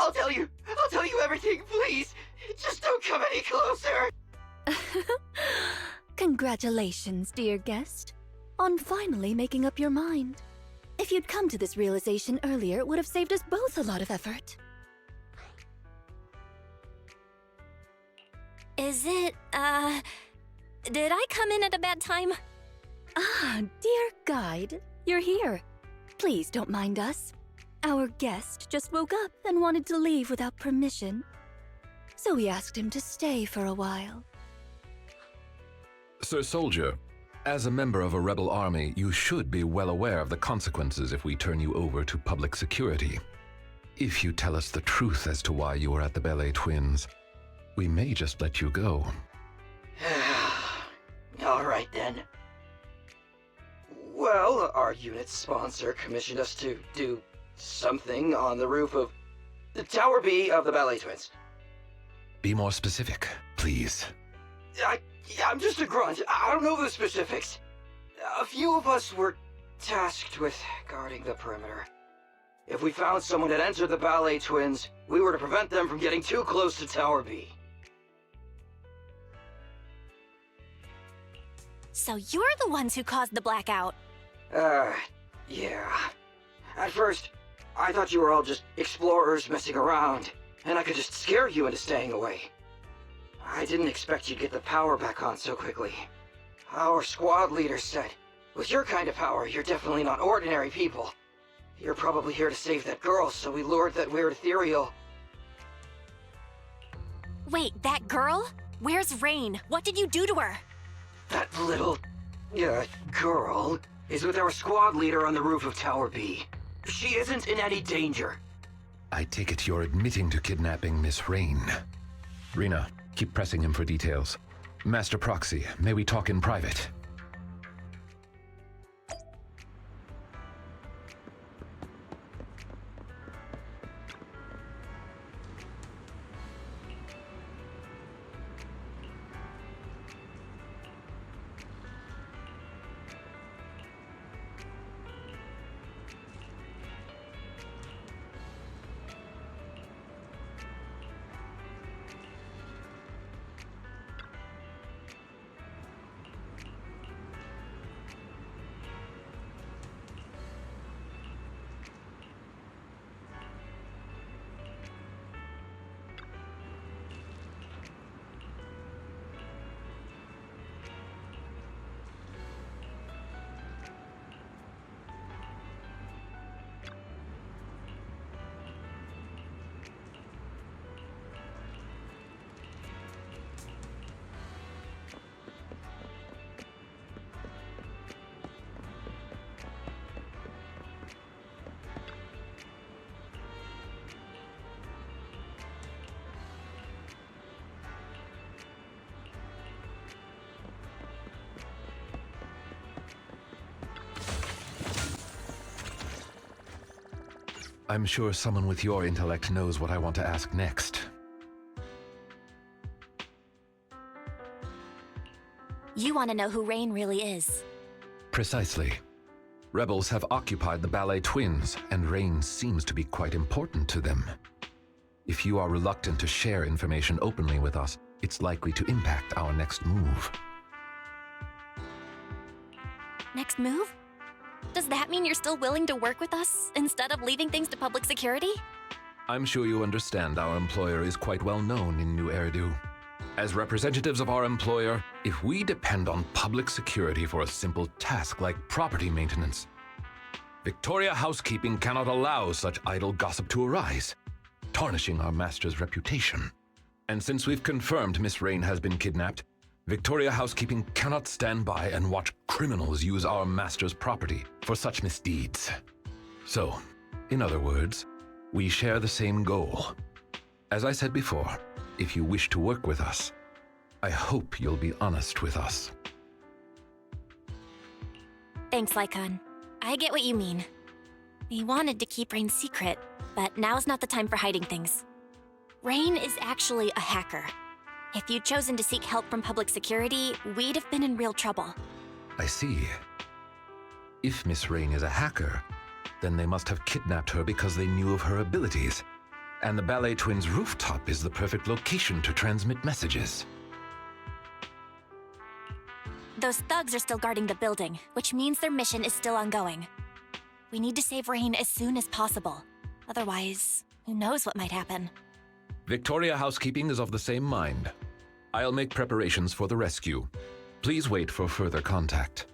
I'll tell you everything, please. Just don't come any closer. Congratulations, dear guest, on finally making up your mind. If you'd come to this realization earlier, it would have saved us both a lot of effort. Is it, did I come in at a bad time? Ah, dear guide, you're here. Please don't mind us. Our guest just woke up and wanted to leave without permission. So we asked him to stay for a while. Sir Soldier, as a member of a rebel army, you should be well aware of the consequences if we turn you over to public security. If you tell us the truth as to why you were at the Ballet Twins, we may just let you go. All right then. Well, our unit's sponsor commissioned us to do something on the roof of the Tower B of the Ballet Twins. Be more specific, please. I'm just a grunt. I don't know the specifics. A few of us were tasked with guarding the perimeter. If we found someone had entered the Ballet Twins, we were to prevent them from getting too close to Tower B. So you're the ones who caused the blackout. Yeah. At first, I thought you were all just explorers messing around, and I could just scare you into staying away. I didn't expect you'd get the power back on so quickly. Our squad leader said, with your kind of power, you're definitely not ordinary people. You're probably here to save that girl, so we lured that weird ethereal. Wait, that girl? Where's Rain? What did you do to her? That little, girl is with our squad leader on the roof of Tower B. She isn't in any danger. I take it you're admitting to kidnapping Miss Rain. Rena, keep pressing him for details. Master Proxy, may we talk in private? I'm sure someone with your intellect knows what I want to ask next. You want to know who Rain really is. Precisely. Rebels have occupied the Ballet Twins, and Rain seems to be quite important to them. If you are reluctant to share information openly with us, it's likely to impact our next move. Next move? Does that mean you're still willing to work with us, instead of leaving things to public security? I'm sure you understand our employer is quite well known in New Eridu. As representatives of our employer, if we depend on public security for a simple task like property maintenance, Victoria Housekeeping cannot allow such idle gossip to arise, tarnishing our master's reputation. And since we've confirmed Miss Rain has been kidnapped, Victoria Housekeeping cannot stand by and watch criminals use our master's property for such misdeeds. So, in other words, we share the same goal. As I said before, if you wish to work with us, I hope you'll be honest with us. Thanks, Lycon. I get what you mean. We wanted to keep Rain secret, but now's not the time for hiding things. Rain is actually a hacker. If you'd chosen to seek help from public security, we'd have been in real trouble. I see. If Miss Rain is a hacker, then they must have kidnapped her because they knew of her abilities. And the Ballet Twins' rooftop is the perfect location to transmit messages. Those thugs are still guarding the building, which means their mission is still ongoing. We need to save Rain as soon as possible. Otherwise, who knows what might happen. Victoria Housekeeping is of the same mind. I'll make preparations for the rescue. Please wait for further contact.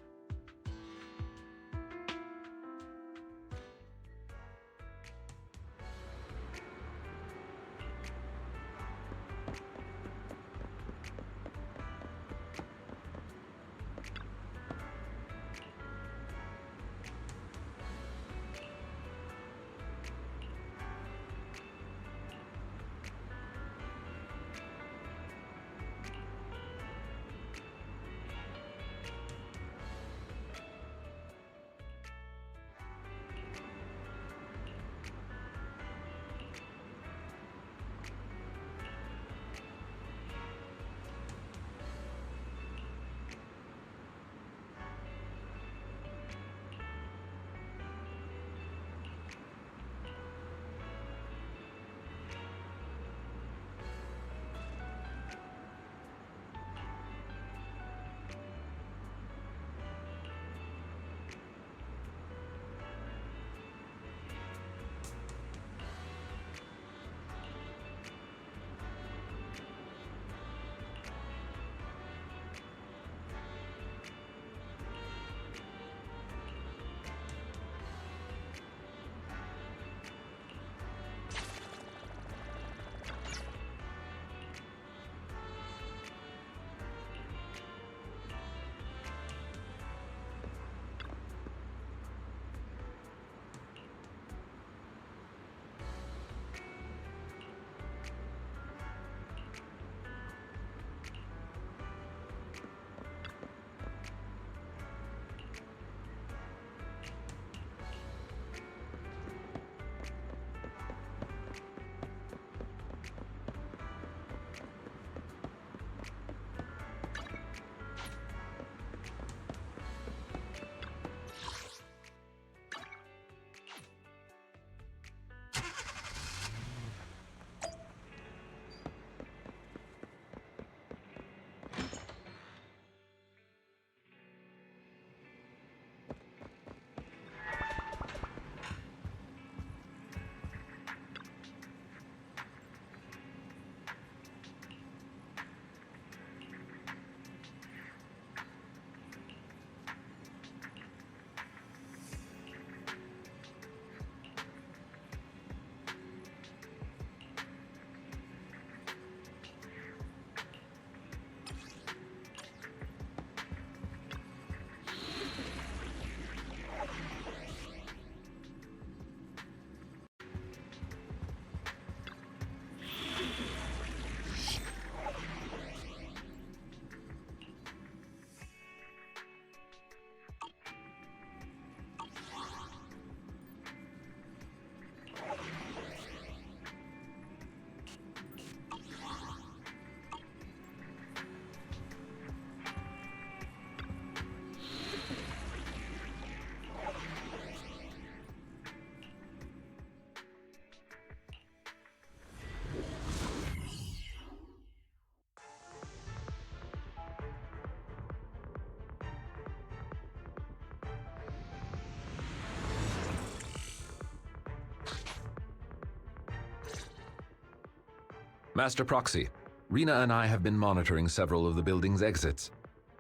Master Proxy, Rena and I have been monitoring several of the building's exits.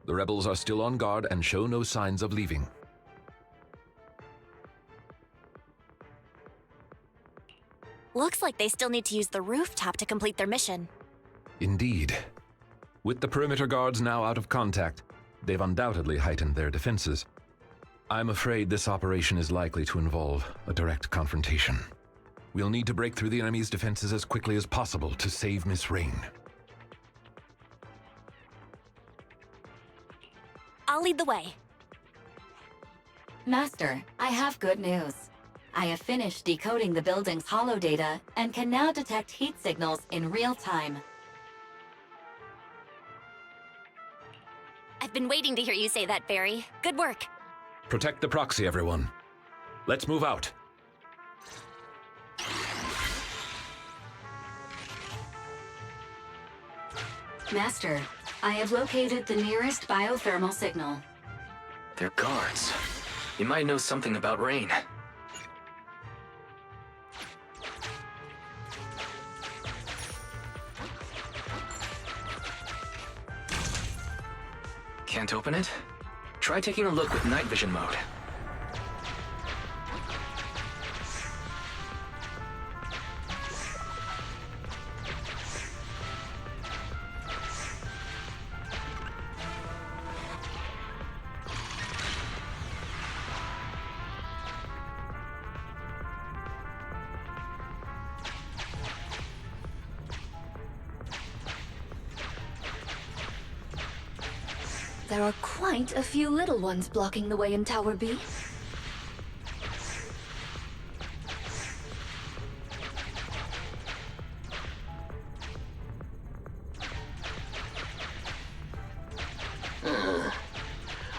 The rebels are still on guard and show no signs of leaving. Looks like they still need to use the rooftop to complete their mission. Indeed. With the perimeter guards now out of contact, they've undoubtedly heightened their defenses. I'm afraid this operation is likely to involve a direct confrontation. We'll need to break through the enemy's defenses as quickly as possible to save Miss Rain. I'll lead the way. Master, I have good news. I have finished decoding the building's holo data and can now detect heat signals in real time. I've been waiting to hear you say that, Barry. Good work. Protect the proxy, everyone. Let's move out. Master, I have located the nearest biothermal signal. They're guards. You might know something about Rain. Can't open it? Try taking a look with night vision mode. There are quite a few little ones blocking the way in Tower B.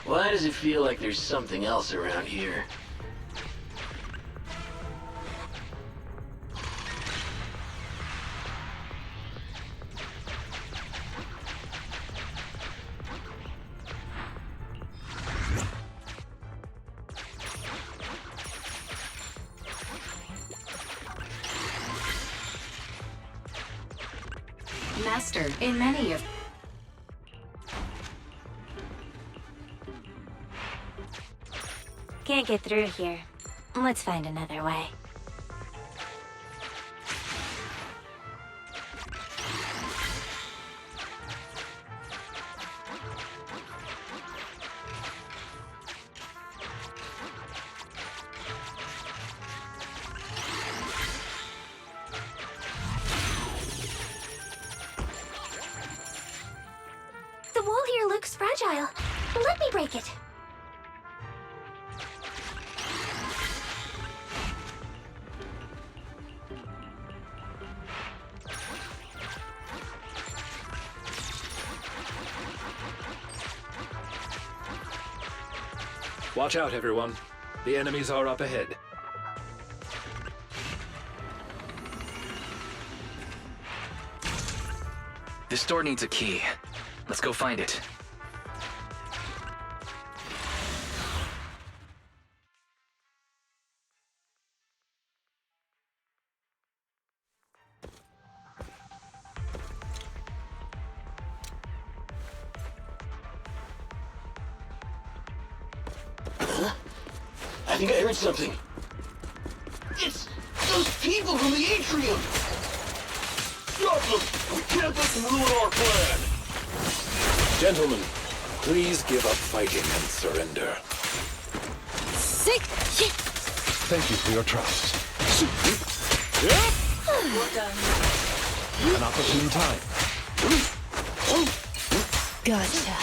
Why does it feel like there's something else around here? Master, in many of... Can't get through here. Let's find another way. The wall here looks fragile. Let me break it. Watch out, everyone. The enemies are up ahead. This door needs a key. Let's go find it. I think I heard something. It's those people from the atrium! Stop them! We can't let them ruin our plan! Gentlemen, please give up fighting and surrender. Sick! Thank you for your trust. An opportune time. Gotcha.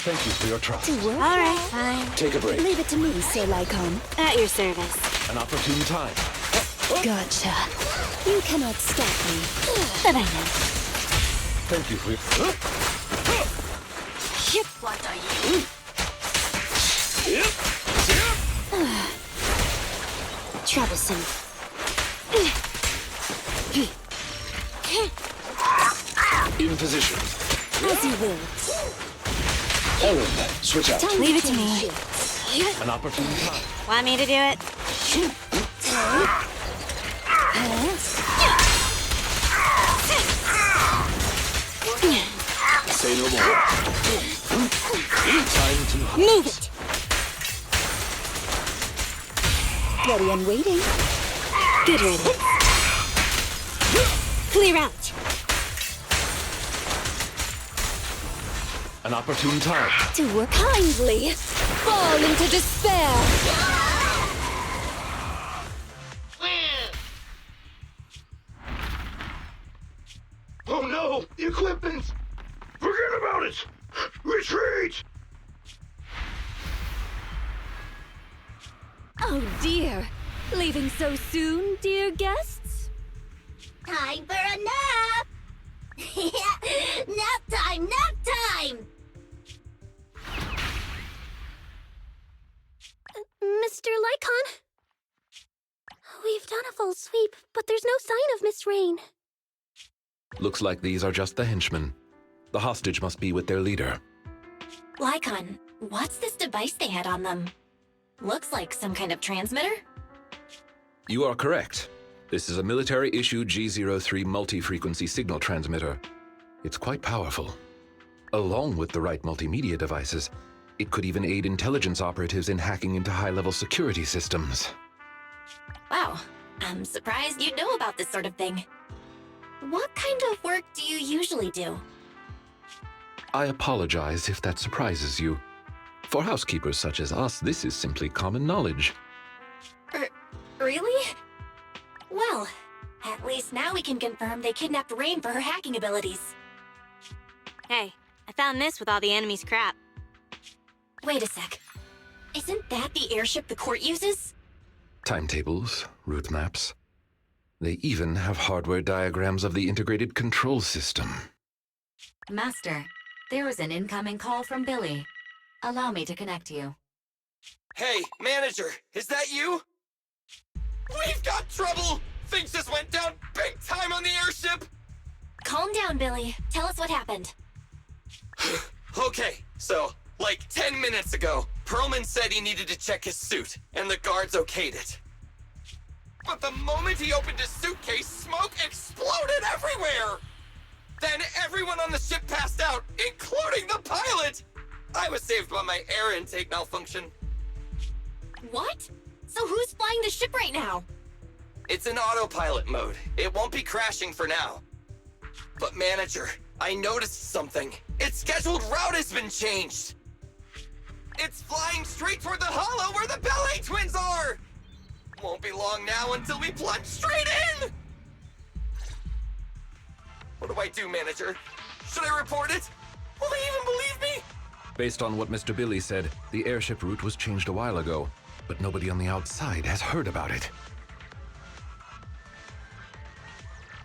Thank you for your trust. All right, fine. Take a break. Leave it to me, Sir Lycon. At your service. An opportune time. Gotcha. You cannot stop me. But I know. Thank you for your... What are you? Troublesome. In position. As you will. Ellen, switch out. Leave it to me. An opportune time. Want me to do it? Say no more. Time to hunt. Move it! Ready and waiting. Get ready. Clear out. An opportune time. To work kindly. Fall into despair. Oh no! The equipment! Forget about it! Retreat! Oh dear. Leaving so soon, dear guests? Time for a nap! Nap time, nap time! Mr. Lycon? We've done a full sweep, but there's no sign of Miss Rain. Looks like these are just the henchmen. The hostage must be with their leader. Lycon, what's this device they had on them? Looks like some kind of transmitter? You are correct. This is a military-issued G03 multi-frequency signal transmitter. It's quite powerful. Along with the right multimedia devices, it could even aid intelligence operatives in hacking into high-level security systems. Wow, I'm surprised you know about this sort of thing. What kind of work do you usually do? I apologize if that surprises you. For housekeepers such as us, this is simply common knowledge. Really? Well, at least now we can confirm they kidnapped Rain for her hacking abilities. Hey, I found this with all the enemy's crap. Wait a sec. Isn't that the airship the court uses? Timetables, route maps. They even have hardware diagrams of the integrated control system. Master, there is an incoming call from Billy. Allow me to connect you. Hey, manager, is that you? We've got trouble! Things just went down big time on the airship! Calm down, Billy. Tell us what happened. Okay, so, like 10 minutes ago, Perlman said he needed to check his suit, and the guards okayed it. But the moment he opened his suitcase, smoke exploded everywhere! Then everyone on the ship passed out, including the pilot! I was saved by my air intake malfunction. What? So who's flying the ship right now? It's in autopilot mode. It won't be crashing for now. But manager, I noticed something. Its scheduled route has been changed. It's flying straight toward the hollow where the ballet twins are! Won't be long now until we plunge straight in! What do I do, manager? Should I report it? Will they even believe me? Based on what Mr. Billy said, the airship route was changed a while ago, but nobody on the outside has heard about it.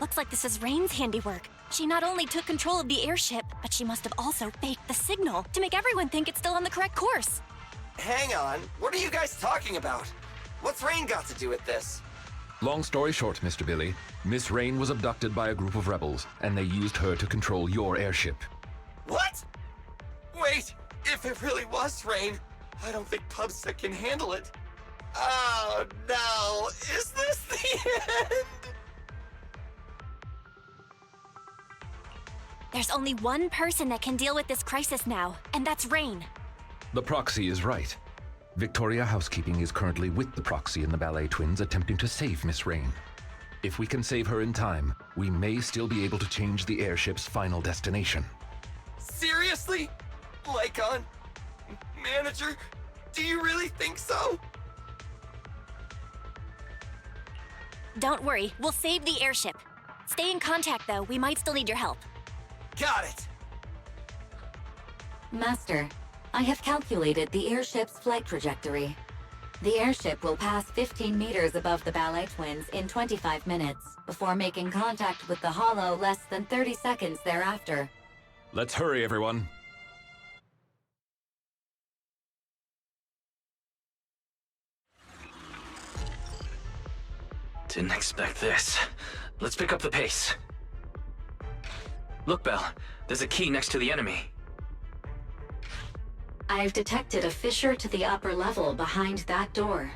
Looks like this is Rain's handiwork. She not only took control of the airship, but she must have also faked the signal to make everyone think it's still on the correct course. Hang on, what are you guys talking about? What's Rain got to do with this? Long story short, Mr. Billy, Miss Rain was abducted by a group of rebels, and they used her to control your airship. What? Wait, if it really was Rain, I don't think PubSec can handle it. Oh no, is this the end? There's only one person that can deal with this crisis now, and that's Rain. The proxy is right. Victoria Housekeeping is currently with the proxy and the ballet twins attempting to save Miss Rain. If we can save her in time, we may still be able to change the airship's final destination. Seriously? Lycon? Manager? Do you really think so? Don't worry, we'll save the airship. Stay in contact though, we might still need your help. Got it! Master, I have calculated the airship's flight trajectory. The airship will pass 15 meters above the ballet twins in 25 minutes, before making contact with the hollow less than 30 seconds thereafter. Let's hurry, everyone. Didn't expect this. Let's pick up the pace. Look, Belle. There's a key next to the enemy. I've detected a fissure to the upper level behind that door.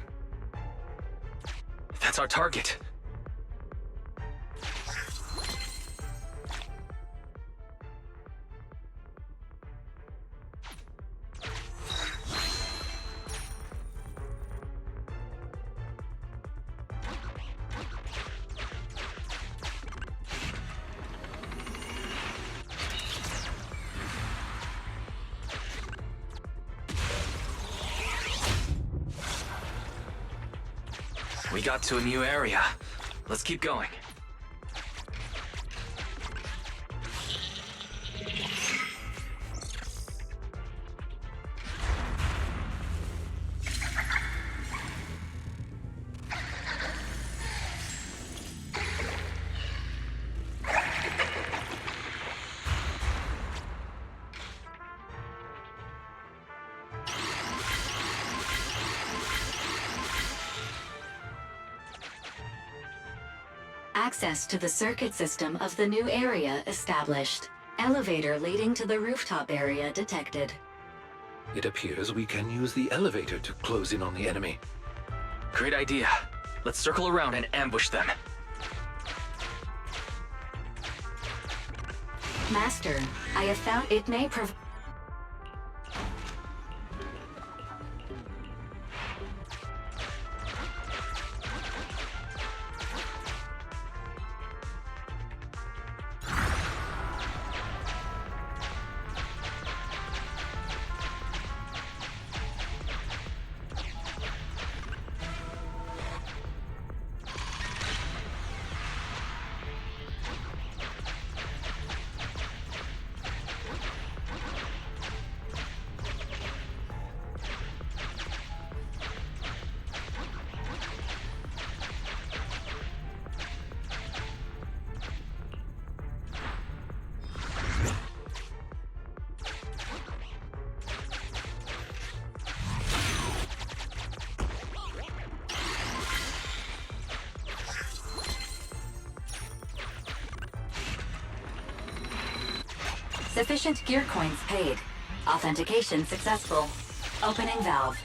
That's our target. We got to a new area. Let's keep going. Access to the circuit system of the new area established. Elevator leading to the rooftop area detected. It appears we can use the elevator to close in on the enemy. Great idea. Let's circle around and ambush them. Master, I have found it may provide. Sufficient gear coins paid. Authentication successful. Opening valve.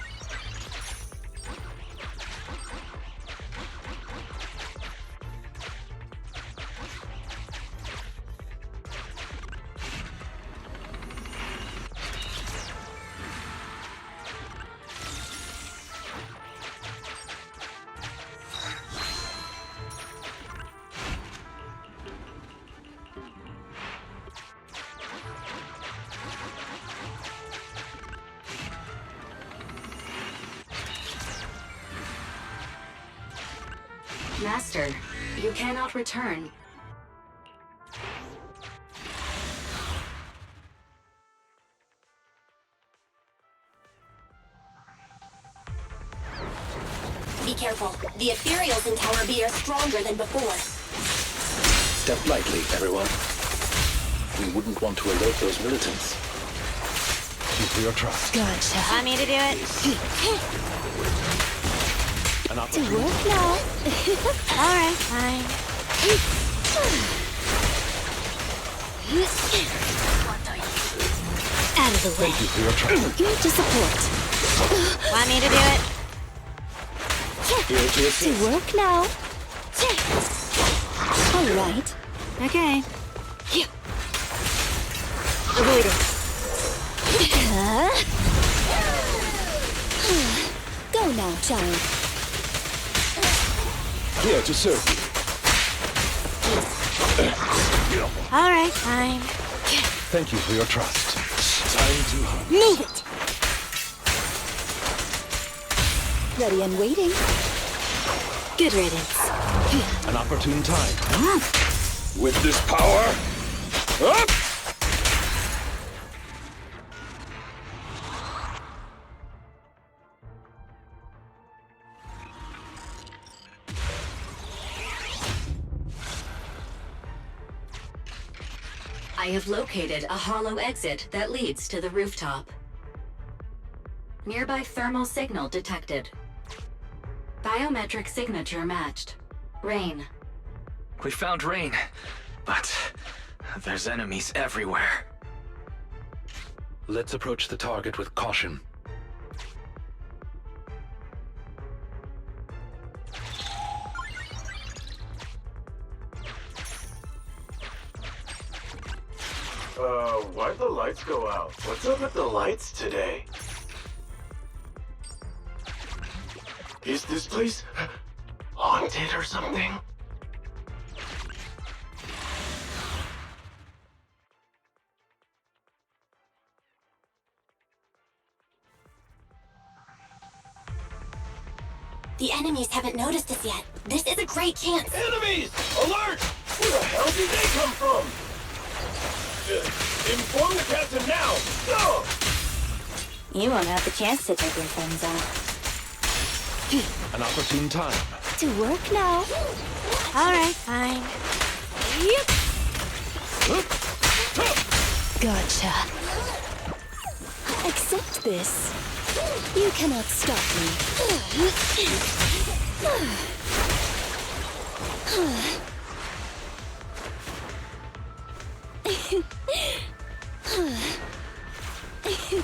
Master, you cannot return. Be careful. The ethereals in Tower B are stronger than before. Step lightly, everyone. We wouldn't want to alert those militants. Thank you for your trust. Gotcha. Want me to do it? An To opportunity. work now. Alright, fine. Out of the way. Thank you for your trust. Here to support. Want me to do it? Here to To assist. work now. All right. Okay. Avoid it. Go now, child. Here to serve you. Alright, fine. Thank you for your trust. Time to hunt. Move it. Ready and waiting. Good riddance. An opportune time. With this power, up! I have located a hollow exit that leads to the rooftop. Nearby thermal signal detected. Biometric signature matched. Rain. We found Rain, but there's enemies everywhere. Let's approach the target with caution. Why'd the lights go out? What's up with the lights today? Is this place haunted or something? The enemies haven't noticed us yet. This is a great chance. Enemies! Alert! Where the hell did they come from? Inform the captain now! Go! You won't have the chance to take your friends out. An opportune time. To work now. Alright, fine. Yep. Gotcha. Accept this. You cannot stop me.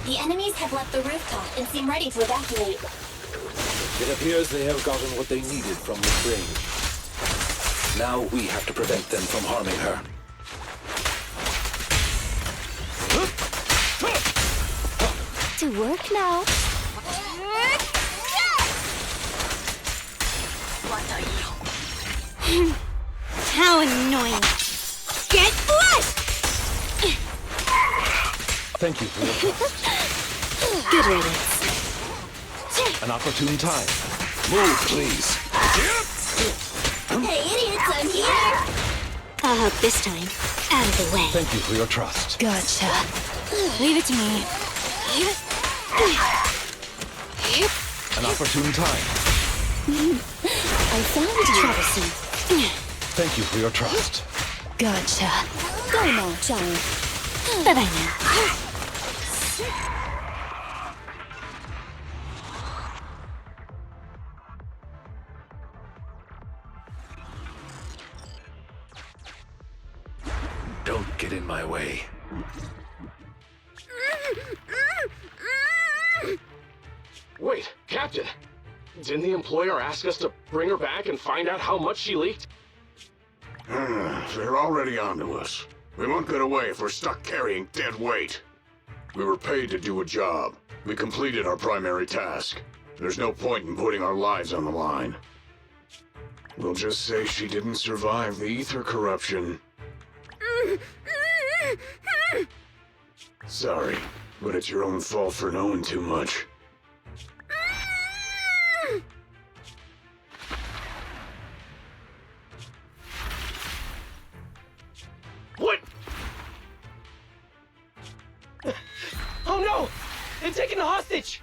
The enemies have left the rooftop and seem ready to evacuate. It appears they have gotten what they needed from the train. Now we have to prevent them from harming her. To work now. What are you? How annoying. Get flushed! Thank you for your trust. Good riddance. An opportune time. Move, please. Hey, idiots, I'm here! I'll help this time. Out of the way. Thank you for your trust. Gotcha. Leave it to me. An opportune time. I found you. Troublesome. Thank you for your trust. Gotcha. Go now, child. Bye-bye now. Don't get in my way. Wait, Captain! Didn't the employer ask us to bring her back and find out how much she leaked? They're already onto us. We won't get away if we're stuck carrying dead weight. We were paid to do a job. We completed our primary task. There's no point in putting our lives on the line. We'll just say she didn't survive the ether corruption. Sorry, but it's your own fault for knowing too much. What? Oh no! They've taken the hostage!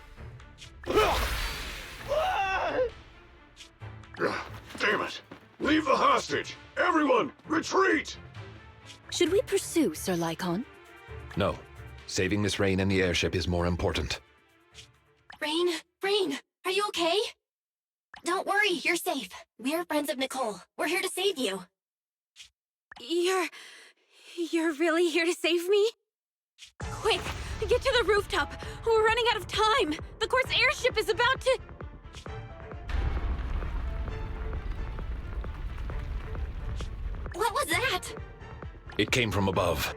Damn it! Leave the hostage! Everyone, retreat! Should we pursue, Sir Lycon? No. Saving Miss Rain and the airship is more important. Rain, are you okay? Don't worry, you're safe. We're friends of Nicole. We're here to save you. You're really here to save me? Quick, get to the rooftop. We're running out of time. The course airship is about to... What was that? It came from above.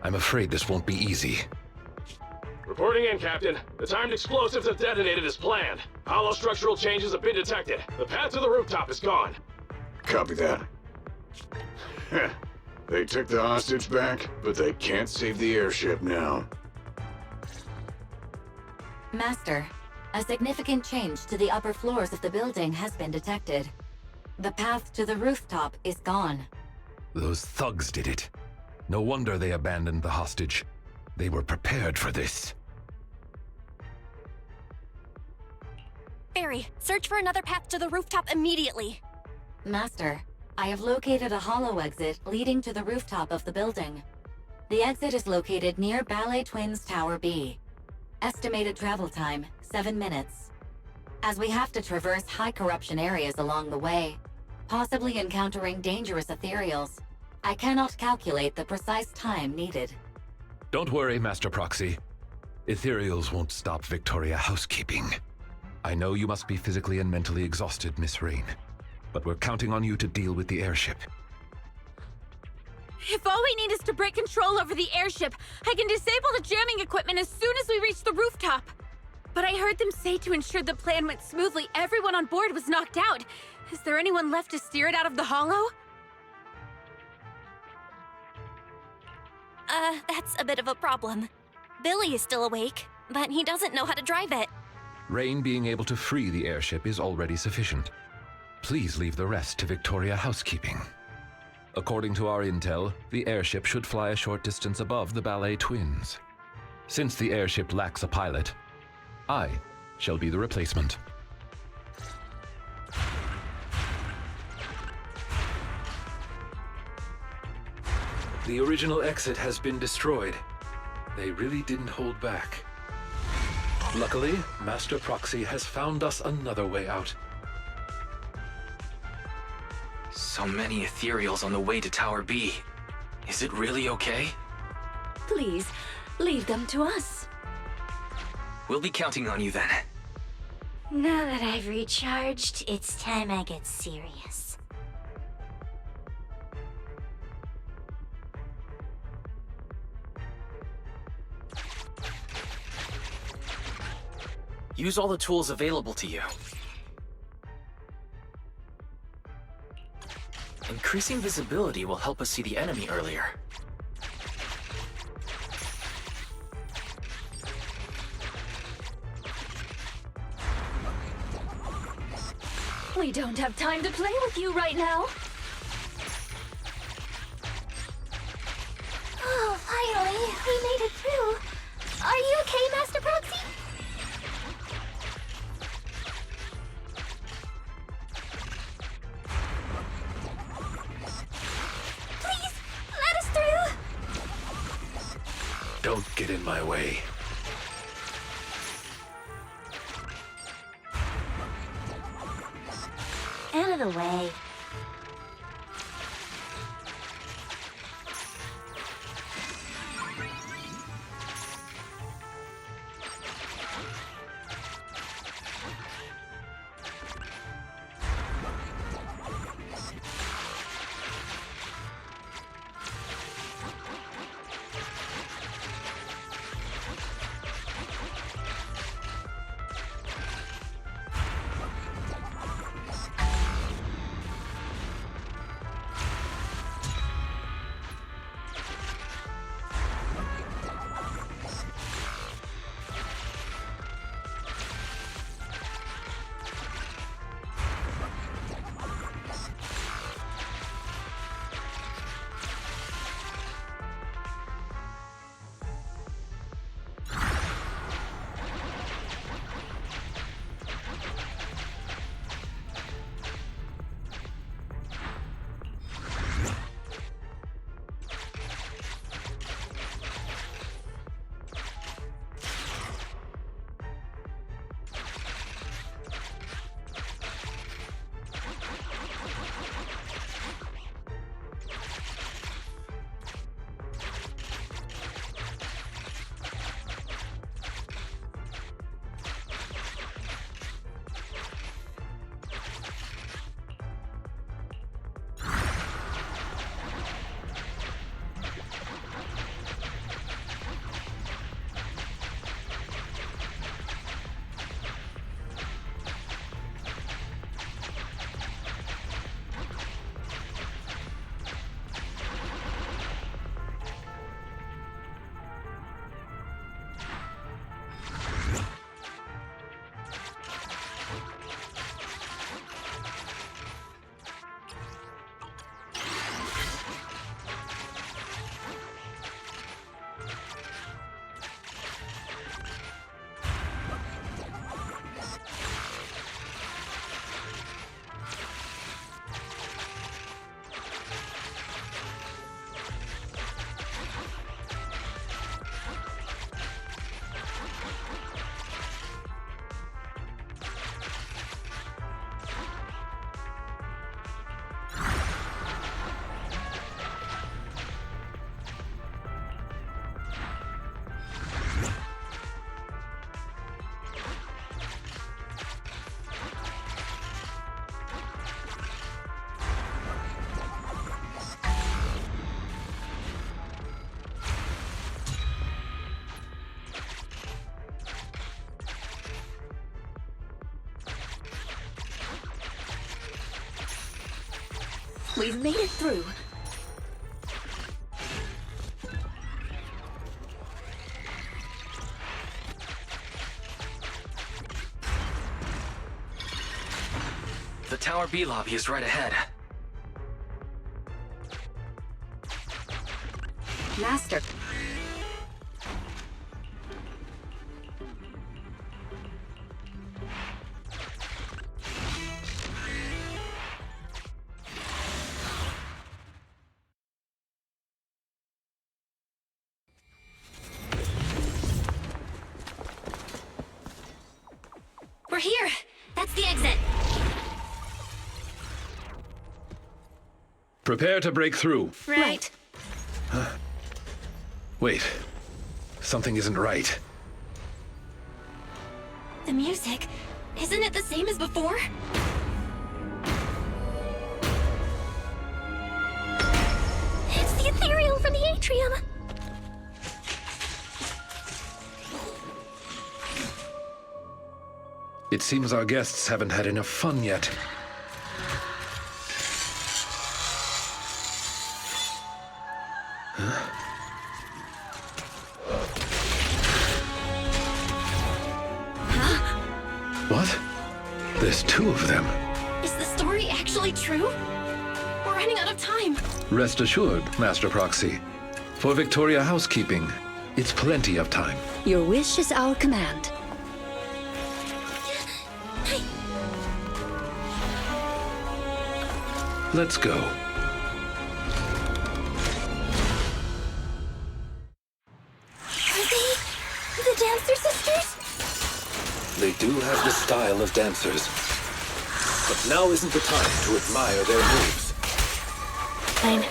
I'm afraid this won't be easy. Reporting in, Captain. The timed explosives have detonated as planned. Hollow structural changes have been detected. The path to the rooftop is gone. Copy that. They took the hostage back, but they can't save the airship now. Master, a significant change to the upper floors of the building has been detected. The path to the rooftop is gone. Those thugs did it. No wonder they abandoned the hostage. They were prepared for this. Barry, search for another path to the rooftop immediately. Master, I have located a hollow exit leading to the rooftop of the building. The exit is located near Ballet Twins Tower B. Estimated travel time, 7 minutes. As we have to traverse high corruption areas along the way, possibly encountering dangerous ethereals, I cannot calculate the precise time needed. Don't worry, Master Proxy. Ethereals won't stop Victoria housekeeping. I know you must be physically and mentally exhausted, Miss Rain, but we're counting on you to deal with the airship. If all we need is to break control over the airship, I can disable the jamming equipment as soon as we reach the rooftop. But I heard them say to ensure the plan went smoothly, everyone on board was knocked out. Is there anyone left to steer it out of the hollow? That's a bit of a problem. Billy is still awake, but he doesn't know how to drive it. Rain being able to free the airship is already sufficient. Please leave the rest to Victoria housekeeping. According to our intel, the airship should fly a short distance above the ballet twins. Since the airship lacks a pilot, I shall be the replacement. The original exit has been destroyed. They really didn't hold back. Luckily, Master Proxy has found us another way out. So many ethereals on the way to Tower B. Is it really okay? Please, leave them to us. We'll be counting on you then. Now that I've recharged, it's time I get serious. Use all the tools available to you. Increasing visibility will help us see the enemy earlier. We don't have time to play with you right now. Oh, finally, we made it through. Are you okay, Master Proxy? Please, let us through. Don't get in my way. Out of the way. We've made it through. The Tower B lobby is right ahead. Master. We're here! That's the exit! Prepare to break through. Right. Wait. Something isn't right. The music, isn't it the same as before? It's the ethereal from the atrium! It seems our guests haven't had enough fun yet. What? There's two of them. Is the story actually true? We're running out of time. Rest assured, Master Proxy. For Victoria housekeeping, it's plenty of time. Your wish is our command. Let's go. Are they the Dancer Sisters? They do have the style of dancers. But now isn't the time to admire their moves. Fine.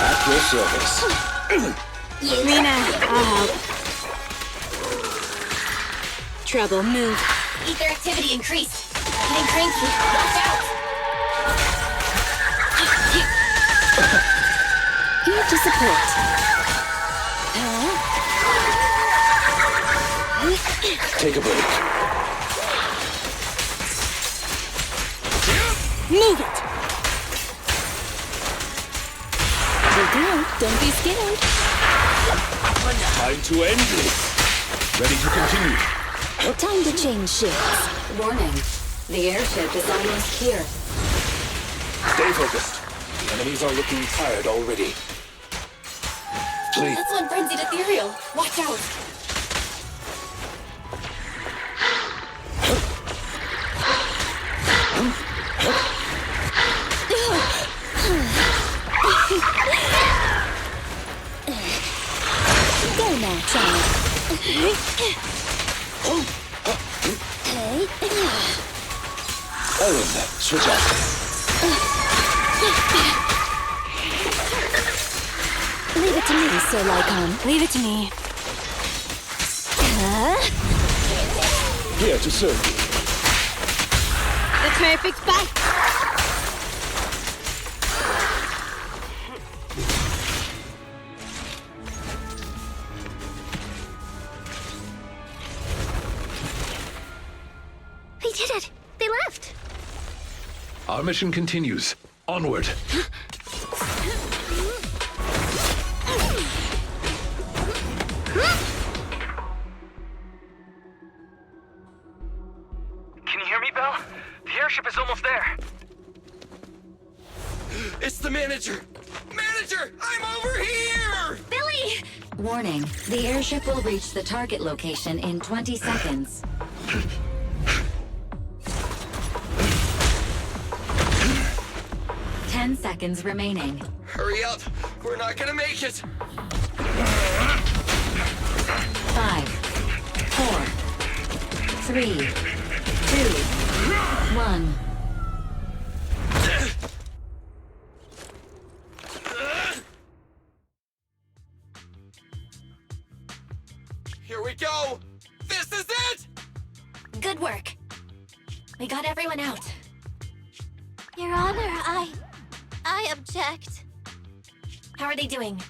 At your service. Rena, Trouble, move. ether activity increased. Getting cranky. Watch out! Here to support. Take a break. Move it! We'll go. Don't be scared. Time to end this. Ready to continue. Time to change ships. Warning. The airship is almost here. Stay focused. The enemies are looking tired already. Please. That's one frenzied ethereal. Watch out! Go now, child. Ellen, switch off. Leave it to me, Sir Lycon. Leave it to me. Here to serve you. The perfect spot. They did it! They left! Our mission continues. Onward. Can you hear me, Belle? The airship is almost there. It's the manager! Manager! I'm over here! Billy! Warning. The airship will reach the target location in 20 seconds. 10 seconds remaining. Hurry up! We're not gonna make it! 5, 4, 3, 2, 1. Here we go! This is it! Good work. We got everyone out. Your Honor, I object. How are they doing?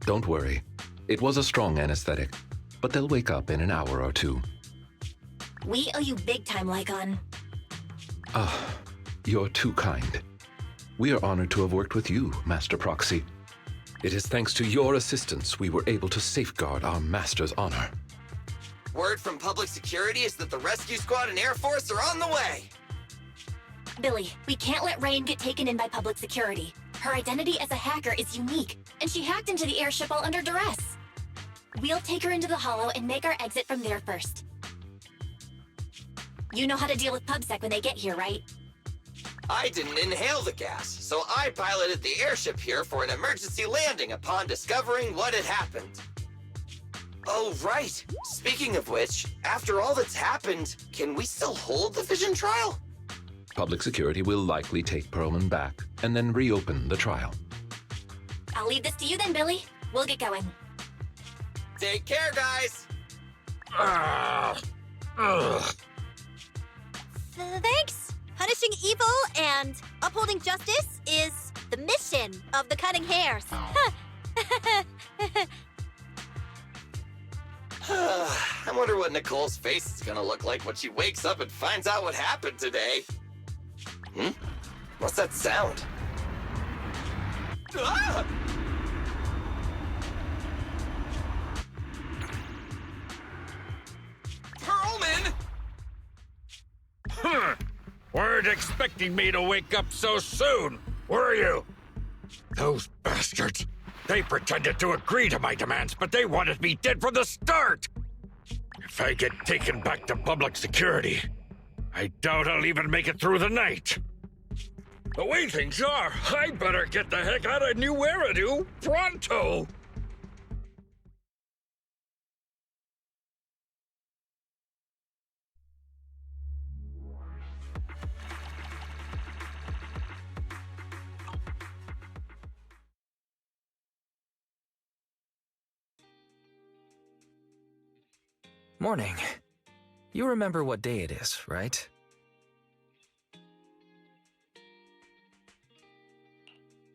Don't worry. It was a strong anesthetic, but they'll wake up in an hour or two. We owe you big time, Lycon. Ah, you're too kind. We are honored to have worked with you, Master Proxy. It is thanks to your assistance we were able to safeguard our master's honor. Word from public security is that the rescue squad and Air Force are on the way. Billy, we can't let Rain get taken in by public security. Her identity as a hacker is unique, and she hacked into the airship while under duress. We'll take her into the Hollow and make our exit from there first. You know how to deal with PubSec when they get here, right? I didn't inhale the gas, so I piloted the airship here for an emergency landing upon discovering what had happened. Oh, right. Speaking of which, after all that's happened, can we still hold the Vision trial? Public security will likely take Perlman back and then reopen the trial. I'll leave this to you then, Billy. We'll get going. Take care, guys! Thanks! Punishing evil and upholding justice is the mission of the Cutting Hairs. I wonder what Nicole's face is gonna look like when she wakes up and finds out what happened today. What's that sound? Ah! Perlman! Weren't expecting me to wake up so soon, were you? Those bastards. They pretended to agree to my demands, but they wanted me dead from the start! If I get taken back to public security, I doubt I'll even make it through the night. The way things are, I better get the heck out of New Eridu pronto! Morning. You remember what day it is, right?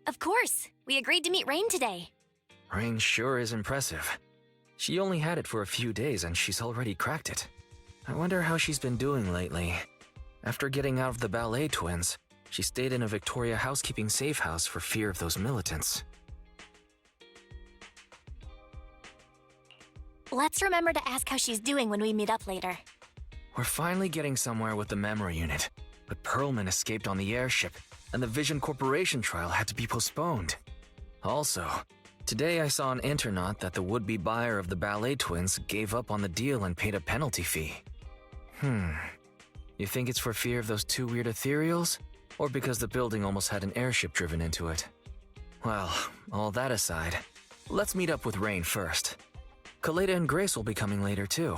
Of course. We agreed to meet Rain today. Rain sure is impressive. She only had it for a few days and she's already cracked it. I wonder how she's been doing lately. After getting out of the ballet twins, she stayed in a Victoria housekeeping safe house for fear of those militants. Let's remember to ask how she's doing when we meet up later. We're finally getting somewhere with the memory unit, but Perlman escaped on the airship, and the Vision Corporation trial had to be postponed. Also, today I saw on internet that the would-be buyer of the ballet twins gave up on the deal and paid a penalty fee. You think it's for fear of those two weird ethereals? Or because the building almost had an airship driven into it? Well, all that aside, let's meet up with Rain first. Kaleda and Grace will be coming later too.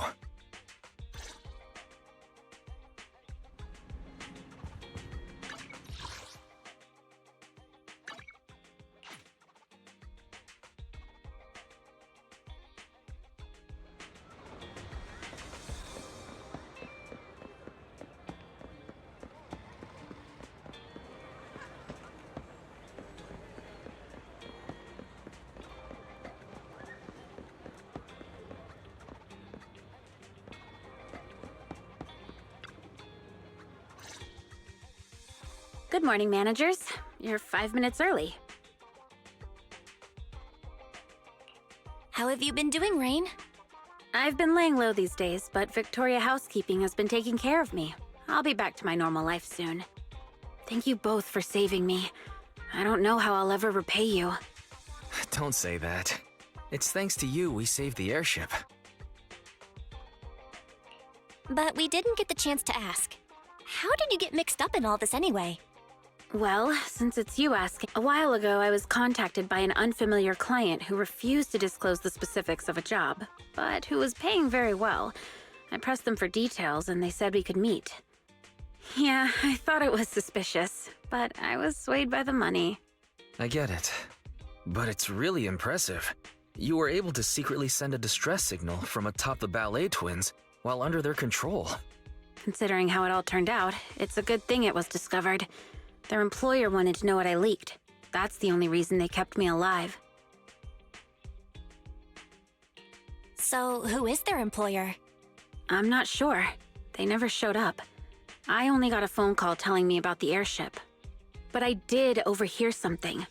Good morning, managers. You're 5 minutes early. How have you been doing, Rain? I've been laying low these days, but Victoria Housekeeping has been taking care of me. I'll be back to my normal life soon. Thank you both for saving me. I don't know how I'll ever repay you. Don't say that. It's thanks to you we saved the airship. But we didn't get the chance to ask. How did you get mixed up in all this anyway? Well, since it's you asking, a while ago I was contacted by an unfamiliar client who refused to disclose the specifics of a job, but who was paying very well. I pressed them for details and they said we could meet. Yeah, I thought it was suspicious, but I was swayed by the money. I get it. But it's really impressive. You were able to secretly send a distress signal from atop the ballet twins while under their control. Considering how it all turned out, it's a good thing it was discovered. Their employer wanted to know what I leaked. That's the only reason they kept me alive. So, who is their employer? I'm not sure. They never showed up. I only got a phone call telling me about the airship. But I did overhear something.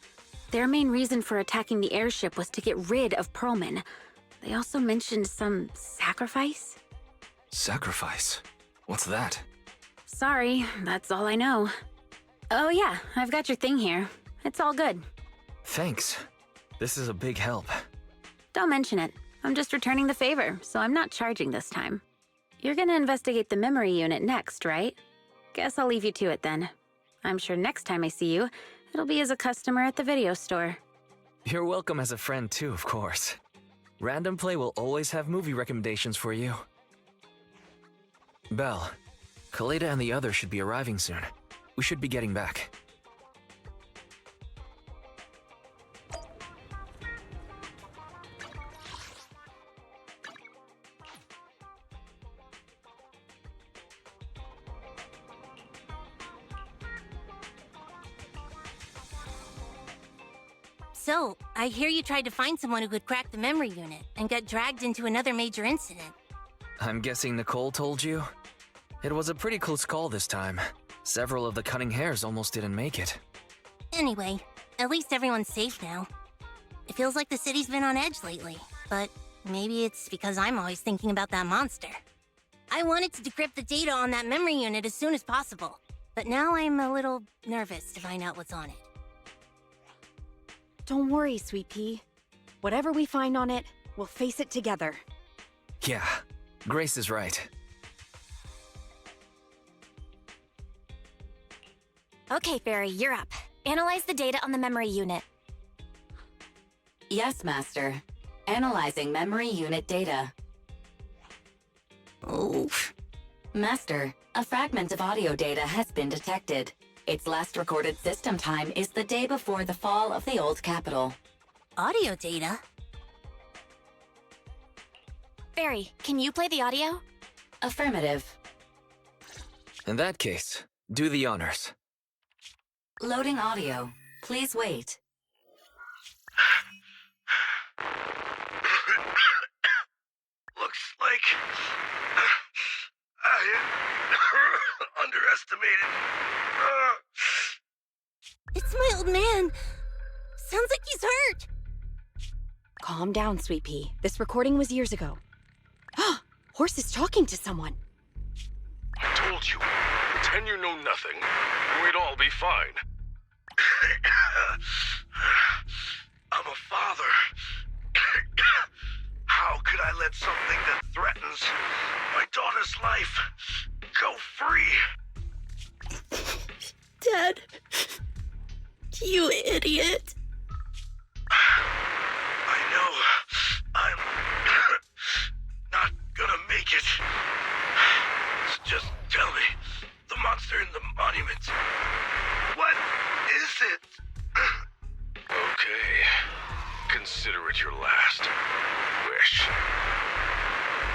Their main reason for attacking the airship was to get rid of Perlman. They also mentioned some sacrifice. Sacrifice? What's that? Sorry, that's all I know. Oh yeah, I've got your thing here. It's all good. Thanks. This is a big help. Don't mention it. I'm just returning the favor, so I'm not charging this time. You're gonna investigate the memory unit next, right? Guess I'll leave you to it then. I'm sure next time I see you, it'll be as a customer at the video store. You're welcome as a friend too, of course. Random Play will always have movie recommendations for you. Belle, Kaleda and the others should be arriving soon. We should be getting back. So, I hear you tried to find someone who could crack the memory unit and got dragged into another major incident. I'm guessing Nicole told you? It was a pretty close call this time. Several of the cunning hairs almost didn't make it. Anyway, at least everyone's safe now. It feels like the city's been on edge lately, but maybe it's because I'm always thinking about that monster. I wanted to decrypt the data on that memory unit as soon as possible, but now I'm a little nervous to find out what's on it. Don't worry, Sweet Pea. Whatever we find on it, we'll face it together. Yeah, Grace is right. Okay, Fairy, you're up. Analyze the data on the memory unit. Yes, Master. Analyzing memory unit data. Oof. Master, a fragment of audio data has been detected. Its last recorded system time is the day before the fall of the old capital. Audio data? Fairy, can you play the audio? Affirmative. In that case, do the honors. Loading audio. Please wait. Looks like I underestimated. It's my old man. Sounds like he's hurt. Calm down, Sweet Pea. This recording was years ago. Horse is talking to someone. I told you, pretend you know nothing, and we'd all be fine. I'm a father. How could I let something that threatens my daughter's life go free? Dad. You idiot. I know I'm not gonna make it. Just tell me, the monster in the monument, what is it? Okay, consider it your last wish.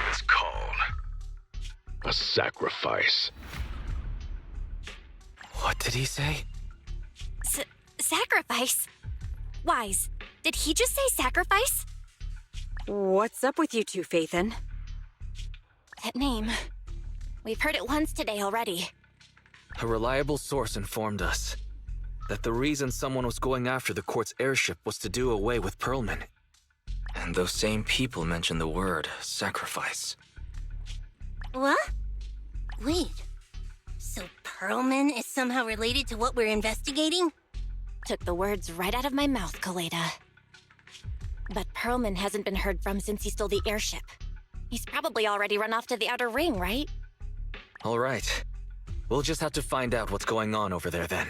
It's called a sacrifice. What did he say? Sacrifice? Wise, did he just say sacrifice? What's up with you two, Faithin? That name. We've heard it once today already. A reliable source informed us that the reason someone was going after the court's airship was to do away with Perlman. And those same people mentioned the word sacrifice. What? Wait. So Perlman is somehow related to what we're investigating? Took the words right out of my mouth, Kaleda. But Perlman hasn't been heard from since he stole the airship. He's probably already run off to the Outer Ring, right? All right. We'll just have to find out what's going on over there then.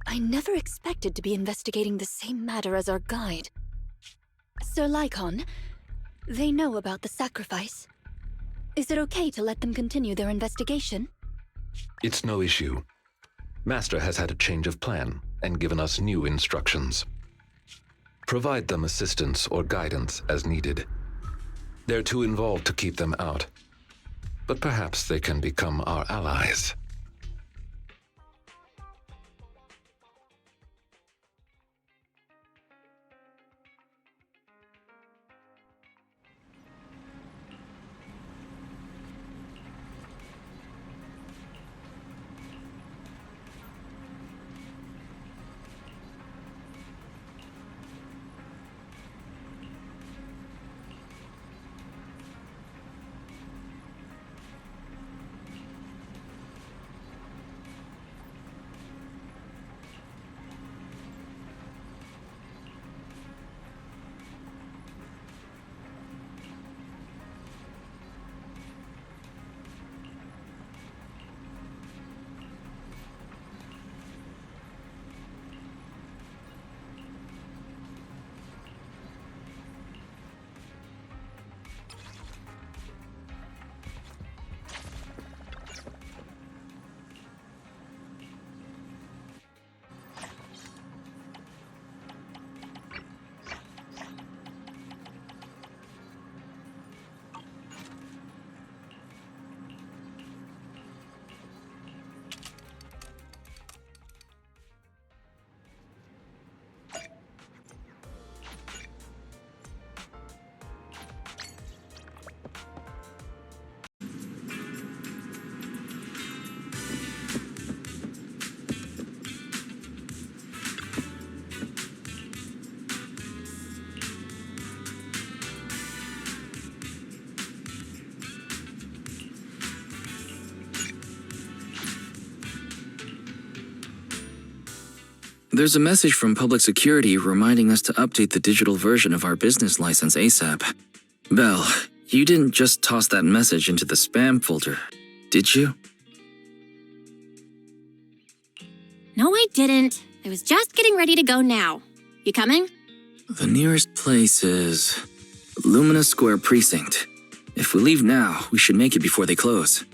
I never expected to be investigating the same matter as our guide. Sir Lycon, they know about the sacrifice. Is it okay to let them continue their investigation? It's no issue. Master has had a change of plan and given us new instructions. Provide them assistance or guidance as needed. They're too involved to keep them out, but perhaps they can become our allies. There's a message from Public Security reminding us to update the digital version of our business license ASAP. Belle, you didn't just toss that message into the spam folder, did you? No, I didn't. I was just getting ready to go now. You coming? The nearest place is Lumina Square Precinct. If we leave now, we should make it before they close.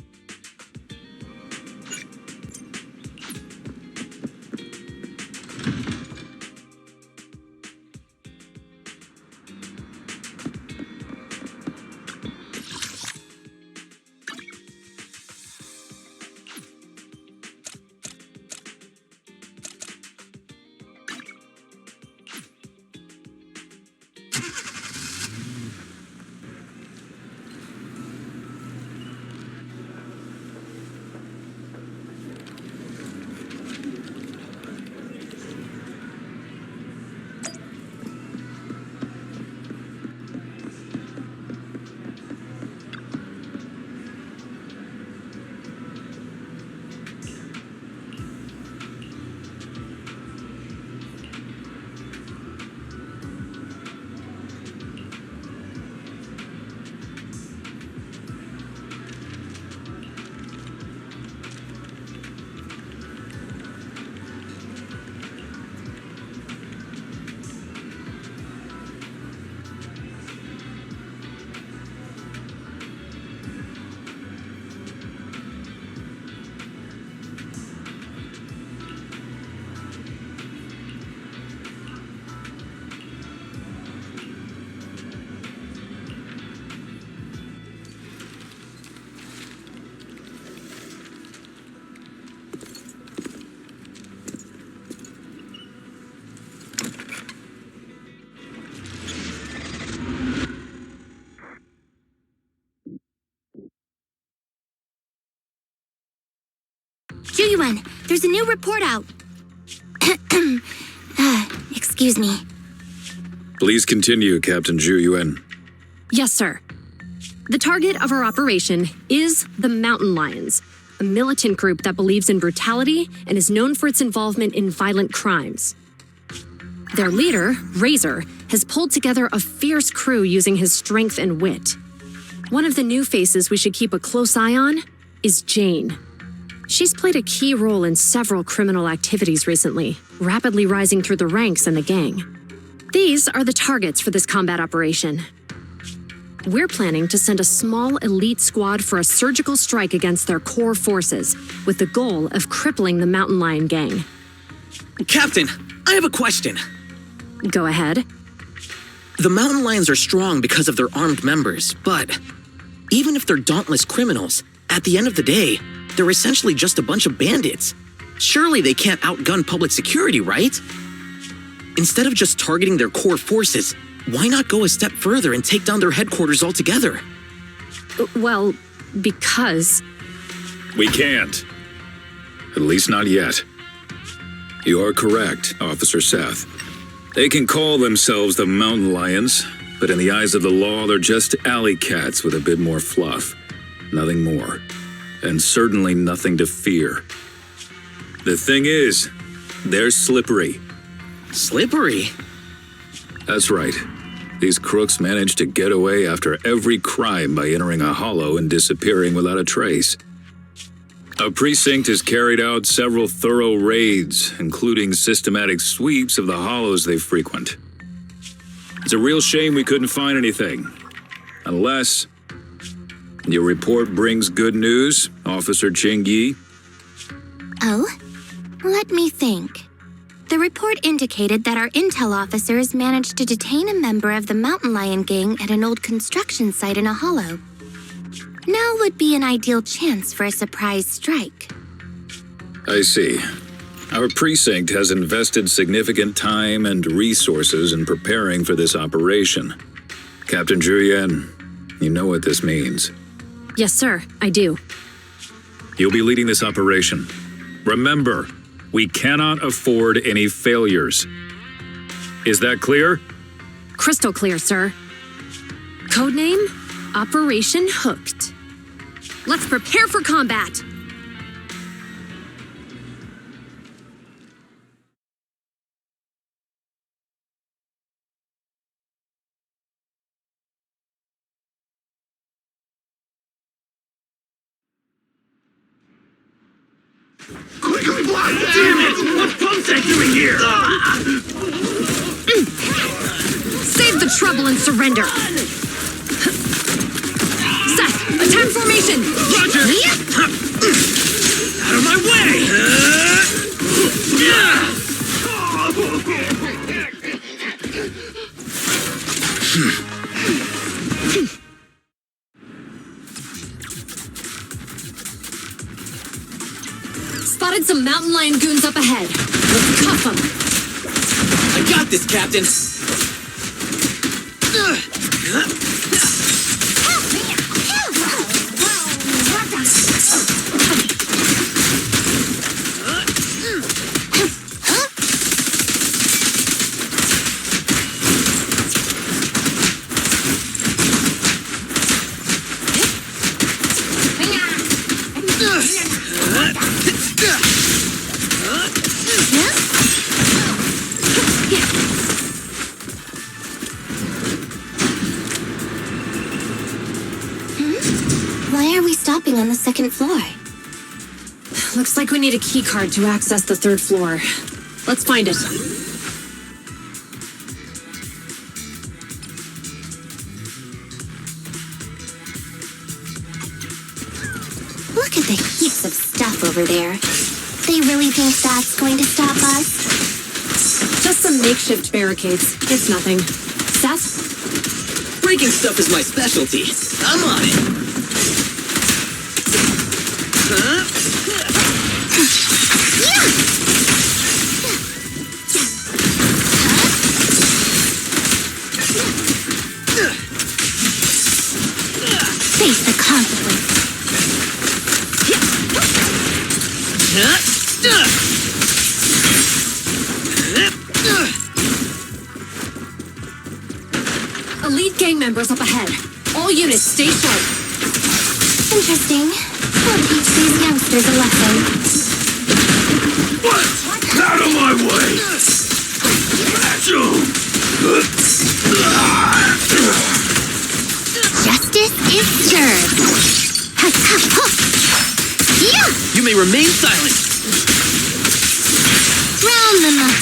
Juyuan, there's a new report out. Excuse me. Please continue, Captain Zhu. Yes, sir. The target of our operation is the Mountain Lions, a militant group that believes in brutality and is known for its involvement in violent crimes. Their leader, Razor, has pulled together a fierce crew using his strength and wit. One of the new faces we should keep a close eye on is Jane. She's played a key role in several criminal activities recently, rapidly rising through the ranks in the gang. These are the targets for this combat operation. We're planning to send a small elite squad for a surgical strike against their core forces, with the goal of crippling the Mountain Lion gang. Captain, I have a question. Go ahead. The Mountain Lions are strong because of their armed members, but even if they're dauntless criminals, at the end of the day, they're essentially just a bunch of bandits. Surely they can't outgun public security, right? Instead of just targeting their core forces, why not go a step further and take down their headquarters altogether? Well, because... We can't. At least not yet. You are correct, Officer Seth. They can call themselves the Mountain Lions, but in the eyes of the law, they're just alley cats with a bit more fluff. Nothing more. And certainly nothing to fear. The thing is, they're slippery. Slippery? That's right. These crooks manage to get away after every crime by entering a hollow and disappearing without a trace. Our precinct has carried out several thorough raids, including systematic sweeps of the hollows they frequent. It's a real shame we couldn't find anything. Unless... Your report brings good news, Officer Ching-Yi? Oh? Let me think. The report indicated that our intel officers managed to detain a member of the Mountain Lion gang at an old construction site in a hollow. Now would be an ideal chance for a surprise strike. I see. Our precinct has invested significant time and resources in preparing for this operation. Captain Julian, you know what this means. Yes, sir, I do. You'll be leading this operation. Remember, we cannot afford any failures. Is that clear? Crystal clear, sir. Codename, Operation Hooked. Let's prepare for combat! Quickly block! Damn it! What pumps are doing here? Save the trouble and surrender. Seth, attack formation! Roger! Out of my way! Spotted some mountain lion goons up ahead. Let's cuff them. I got this, Captain. Why are we stopping on the second floor? Looks like we need a key card to access the third floor. Let's find it. Look at the heaps of stuff over there. They really think that's going to stop us? Just some makeshift barricades. It's nothing. Seth? Breaking stuff is my specialty. I'm on it. Face the consequence. Elite gang members up ahead. All units, stay sharp. Interesting. We'll teach these youngsters a lesson. What? Out of my way! Catch 'em! Justice is served. You may remain silent. Round them up.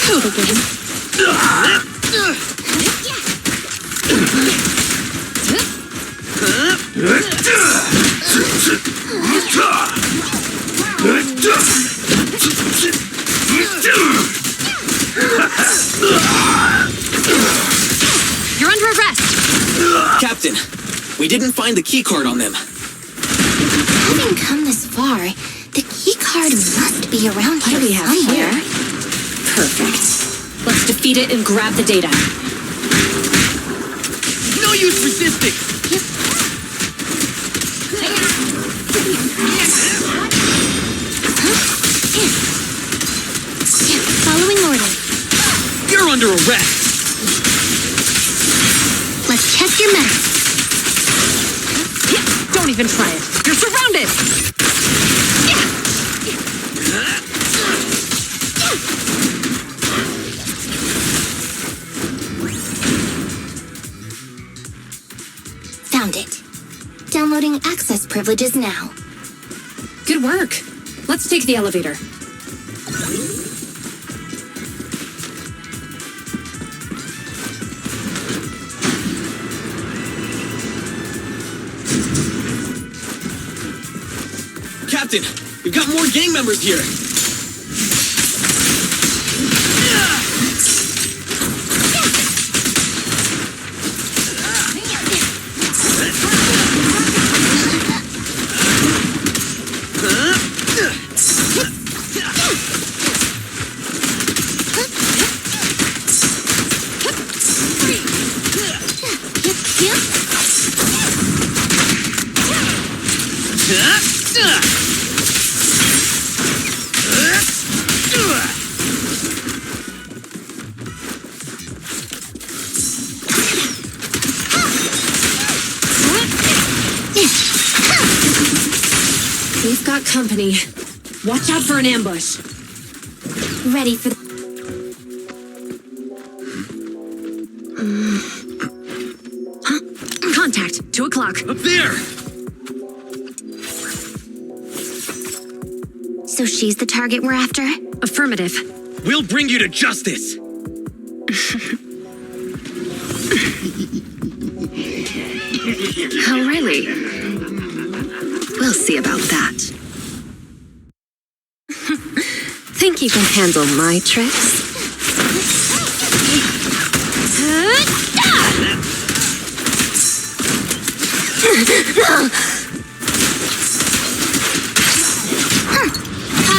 Hold again. You're under arrest! Captain, we didn't find the key card on them. Having come this far, the key card must be around here What do we have somewhere. here? Perfect. Let's defeat it and grab the data. No use resisting! Following orders. You're under arrest! Let's test your mettle. Don't even try it. You're surrounded! Found it. Downloading access privileges now. Good work. Let's take the elevator. Captain, we've got more gang members here. We've got company. Watch out for an ambush. Ready for the... Contact, 2 o'clock. Up there! So she's the target we're after? Affirmative. We'll bring you to justice! Oh, really? We'll see about that. Think you can handle my tricks?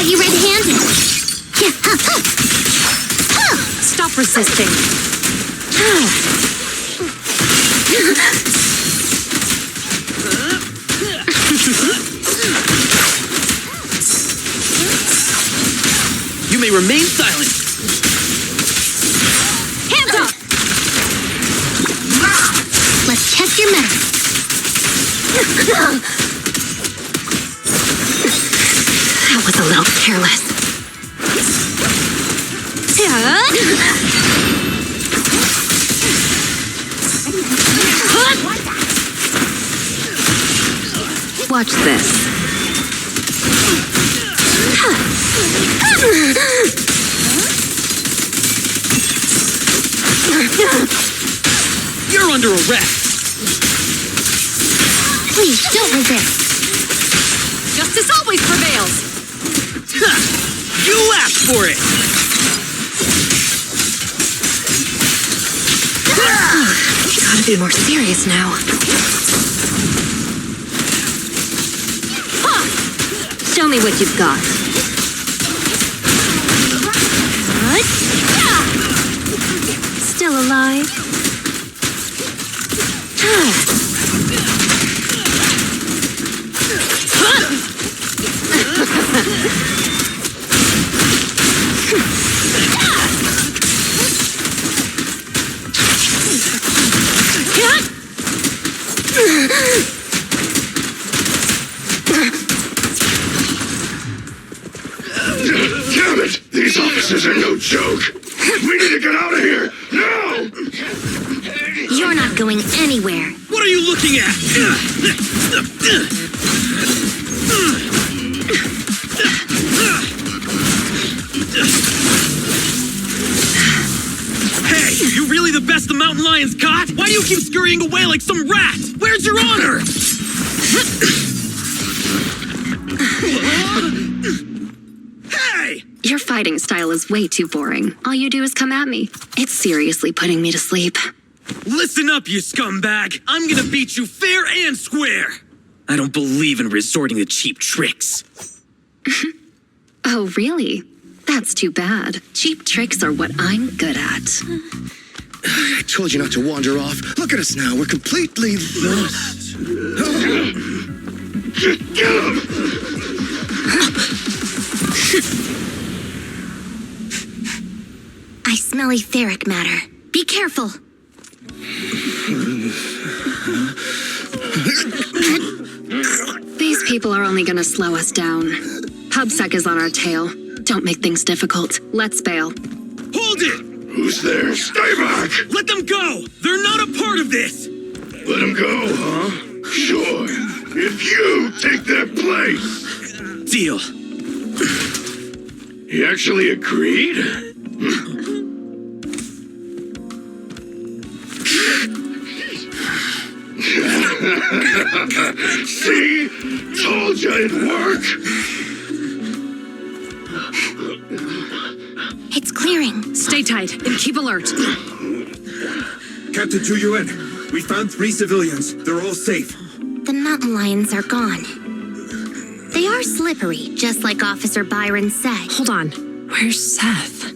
You red-handed. Stop resisting. You may remain silent. Hands up! Let's test your mettle. That was a little careless. Watch this. You're under arrest. Please, don't resist. Justice always prevails. You asked for it. Gotta be more serious now. Show me what you've got. Still alive? Damn it! These officers are no joke! We need to get out of here! Now! You're not going anywhere. What are you looking at? Hey, you really the best the mountain lions got? Why do you keep scurrying away like some rat? Where's your honor? Hey! Your fighting style is way too boring. All you do is come at me. It's seriously putting me to sleep. Listen up, you scumbag! I'm gonna beat you fair and square! I don't believe in resorting to cheap tricks. Oh, really? That's too bad. Cheap tricks are what I'm good at. I told you not to wander off. Look at us now. We're completely lost. Get him! I smell etheric matter. Be careful. These people are only gonna slow us down. PubSec is on our tail. Don't make things difficult. Let's bail. Hold it! Who's there? Stay back! Let them go! They're not a part of this! Let him go, huh? Sure. If you take their place. Deal. He actually agreed? See? Told you it'd work. It's clearing. Stay tight and keep alert. Captain Zhu Yuan, we found 3 civilians. They're all safe. The mountain lions are gone. They are slippery, just like Officer Byron said. Hold on. Where's Seth?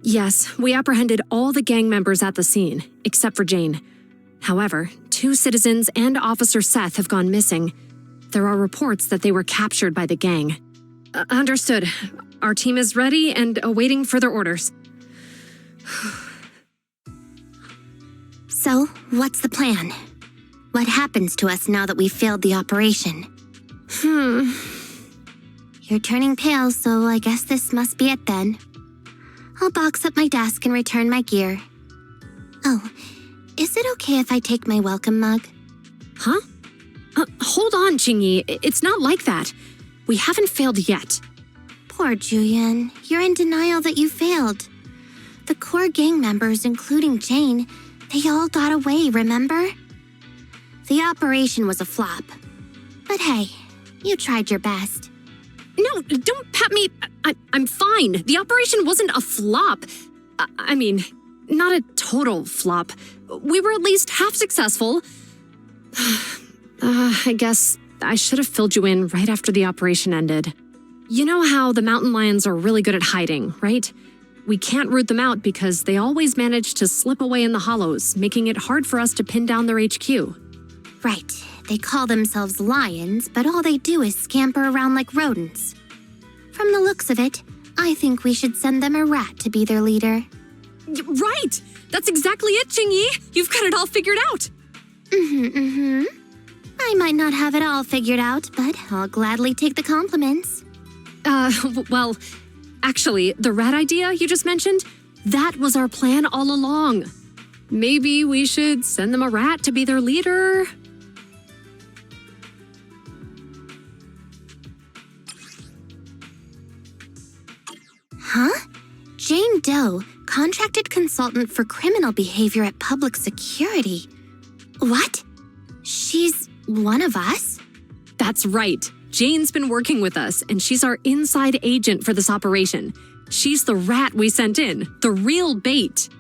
Yes, we apprehended all the gang members at the scene, except for Jane. However, 2 citizens and Officer Seth have gone missing. There are reports that they were captured by the gang. Understood. Our team is ready and awaiting further orders. So, what's the plan? What happens to us now that we've failed the operation? You're turning pale, so I guess this must be it then. I'll box up my desk and return my gear. Oh, is it okay if I take my welcome mug? Huh? Hold on, Qingyi. It's not like that. We haven't failed yet. Poor Julian. You're in denial that you failed. The core gang members, including Jane, they all got away, remember? The operation was a flop. But hey, you tried your best. No, don't pat me. I'm fine. The operation wasn't a flop. I mean, not a total flop. We were at least half successful. I guess I should have filled you in right after the operation ended. You know how the mountain lions are really good at hiding, right? We can't root them out because they always manage to slip away in the hollows, making it hard for us to pin down their HQ. Right. They call themselves lions, but all they do is scamper around like rodents. From the looks of it, I think we should send them a rat to be their leader. Right! That's exactly it, Qingyi! You've got it all figured out! I might not have it all figured out, but I'll gladly take the compliments. Well, actually, the rat idea you just mentioned, that was our plan all along. Maybe we should send them a rat to be their leader. Huh? Jane Doe, contracted consultant for criminal behavior at public security. What? She's one of us? That's right. Jane's been working with us, and she's our inside agent for this operation. She's the rat we sent in, the real bait.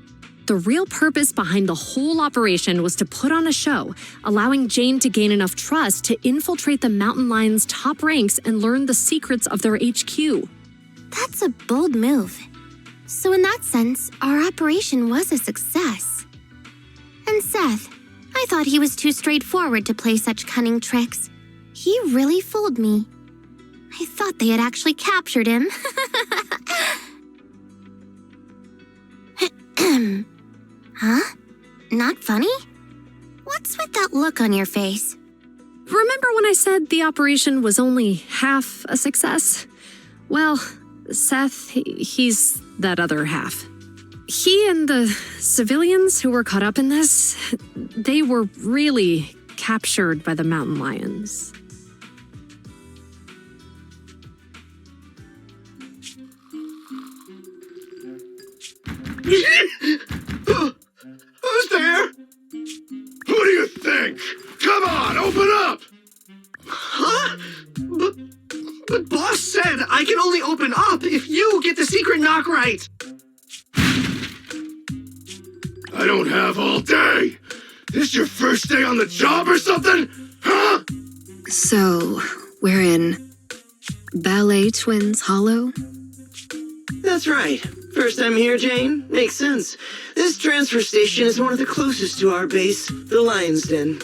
The real purpose behind the whole operation was to put on a show, allowing Jane to gain enough trust to infiltrate the mountain lions' top ranks and learn the secrets of their HQ. That's a bold move. So in that sense, our operation was a success. And Seth, I thought he was too straightforward to play such cunning tricks. He really fooled me. I thought they had actually captured him. Huh? Not funny? What's with that look on your face? Remember when I said the operation was only half a success? Well, Seth, he's that other half. He and the civilians who were caught up in this, they were really captured by the mountain lions. Who's there? Who do you think? Come on, open up! Huh? But boss said I can only open up if you get the secret knock right. I don't have all day. This your first day on the job or something? Huh? So, we're in Ballet Twins Hollow? That's right. First time here, Jane? Makes sense. This transfer station is one of the closest to our base, the Lion's Den.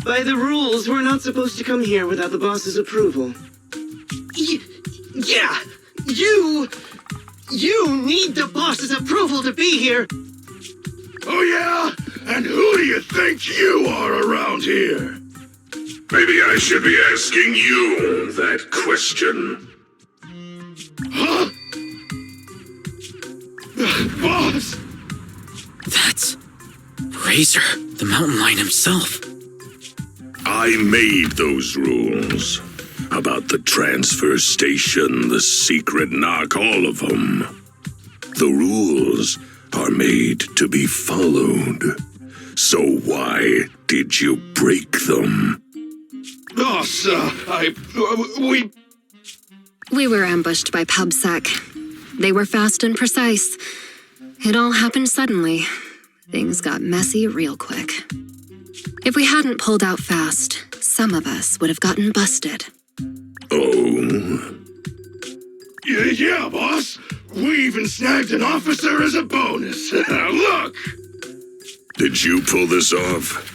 By the rules, we're not supposed to come here without the boss's approval. Yeah! You need the boss's approval to be here! Oh yeah? And who do you think you are around here? Maybe I should be asking you that question. Huh? Boss! That's Razor, the mountain lion himself. I made those rules. About the transfer station, the secret knock, all of them. The rules are made to be followed. So why did you break them? Boss, We were ambushed by PubSec. They were fast and precise. It all happened suddenly. Things got messy real quick. If we hadn't pulled out fast, some of us would have gotten busted. Oh? Yeah, boss. We even snagged an officer as a bonus. Look! Did you pull this off?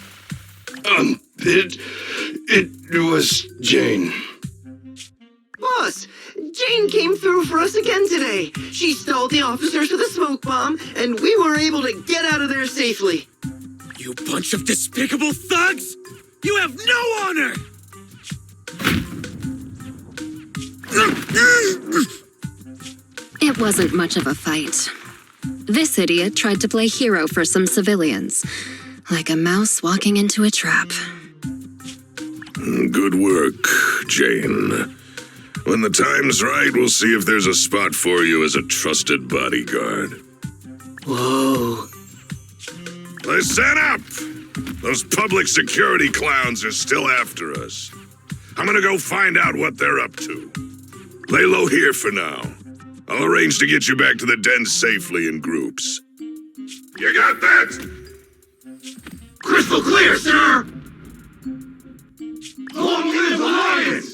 It was Jane. Boss, Jane came through for us again today. She stalled the officers with a smoke bomb, and we were able to get out of there safely. You bunch of despicable thugs! You have no honor! It wasn't much of a fight. This idiot tried to play hero for some civilians, like a mouse walking into a trap. Good work, Jane. When the time's right, we'll see if there's a spot for you as a trusted bodyguard. Whoa. Listen up! Those public security clowns are still after us. I'm gonna go find out what they're up to. Lay low here for now. I'll arrange to get you back to the den safely in groups. You got that? Crystal clear, sir! Long live Alliance!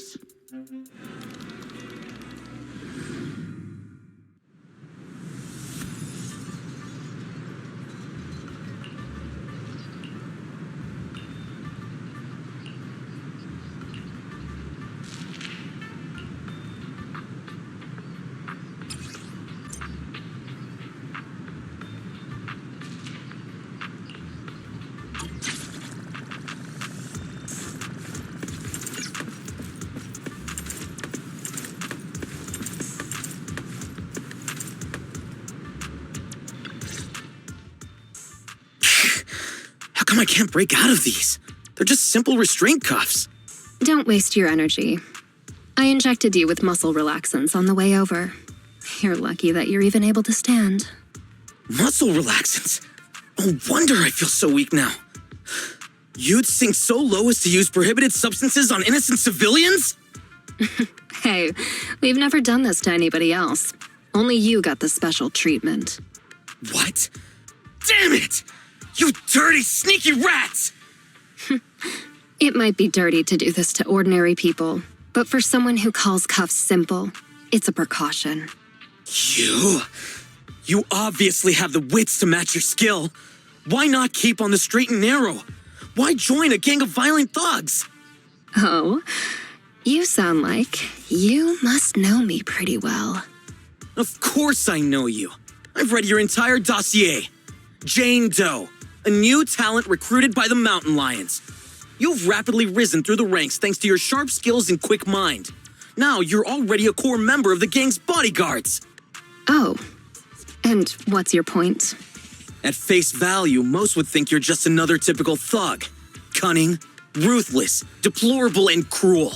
How come I can't break out of these? They're just simple restraint cuffs. Don't waste your energy. I injected you with muscle relaxants on the way over. You're lucky that you're even able to stand. Muscle relaxants? No wonder I feel so weak now. You'd sink so low as to use prohibited substances on innocent civilians? Hey, we've never done this to anybody else. Only you got the special treatment. What? Damn it! You dirty, sneaky rats! It might be dirty to do this to ordinary people, but for someone who calls cuffs simple, it's a precaution. You obviously have the wits to match your skill. Why not keep on the straight and narrow? Why join a gang of violent thugs? Oh, you sound like you must know me pretty well. Of course I know you. I've read your entire dossier. Jane Doe, a new talent recruited by the Mountain Lions. You've rapidly risen through the ranks thanks to your sharp skills and quick mind. Now you're already a core member of the gang's bodyguards. Oh, and what's your point? At face value, most would think you're just another typical thug. Cunning, ruthless, deplorable, and cruel.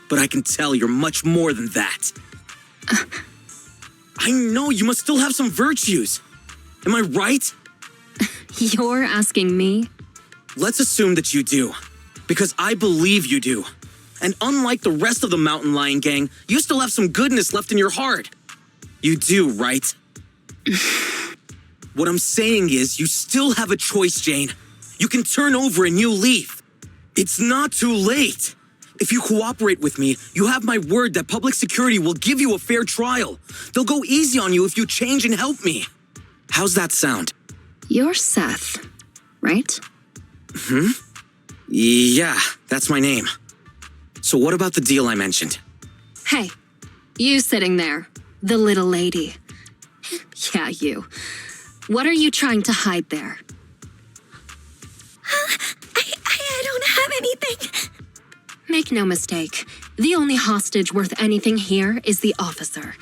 But I can tell you're much more than that. I know you must still have some virtues. Am I right? You're asking me? Let's assume that you do, because I believe you do. And unlike the rest of the Mountain Lion gang, you still have some goodness left in your heart. You do, right? What I'm saying is, you still have a choice, Jane. You can turn over a new leaf. It's not too late. If you cooperate with me, you have my word that public security will give you a fair trial. They'll go easy on you if you change and help me. How's that sound? You're Seth, right? Yeah, that's my name. So what about the deal I mentioned? Hey, you sitting there, the little lady. Yeah, you. What are you trying to hide there? I don't have anything. Make no mistake, the only hostage worth anything here is the officer.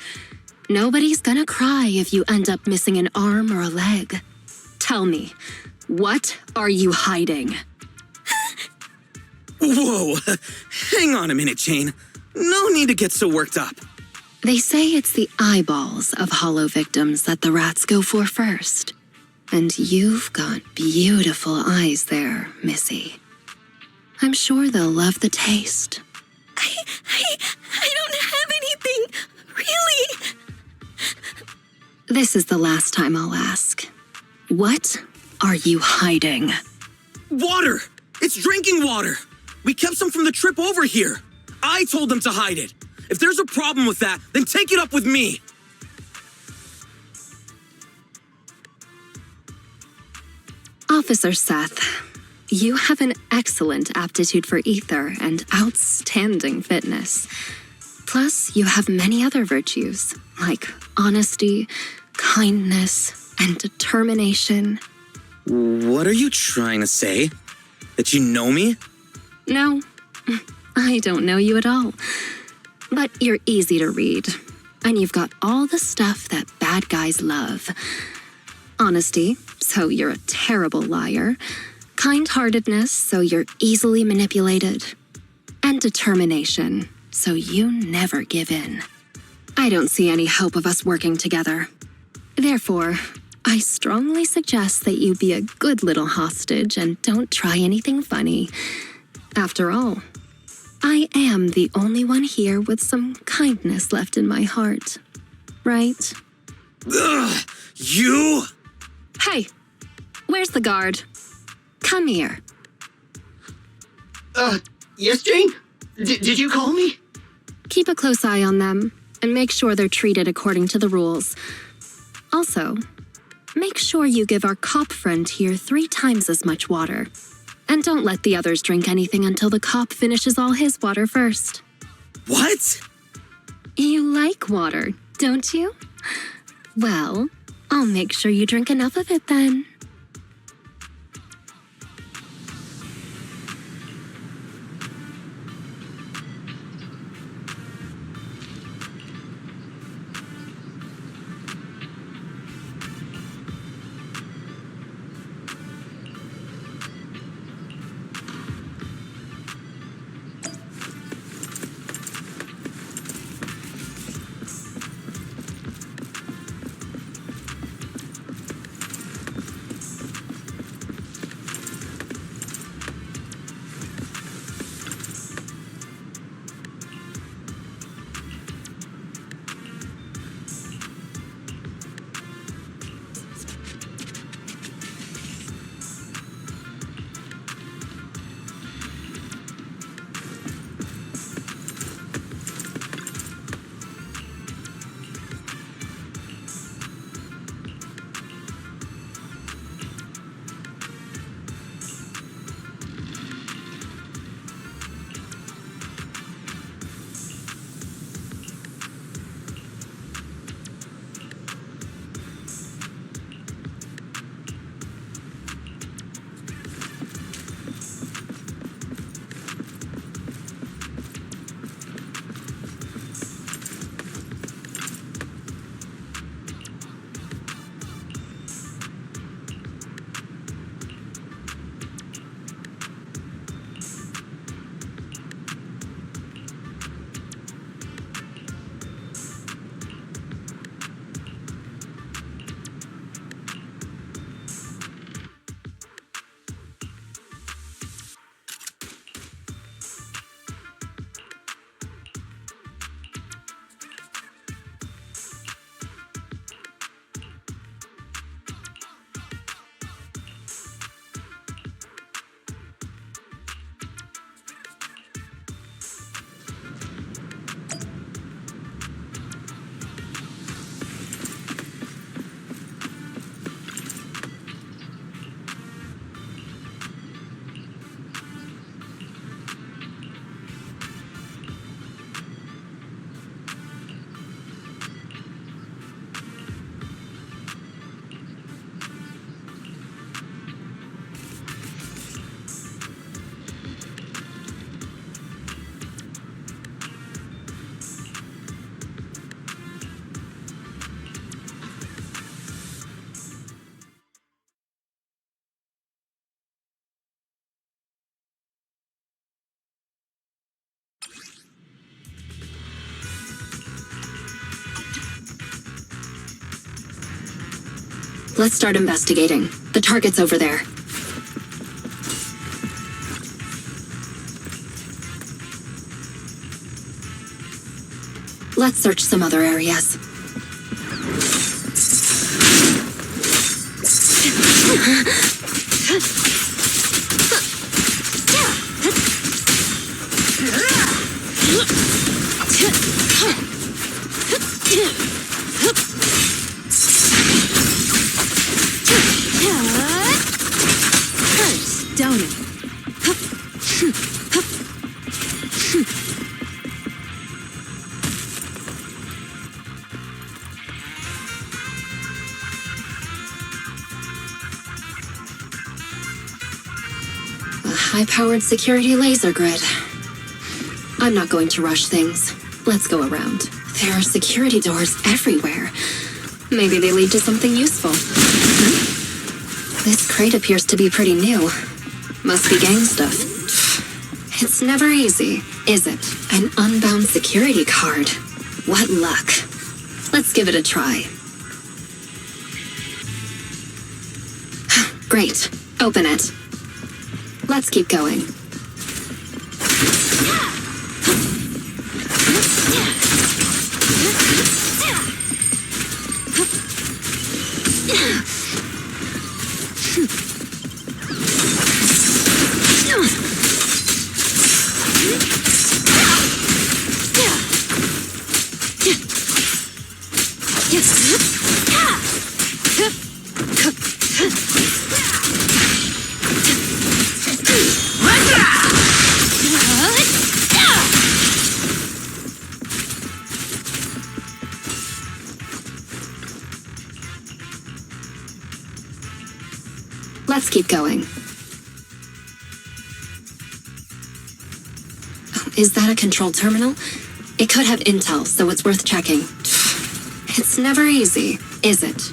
Nobody's gonna cry if you end up missing an arm or a leg. Tell me, what are you hiding? Whoa, hang on a minute, Jane. No need to get so worked up. They say it's the eyeballs of hollow victims that the rats go for first. And you've got beautiful eyes there, Missy. I'm sure they'll love the taste. I don't have anything, really. This is the last time I'll ask. What are you hiding? Water! It's drinking water! We kept some from the trip over here. I told them to hide it. If there's a problem with that, then take it up with me. Officer Seth, you have an excellent aptitude for ether and outstanding fitness. Plus, you have many other virtues, like honesty, kindness, and determination. What are you trying to say? That you know me? No, I don't know you at all. But you're easy to read. And you've got all the stuff that bad guys love. Honesty, so you're a terrible liar. Kind-heartedness, so you're easily manipulated. And determination, so you never give in. I don't see any hope of us working together. Therefore, I strongly suggest that you be a good little hostage and don't try anything funny. After all, I am the only one here with some kindness left in my heart. Right? Ugh! You? Hey, where's the guard? Come here. Yes, Jane? Did you call me? Keep a close eye on them, and make sure they're treated according to the rules. Also, make sure you give our cop friend here 3 times as much water. And don't let the others drink anything until the cop finishes all his water first. What? You like water, don't you? Well, I'll make sure you drink enough of it then. Let's start investigating. The target's over there. Let's search some other areas. High-powered security laser grid. I'm not going to rush things. Let's go around. There are security doors everywhere. Maybe they lead to something useful. This crate appears to be pretty new. Must be gang stuff. It's never easy, is it? An unbound security card. What luck. Let's give it a try. Great. Open it. Let's keep going. Let's keep going. Is that a control terminal? It could have intel, so it's worth checking. It's never easy, is it?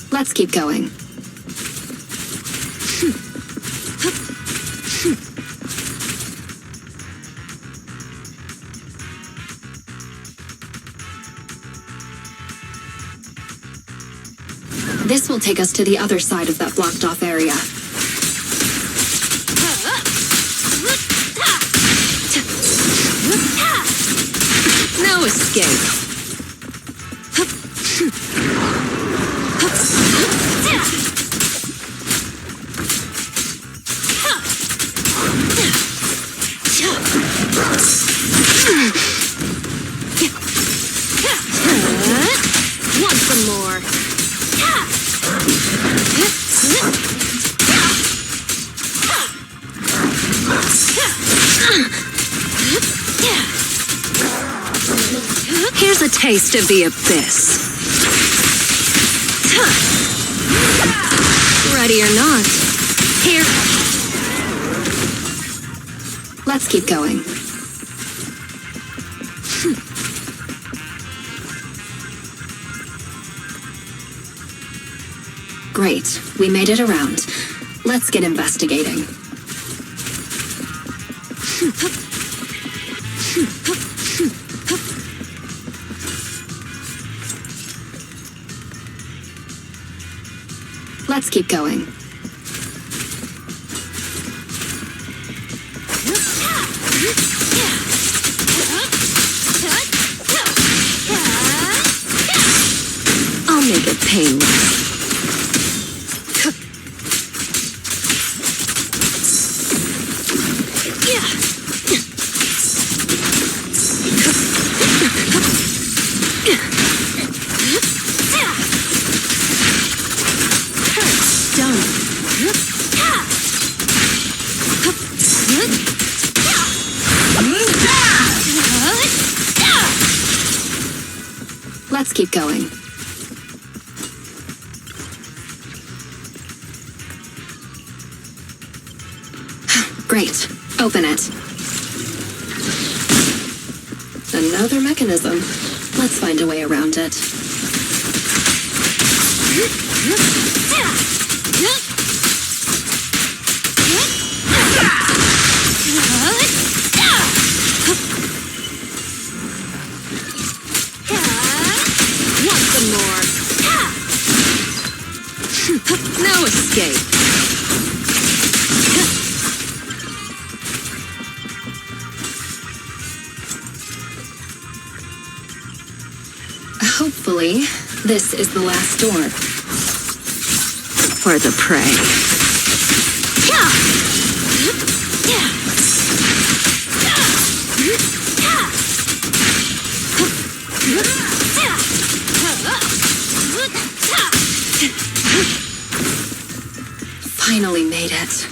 Let's keep going. This will take us to the other side of that blocked off area. No escape. Want some more? Here's a taste of the abyss. Ready or not, here. Let's keep going. Great, we made it around. Let's get investigating. Let's keep going. I'll make it painless. Let's keep going. Great. Open it. Another mechanism. Let's find a way around it. Want some more? No escape. Hopefully, this is the last door. For the prey. Finally made it.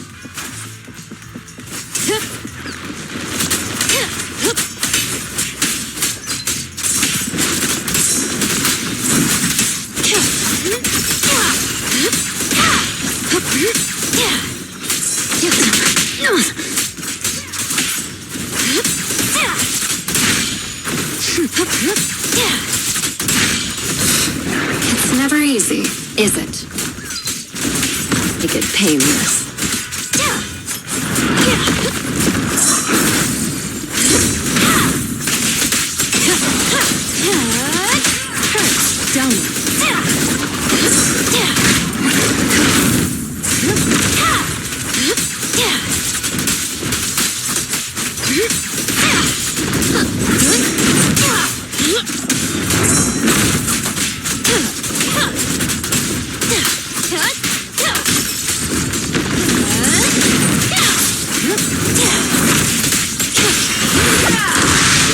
It's never easy, is it? Make it painless. Hurts, don't it?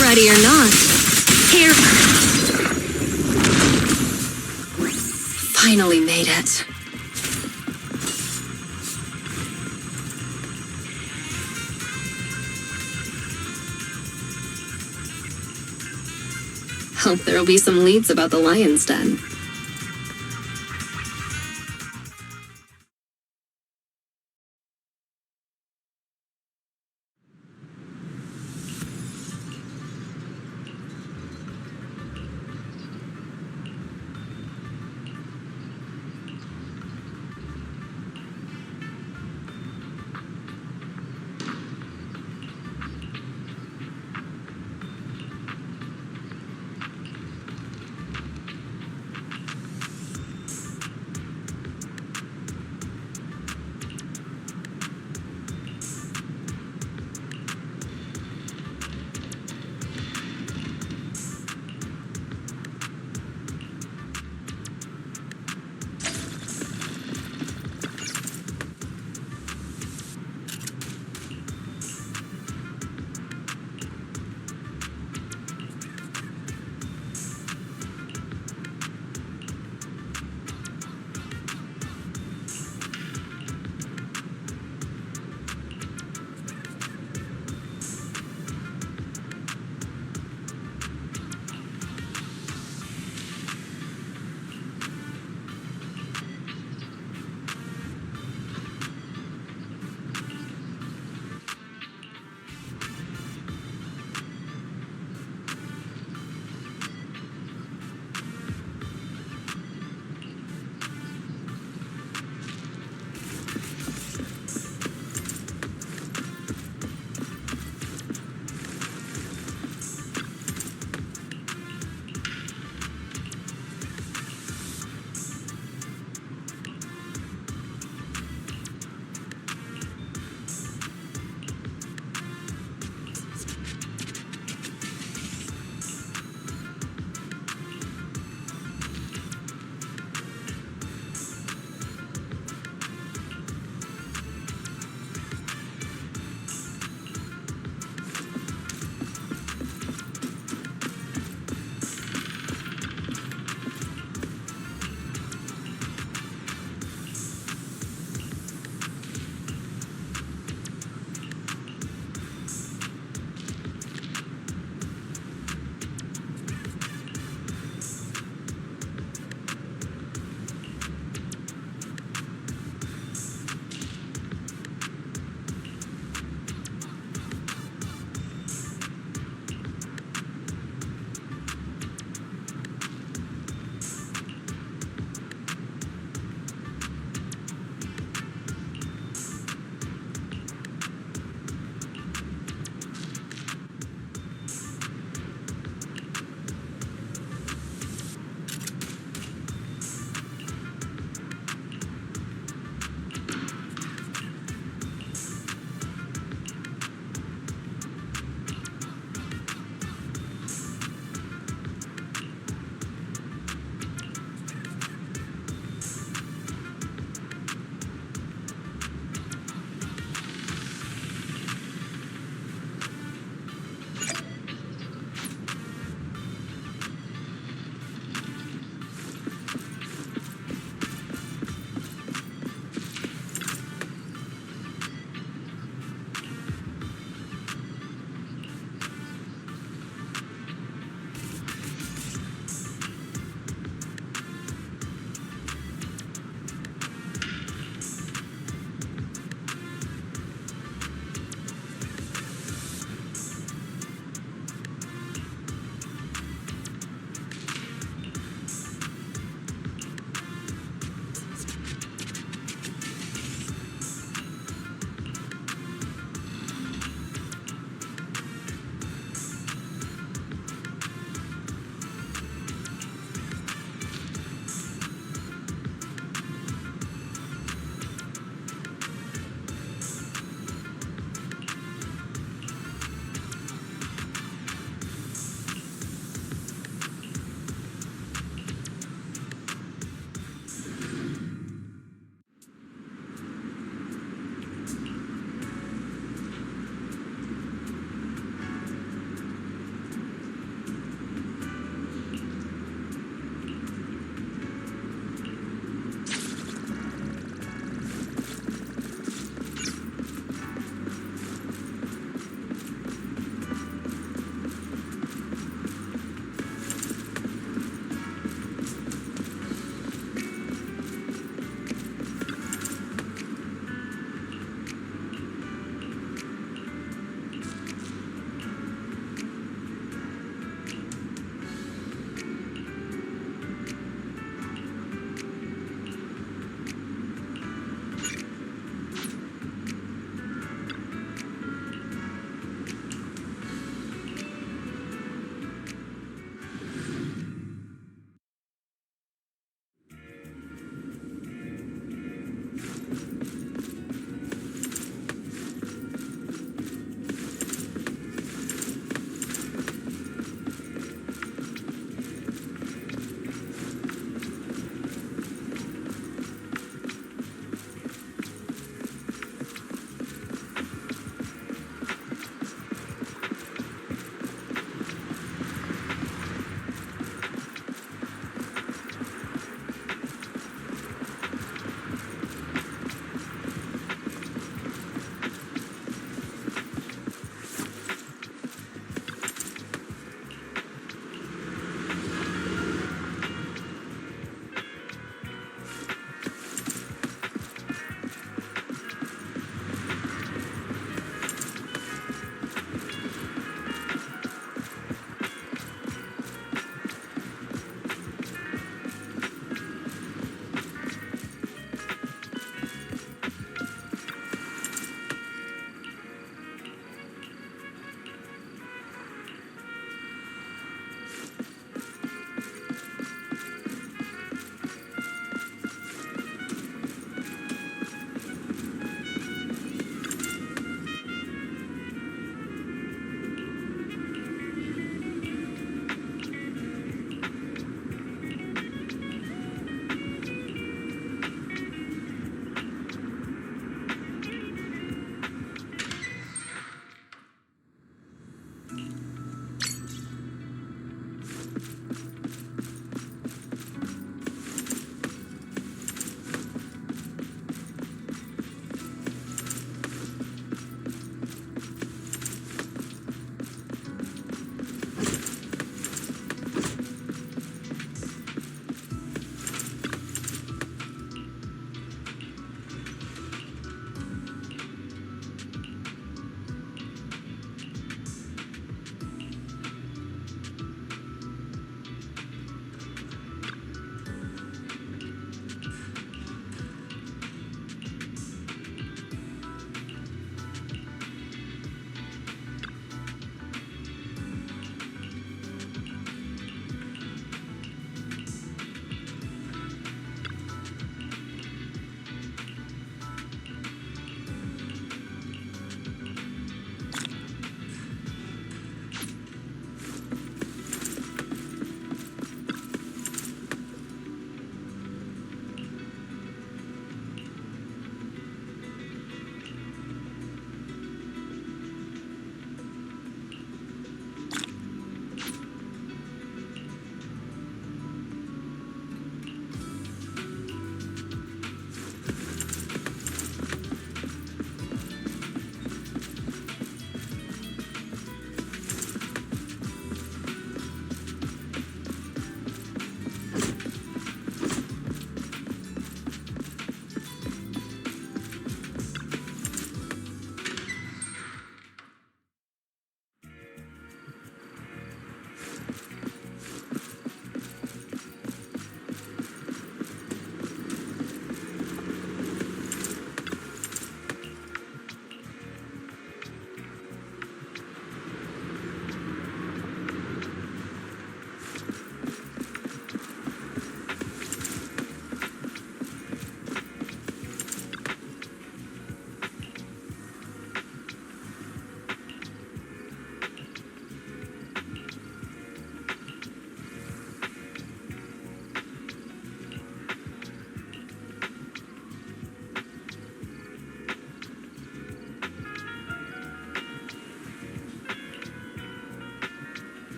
Ready or not, here. Finally made it. Hope there'll be some leads about the Lion's Den.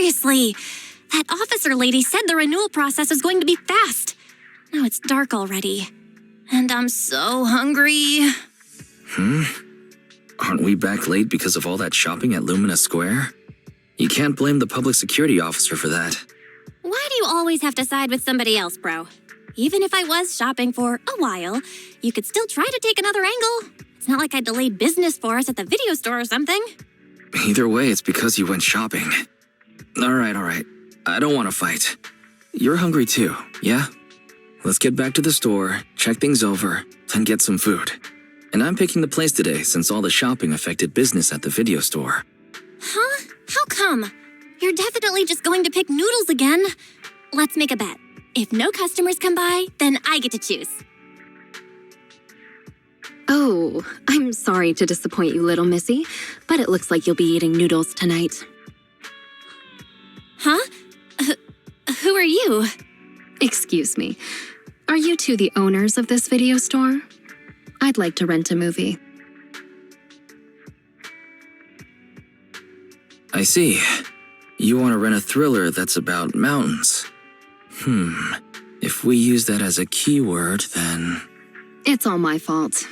Seriously, that officer lady said the renewal process is going to be fast. Now it's dark already. And I'm so hungry. Aren't we back late because of all that shopping at Lumina Square? You can't blame the public security officer for that. Why do you always have to side with somebody else, bro? Even if I was shopping for a while, you could still try to take another angle. It's not like I delayed business for us at the video store or something. Either way, it's because you went shopping. All right. I don't want to fight. You're hungry too, yeah? Let's get back to the store, check things over, then get some food. And I'm picking the place today since all the shopping affected business at the video store. Huh? How come? You're definitely just going to pick noodles again. Let's make a bet. If no customers come by, then I get to choose. Oh, I'm sorry to disappoint you, little missy, but it looks like you'll be eating noodles tonight. Huh? Who are you? Excuse me. Are you two the owners of this video store? I'd like to rent a movie. I see. You want to rent a thriller that's about mountains. If we use that as a keyword, then... It's all my fault.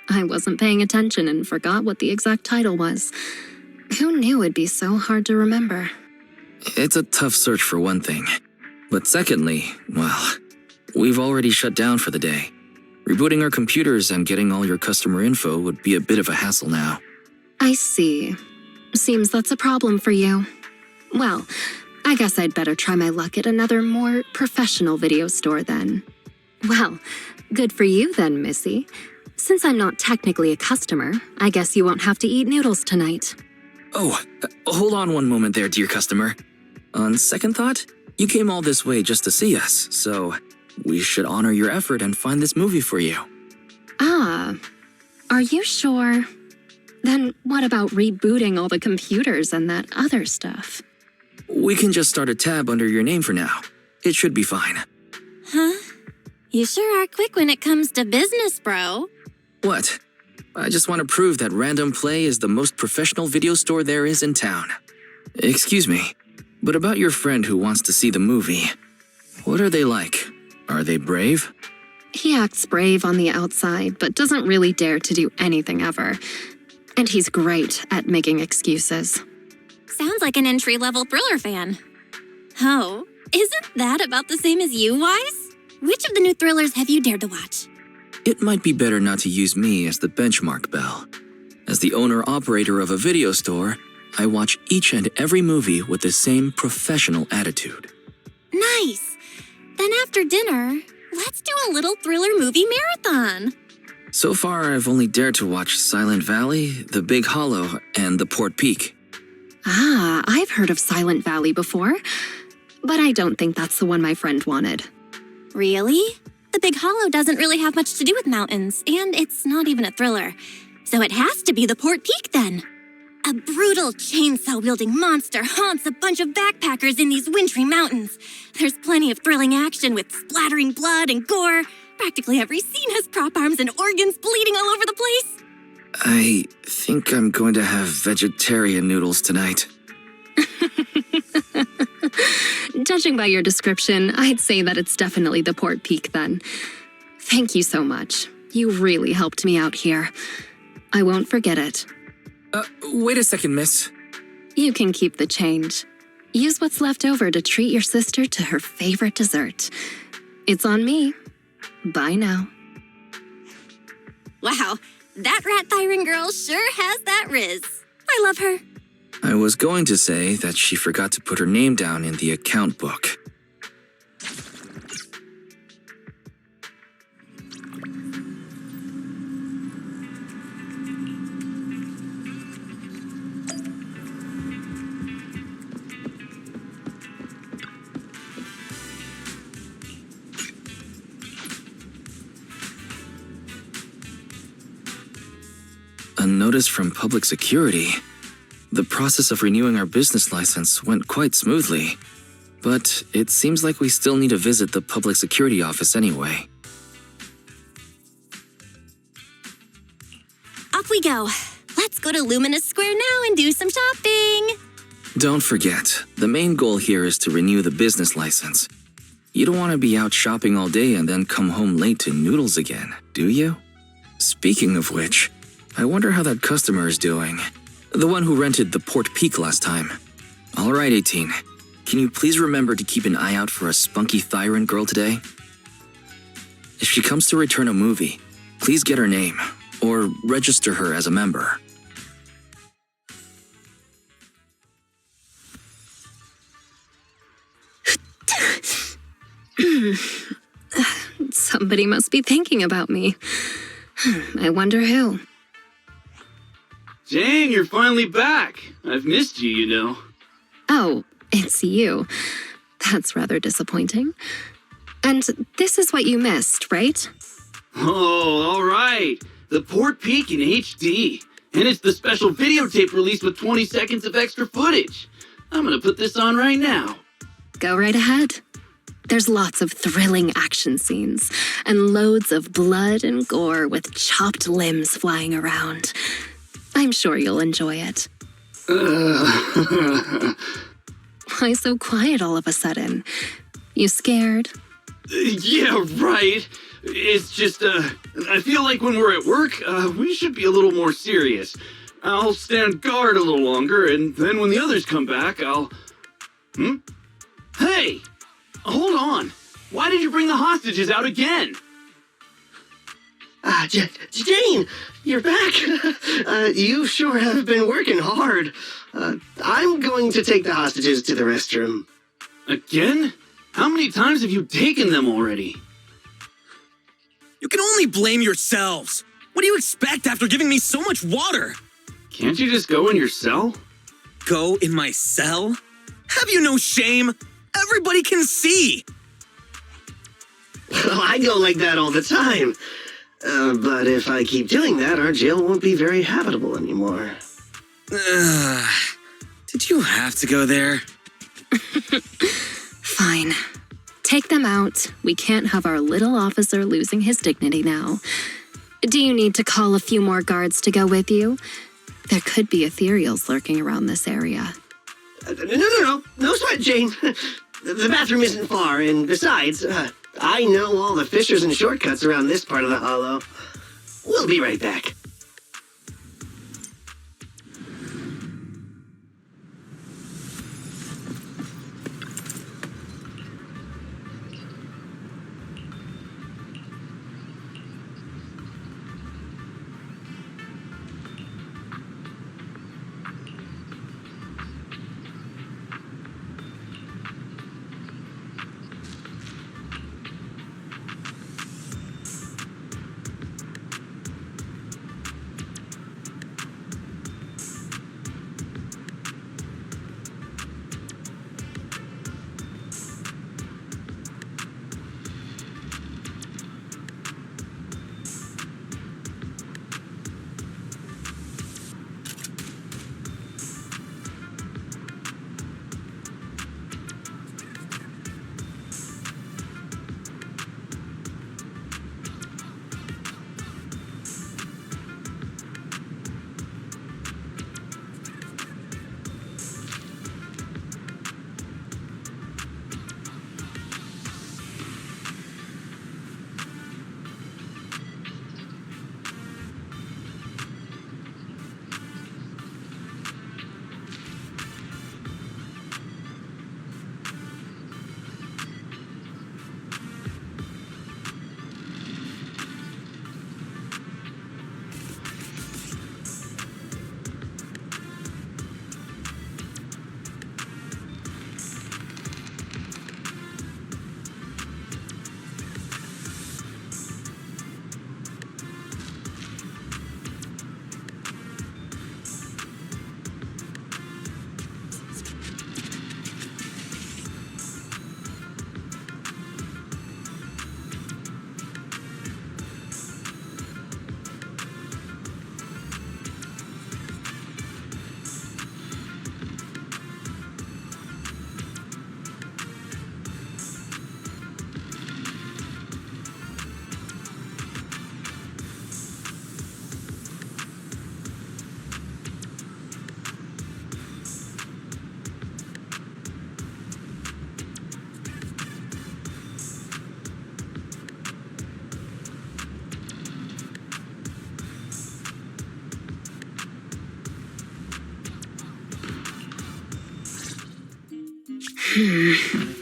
I wasn't paying attention and forgot what the exact title was. Who knew it'd be so hard to remember? It's a tough search for one thing. But secondly, well, we've already shut down for the day. Rebooting our computers and getting all your customer info would be a bit of a hassle now. I see. Seems that's a problem for you. Well, I guess I'd better try my luck at another more professional video store then. Well, good for you then, Missy. Since I'm not technically a customer, I guess you won't have to eat noodles tonight. Oh, hold on one moment there, dear customer. On second thought, you came all this way just to see us, so we should honor your effort and find this movie for you. Ah, are you sure? Then what about rebooting all the computers and that other stuff? We can just start a tab under your name for now. It should be fine. Huh? You sure are quick when it comes to business, bro. What? I just want to prove that Random Play is the most professional video store there is in town. Excuse me, but about your friend who wants to see the movie, what are they like? Are they brave? He acts brave on the outside, but doesn't really dare to do anything ever. And he's great at making excuses. Sounds like an entry-level thriller fan. Oh, isn't that about the same as you, Wise? Which of the new thrillers have you dared to watch? It might be better not to use me as the benchmark, Belle. As the owner-operator of a video store, I watch each and every movie with the same professional attitude. Nice! Then after dinner, let's do a little thriller movie marathon. So far, I've only dared to watch Silent Valley, The Big Hollow, and The Port Peak. Ah, I've heard of Silent Valley before, but I don't think that's the one my friend wanted. Really? The Big Hollow doesn't really have much to do with mountains, and it's not even a thriller. So it has to be the Port Peak then. A brutal chainsaw-wielding monster haunts a bunch of backpackers in these wintry mountains. There's plenty of thrilling action with splattering blood and gore. Practically every scene has prop arms and organs bleeding all over the place. I think I'm going to have vegetarian noodles tonight. Judging by your description, I'd say that it's definitely the Port Peak then. Thank you so much. You really helped me out here. I won't forget it. Wait a second, miss. You can keep the change. Use what's left over to treat your sister to her favorite dessert. It's on me. Bye now. Wow, that rat thyron girl sure has that riz. I love her. I was going to say that she forgot to put her name down in the account book. A notice from public security. The process of renewing our business license went quite smoothly, but it seems like we still need to visit the public security office anyway. Off we go. Let's go to Luminous Square now and do some shopping. Don't forget, the main goal here is to renew the business license. You don't want to be out shopping all day and then come home late to noodles again, do you? Speaking of which, I wonder how that customer is doing. The one who rented the Port Peak last time. All right, 18. Can you please remember to keep an eye out for a spunky Thyran girl today? If she comes to return a movie, please get her name, or register her as a member. Somebody must be thinking about me. I wonder who. Jane, you're finally back. I've missed you, you know. Oh, it's you. That's rather disappointing. And this is what you missed, right? Oh, all right. The Port Peak in HD. And it's the special videotape release with 20 seconds of extra footage. I'm gonna put this on right now. Go right ahead. There's lots of thrilling action scenes, and loads of blood and gore with chopped limbs flying around. I'm sure you'll enjoy it. Why so quiet all of a sudden? You scared? Yeah, right. It's just, I feel like when we're at work, we should be a little more serious. I'll stand guard a little longer, and then when the others come back, I'll... Hey! Hold on. Why did you bring the hostages out again? Jane, you're back. You sure have been working hard. I'm going to take the hostages to the restroom. Again? How many times have you taken them already? You can only blame yourselves. What do you expect after giving me so much water? Can't you just go in your cell? Go in my cell? Have you no shame? Everybody can see. Well, I go like that all the time. But if I keep doing that, our jail won't be very habitable anymore. Did you have to go there? Fine. Take them out. We can't have our little officer losing his dignity now. Do you need to call a few more guards to go with you? There could be ethereals lurking around this area. No sweat, Jane. The bathroom isn't far, and besides, I know all the fissures and shortcuts around this part of the hollow. We'll be right back.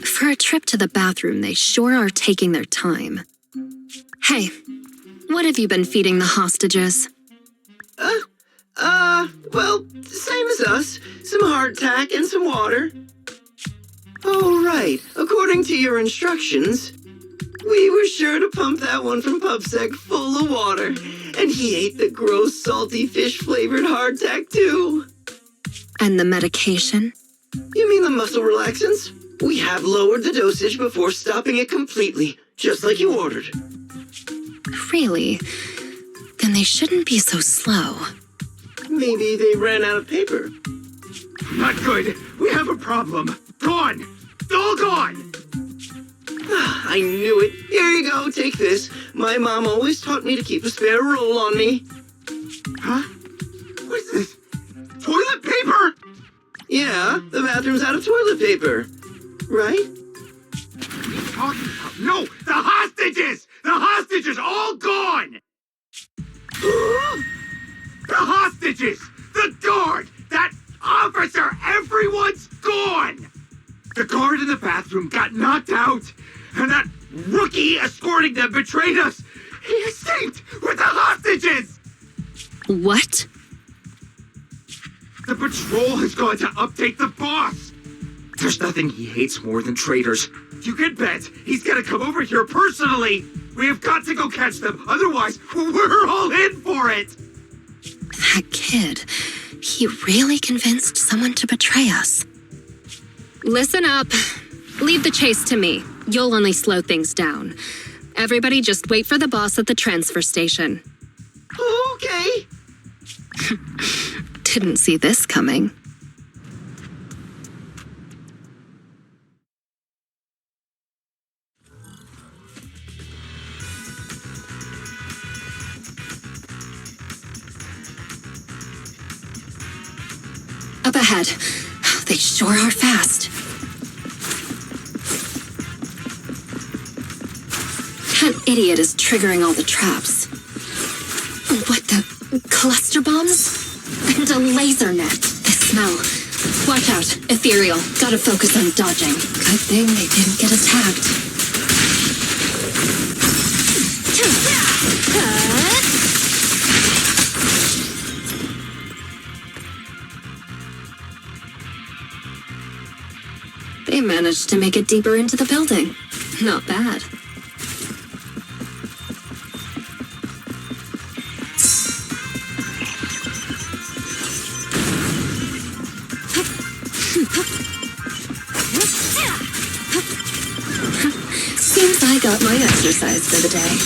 For a trip to the bathroom, they sure are taking their time. Hey, what have you been feeding the hostages? Well, same as us. Some hardtack and some water. Oh, right. According to your instructions, we were sure to pump that one from PubSec full of water. And he ate the gross, salty, fish-flavored hardtack, too. And the medication? You mean the muscle relaxants? We have lowered the dosage before stopping it completely, just like you ordered. Really? Then they shouldn't be so slow. Maybe they ran out of paper. Not good. We have a problem. Gone. All gone. I knew it. Here you go, take this. My mom always taught me to keep a spare roll on me. Huh? What's this? Toilet paper? Yeah, the bathroom's out of toilet paper. Right? What are you talking about? No! The hostages! The hostages all gone! The hostages! The guard! That officer! Everyone's gone! The guard in the bathroom got knocked out, and that rookie escorting them betrayed us! He escaped with the hostages! What? The patrol has gone to update the boss! There's nothing he hates more than traitors. You can bet he's gonna come over here personally! We have got to go catch them, otherwise we're all in for it! That kid, he really convinced someone to betray us. Listen up. Leave the chase to me. You'll only slow things down. Everybody just wait for the boss at the transfer station. Okay. Didn't see this coming. Up ahead. They sure are fast. That idiot is triggering all the traps. What the? Cluster bombs? And a laser net. The smell. Watch out. Ethereal. Gotta focus on dodging. Good thing they didn't get attacked. They managed to make it deeper into the building. Not bad. Seems I got my exercise for the day.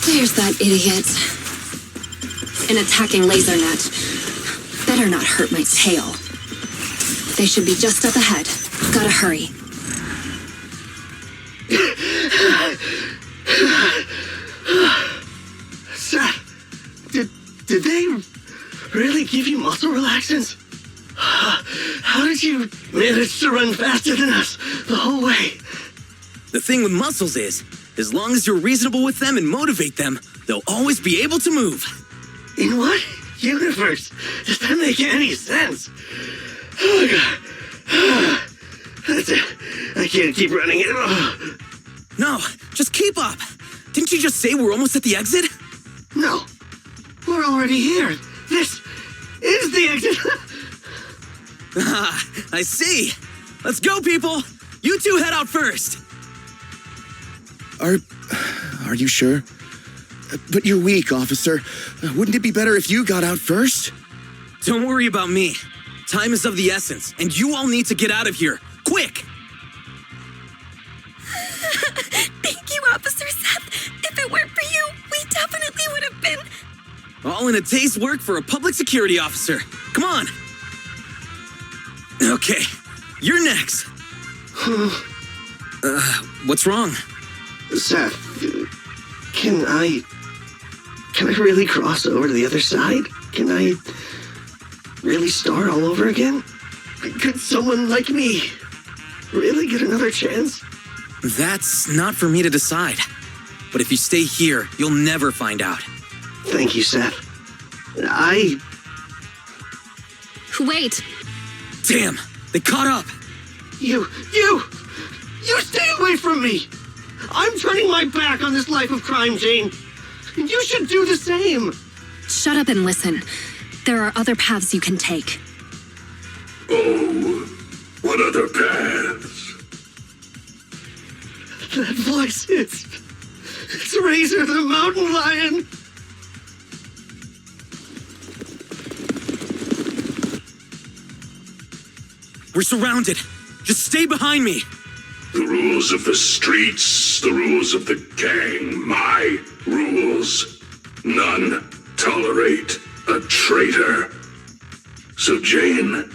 There's that idiot. An attacking laser net. Better not hurt my tail. They should be just up ahead. Gotta hurry. Seth, did they really give you muscle relaxants? How did you manage to run faster than us the whole way? The thing with muscles is, as long as you're reasonable with them and motivate them, they'll always be able to move. In what universe does that make any sense? Oh, God. That's it. I can't keep running it. No, just keep up. Didn't you just say we're almost at the exit? No. We're already here. This is the exit. I see. Let's go, people. You two head out first. Are you sure? But you're weak, officer. Wouldn't it be better if you got out first? Don't worry about me. Time is of the essence, and you all need to get out of here. Quick! Thank you, Officer Seth. If it weren't for you, we definitely would have been... All in a day's work for a public security officer. Come on. Okay, you're next. What's wrong? Seth, can I really cross over to the other side? Can I really start all over again? Could someone like me really get another chance? That's not for me to decide. But if you stay here, you'll never find out. Thank you, Seth. Wait! Damn! They caught up! You stay away from me! I'm turning my back on this life of crime, Jane. You should do the same. Shut up and listen. There are other paths you can take. Oh, what other paths? That voice, it's Razor the Mountain Lion. We're surrounded. Just stay behind me. The rules of the streets, the rules of the gang, my rules. None tolerate a traitor. So, Jane,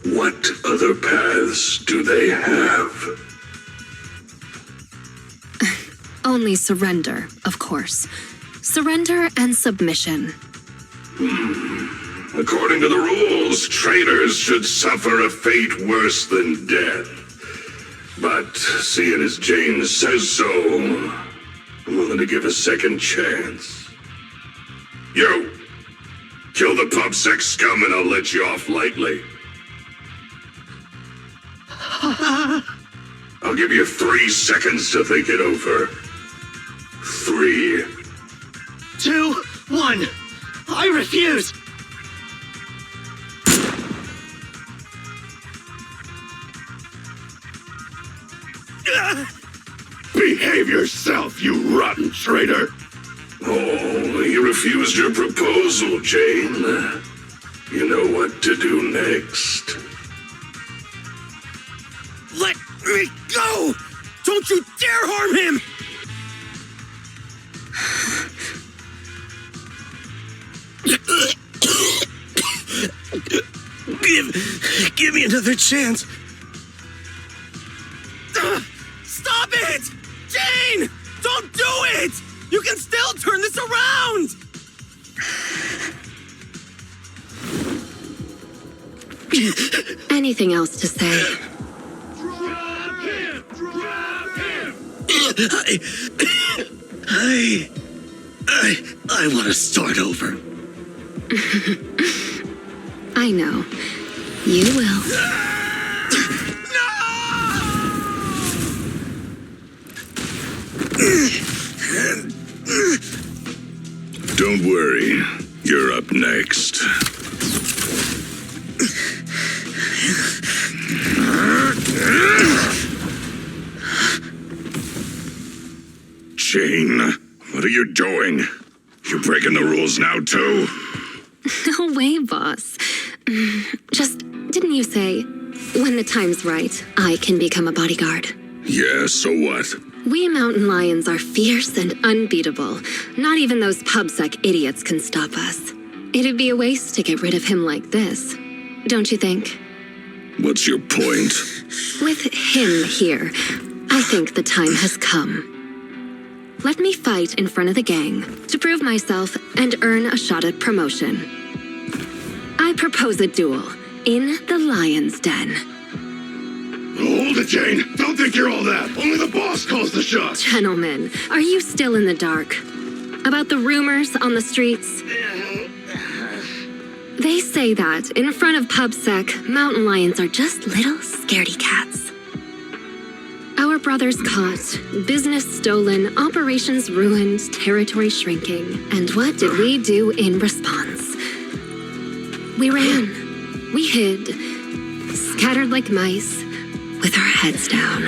what other paths do they have? Only surrender, of course. Surrender and submission. According to the rules, traitors should suffer a fate worse than death. But seeing as Jane says so, I'm willing to give a second chance. You! Kill the PubSec scum and I'll let you off lightly. I'll give you 3 seconds to think it over. 3, 2, 1. I refuse. Behave yourself, you rotten traitor! Oh, you refused your proposal, Jane. You know what to do next. Let me go! Don't you dare harm him! Give me another chance. Stop it! Jane! Don't do it! You can still turn this around! Anything else to say? I want to start over. I know. You will. Don't worry, you're up next. Jane, what are you doing? You breaking the rules now, too? No way, boss. Just, didn't you say, when the time's right, I can become a bodyguard? Yeah, so what? We mountain lions are fierce and unbeatable. Not even those PubSec idiots can stop us. It'd be a waste to get rid of him like this, don't you think? What's your point? With him here, I think the time has come. Let me fight in front of the gang to prove myself and earn a shot at promotion. I propose a duel in the Lion's Den. Hold it, Jane! Don't think you're all that! Only the boss calls the shots! Gentlemen, are you still in the dark? About the rumors on the streets? They say that in front of PubSec, mountain lions are just little scaredy cats. Our brothers caught, business stolen, operations ruined, territory shrinking. And what did we do in response? We ran. We hid. Scattered like mice, with our heads down.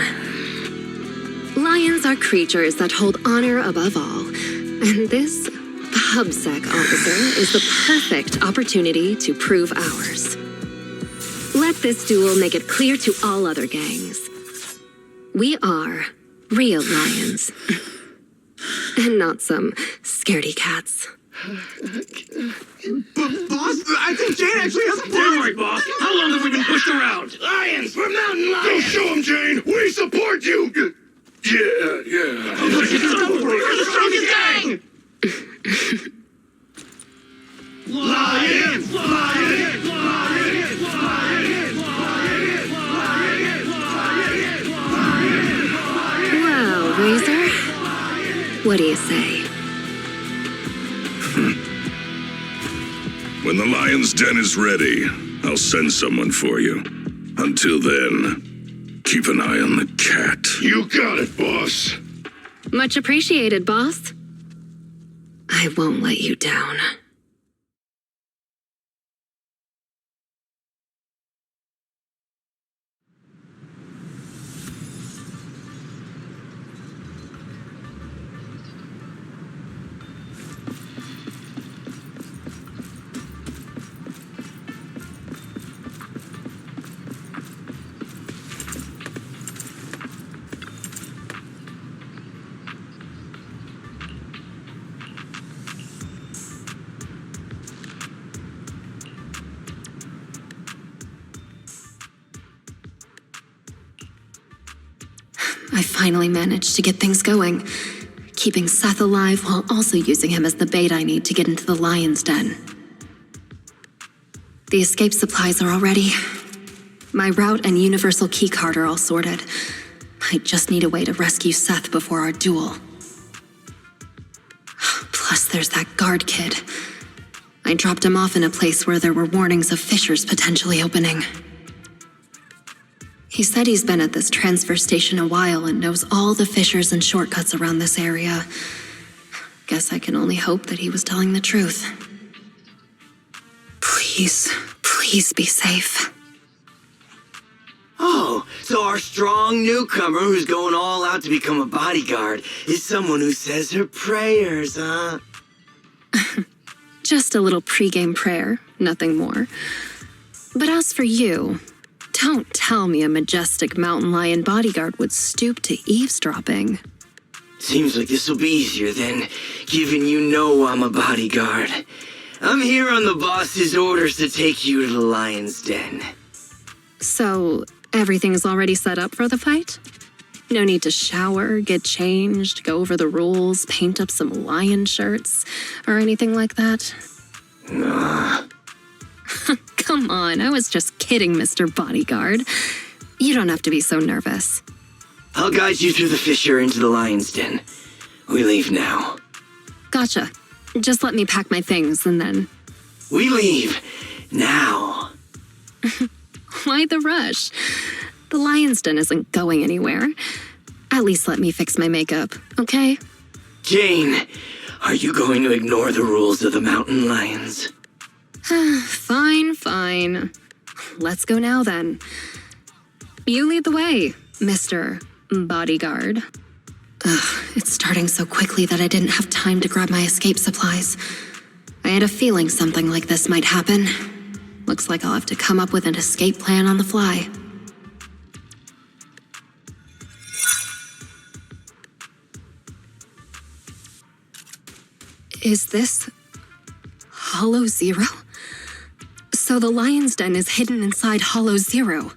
Lions are creatures that hold honor above all. And this PubSec officer is the perfect opportunity to prove ours. Let this duel make it clear to all other gangs. We are real lions. And not some scaredy cats. Boss, I think Jane actually has a point. Damn right, boss! How long have we been pushed around? Lions, we're mountain lions! Go show them, Jane! We support you! Yeah. We're the strongest gang! Lions! Lions! What do you say? When the lion's den is ready, I'll send someone for you. Until then, keep an eye on the cat. You got it, boss. Much appreciated, boss. I won't let you down. I finally managed to get things going, keeping Seth alive while also using him as the bait I need to get into the lion's den. The escape supplies are all ready. My route and universal keycard are all sorted. I just need a way to rescue Seth before our duel. Plus, there's that guard kid. I dropped him off in a place where there were warnings of fissures potentially opening. He said he's been at this transfer station a while and knows all the fissures and shortcuts around this area. Guess I can only hope that he was telling the truth. Please be safe. Oh, so our strong newcomer who's going all out to become a bodyguard is someone who says her prayers, huh? Just a little pregame prayer, nothing more. But as for you, don't tell me a majestic mountain lion bodyguard would stoop to eavesdropping. Seems like this will be easier then, given you know I'm a bodyguard. I'm here on the boss's orders to take you to the lion's den. So, everything's already set up for the fight? No need to shower, get changed, go over the rules, paint up some lion shirts, or anything like that? Nah. Come on, I was just kidding, Mr. Bodyguard. You don't have to be so nervous. I'll guide you through the fissure into the lion's den. We leave now. Gotcha. Just let me pack my things and then... We leave now. Why the rush? The lion's den isn't going anywhere. At least let me fix my makeup, okay? Jane, are you going to ignore the rules of the mountain lions? Fine. Let's go now then. You lead the way, Mr. Bodyguard. It's starting so quickly that I didn't have time to grab my escape supplies. I had a feeling something like this might happen. Looks like I'll have to come up with an escape plan on the fly. Is this Hollow Zero? So the lion's den is hidden inside Hollow Zero.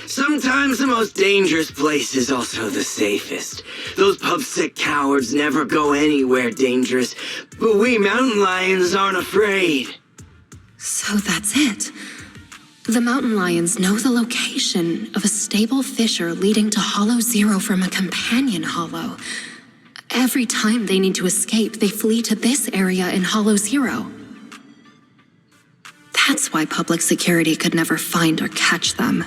Sometimes the most dangerous place is also the safest. Those pub-sick cowards never go anywhere dangerous, but we mountain lions aren't afraid. So that's it. The mountain lions know the location of a stable fissure leading to Hollow Zero from a companion hollow. Every time they need to escape, they flee to this area in Hollow Zero. That's why public security could never find or catch them.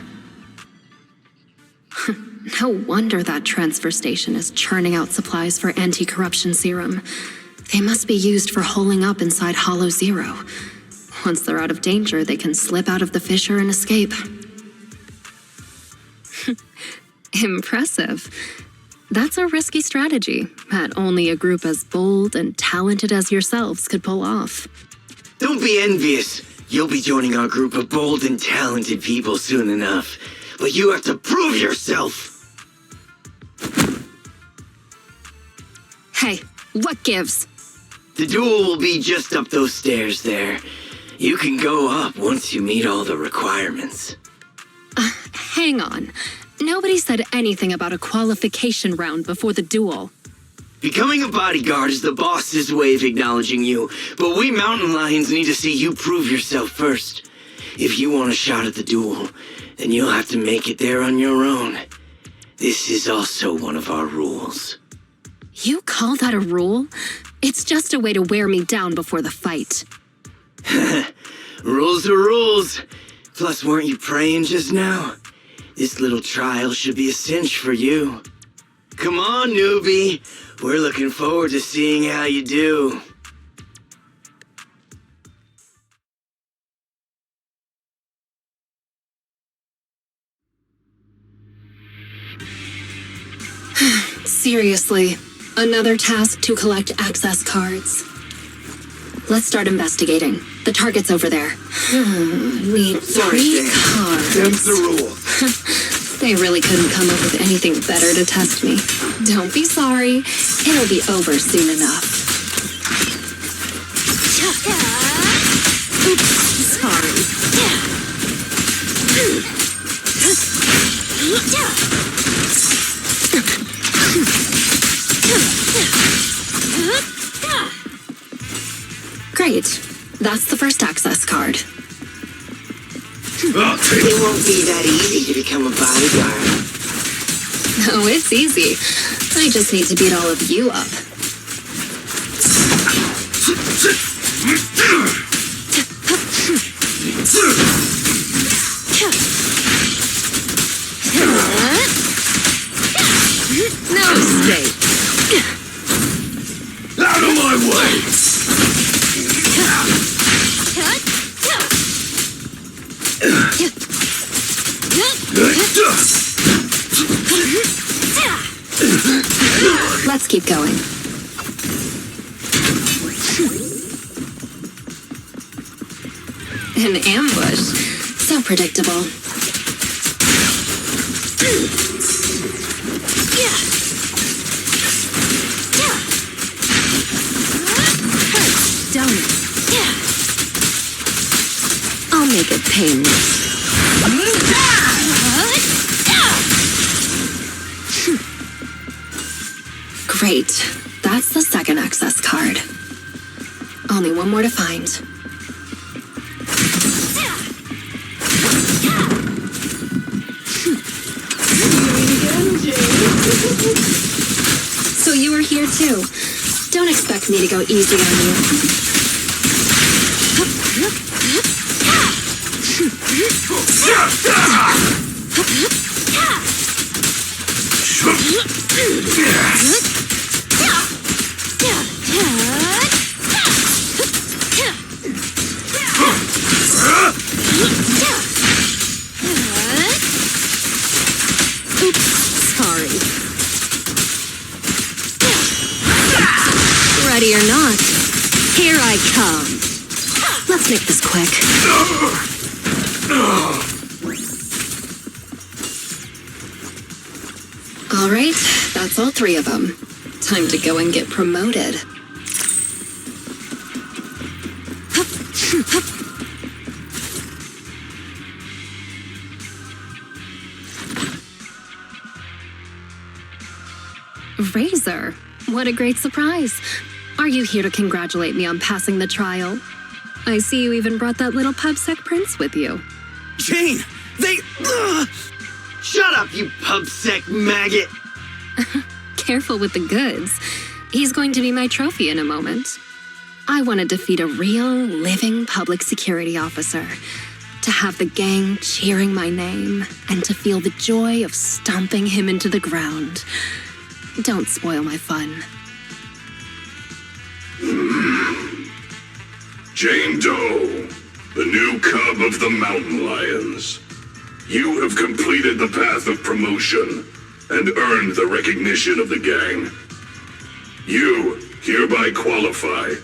No wonder that transfer station is churning out supplies for anti-corruption serum. They must be used for holing up inside Hollow Zero. Once they're out of danger, they can slip out of the fissure and escape. Impressive. That's a risky strategy that only a group as bold and talented as yourselves could pull off. Don't be envious. You'll be joining our group of bold and talented people soon enough. But you have to prove yourself! Hey, what gives? The duel will be just up those stairs there. You can go up once you meet all the requirements. Hang on. Nobody said anything about a qualification round before the duel. Becoming a bodyguard is the boss's way of acknowledging you, but we mountain lions need to see you prove yourself first. If you want a shot at the duel, then you'll have to make it there on your own. This is also one of our rules. You call that a rule? It's just a way to wear me down before the fight. Rules are rules. Plus, weren't you praying just now? This little trial should be a cinch for you. Come on, newbie. We're looking forward to seeing how you do. Seriously, another task to collect access cards. Let's start investigating. The target's over there. Need 3 cards. Them's the rules. They really couldn't come up with anything better to test me. Don't be sorry. It'll be over soon enough. Oops, sorry. Great. That's the first access card. It won't be that easy to become a bodyguard. Oh, it's easy. I just need to beat all of you up. No mistake. Out of my way! Let's keep going. An ambush. So predictable. Don't it? I'll make it painless. Great. That's the second access card. Only one more to find. So you were here too. Don't expect me to go easy on you. Oops, sorry. Ready or not, here I come. Let's make this quick. All right, that's all 3 of them. Time to go and get promoted. Razor, what a great surprise. Are you here to congratulate me on passing the trial? I see you even brought that little pubsec prince with you. Jane, they... Shut up, you pubsec maggot! Careful with the goods. He's going to be my trophy in a moment. I want to defeat a real, living public security officer. To have the gang cheering my name, and to feel the joy of stomping him into the ground. Don't spoil my fun. Jane Doe, the new cub of the Mountain Lions. You have completed the path of promotion and earned the recognition of the gang. You hereby qualify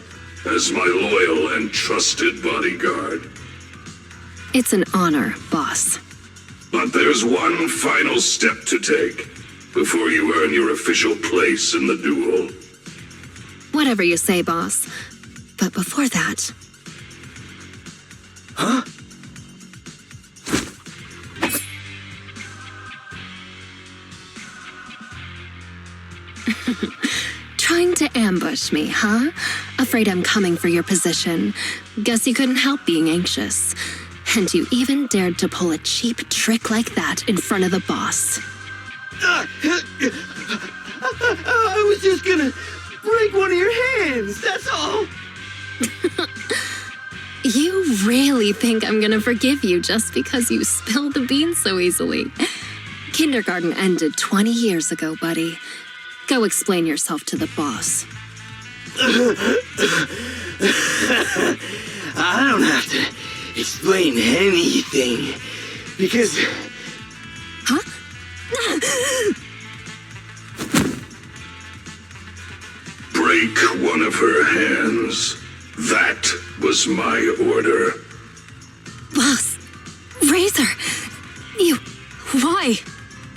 as my loyal and trusted bodyguard. It's an honor, boss. But there's one final step to take before you earn your official place in the duel. Whatever you say, boss. But before that... Huh? Trying to ambush me, huh? Afraid I'm coming for your position. Guess you couldn't help being anxious. And you even dared to pull a cheap trick like that in front of the boss. I was just gonna break one of your hands, that's all. You really think I'm gonna forgive you just because you spilled the beans so easily? Kindergarten ended 20 years ago, buddy. Go explain yourself to the boss. I don't have to explain anything, because... Huh? Break one of her hands. That was my order. Boss, Razor, you... why?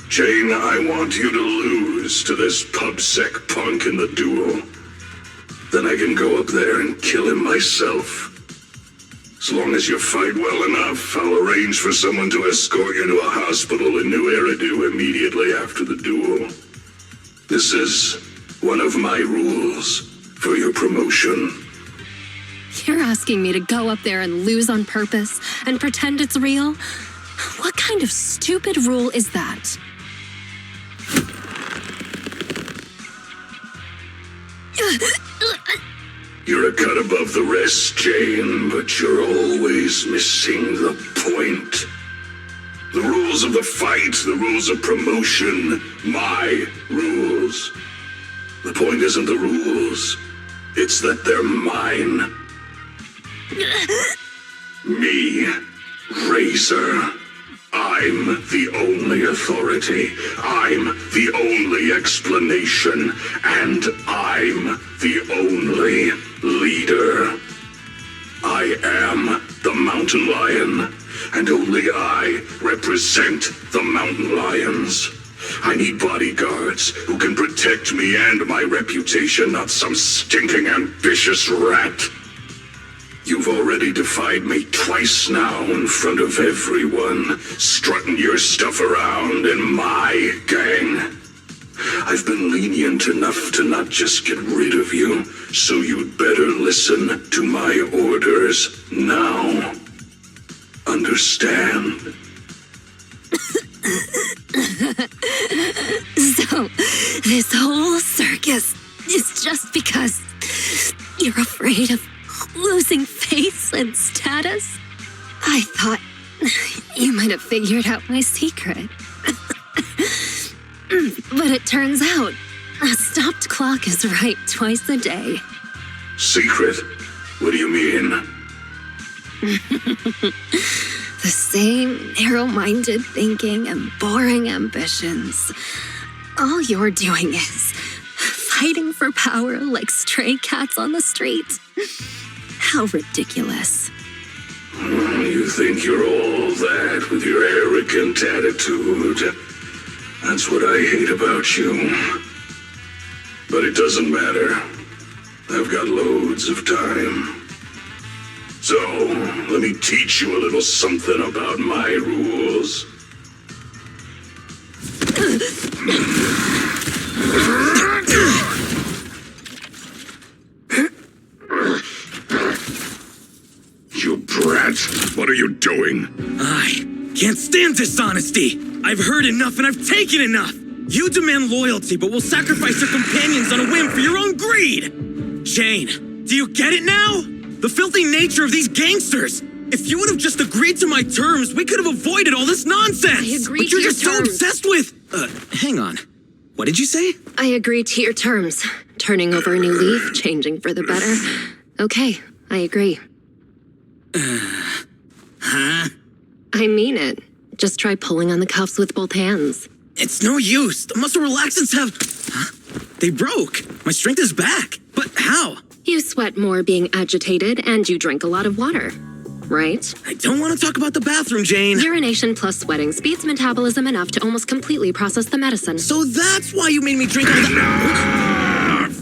Jane, I want you to lose to this pubsec punk in the duel. Then I can go up there and kill him myself. As long as you fight well enough, I'll arrange for someone to escort you to a hospital in New Eridu immediately after the duel. This is one of my rules for your promotion. You're asking me to go up there and lose on purpose and pretend it's real? What kind of stupid rule is that? You're a cut above the rest, Jane, but you're always missing the point. The rules of the fight, the rules of promotion, my rules. The point isn't the rules, it's that they're mine. Me, Razor. I'm the only authority. I'm the only explanation. And I'm the only leader. I am the Mountain Lion, and only I represent the Mountain Lions. I need bodyguards who can protect me and my reputation, not some stinking ambitious rat. You've already defied me twice now in front of everyone, strutting your stuff around in my gang. I've been lenient enough to not just get rid of you, so you'd better listen to my orders now. Understand? So, this whole circus is just because you're afraid of losing face and status? I thought you might have figured out my secret. But it turns out, a stopped clock is right twice a day. Secret? What do you mean? The same narrow-minded thinking and boring ambitions. All you're doing is fighting for power like stray cats on the street. How ridiculous. You think you're all that with your arrogant attitude. That's what I hate about you. But it doesn't matter. I've got loads of time. So, let me teach you a little something about my rules. You brat! What are you doing? I can't stand dishonesty! I've heard enough and I've taken enough! You demand loyalty, but will sacrifice your companions on a whim for your own greed! Jane, do you get it now? The filthy nature of these gangsters! If you would have just agreed to my terms, we could have avoided all this nonsense! I agree but you're to your just so terms. obsessed with... hang on. What did you say? I agree to your terms. Turning over a new leaf, changing for the better. Okay, I agree. Huh? I mean it. Just try pulling on the cuffs with both hands. It's no use. The muscle relaxants have... Huh? They broke. My strength is back. But how? You sweat more being agitated, and you drink a lot of water. Right? I don't want to talk about the bathroom, Jane. Urination plus sweating speeds metabolism enough to almost completely process the medicine. So that's why you made me drink all Enough!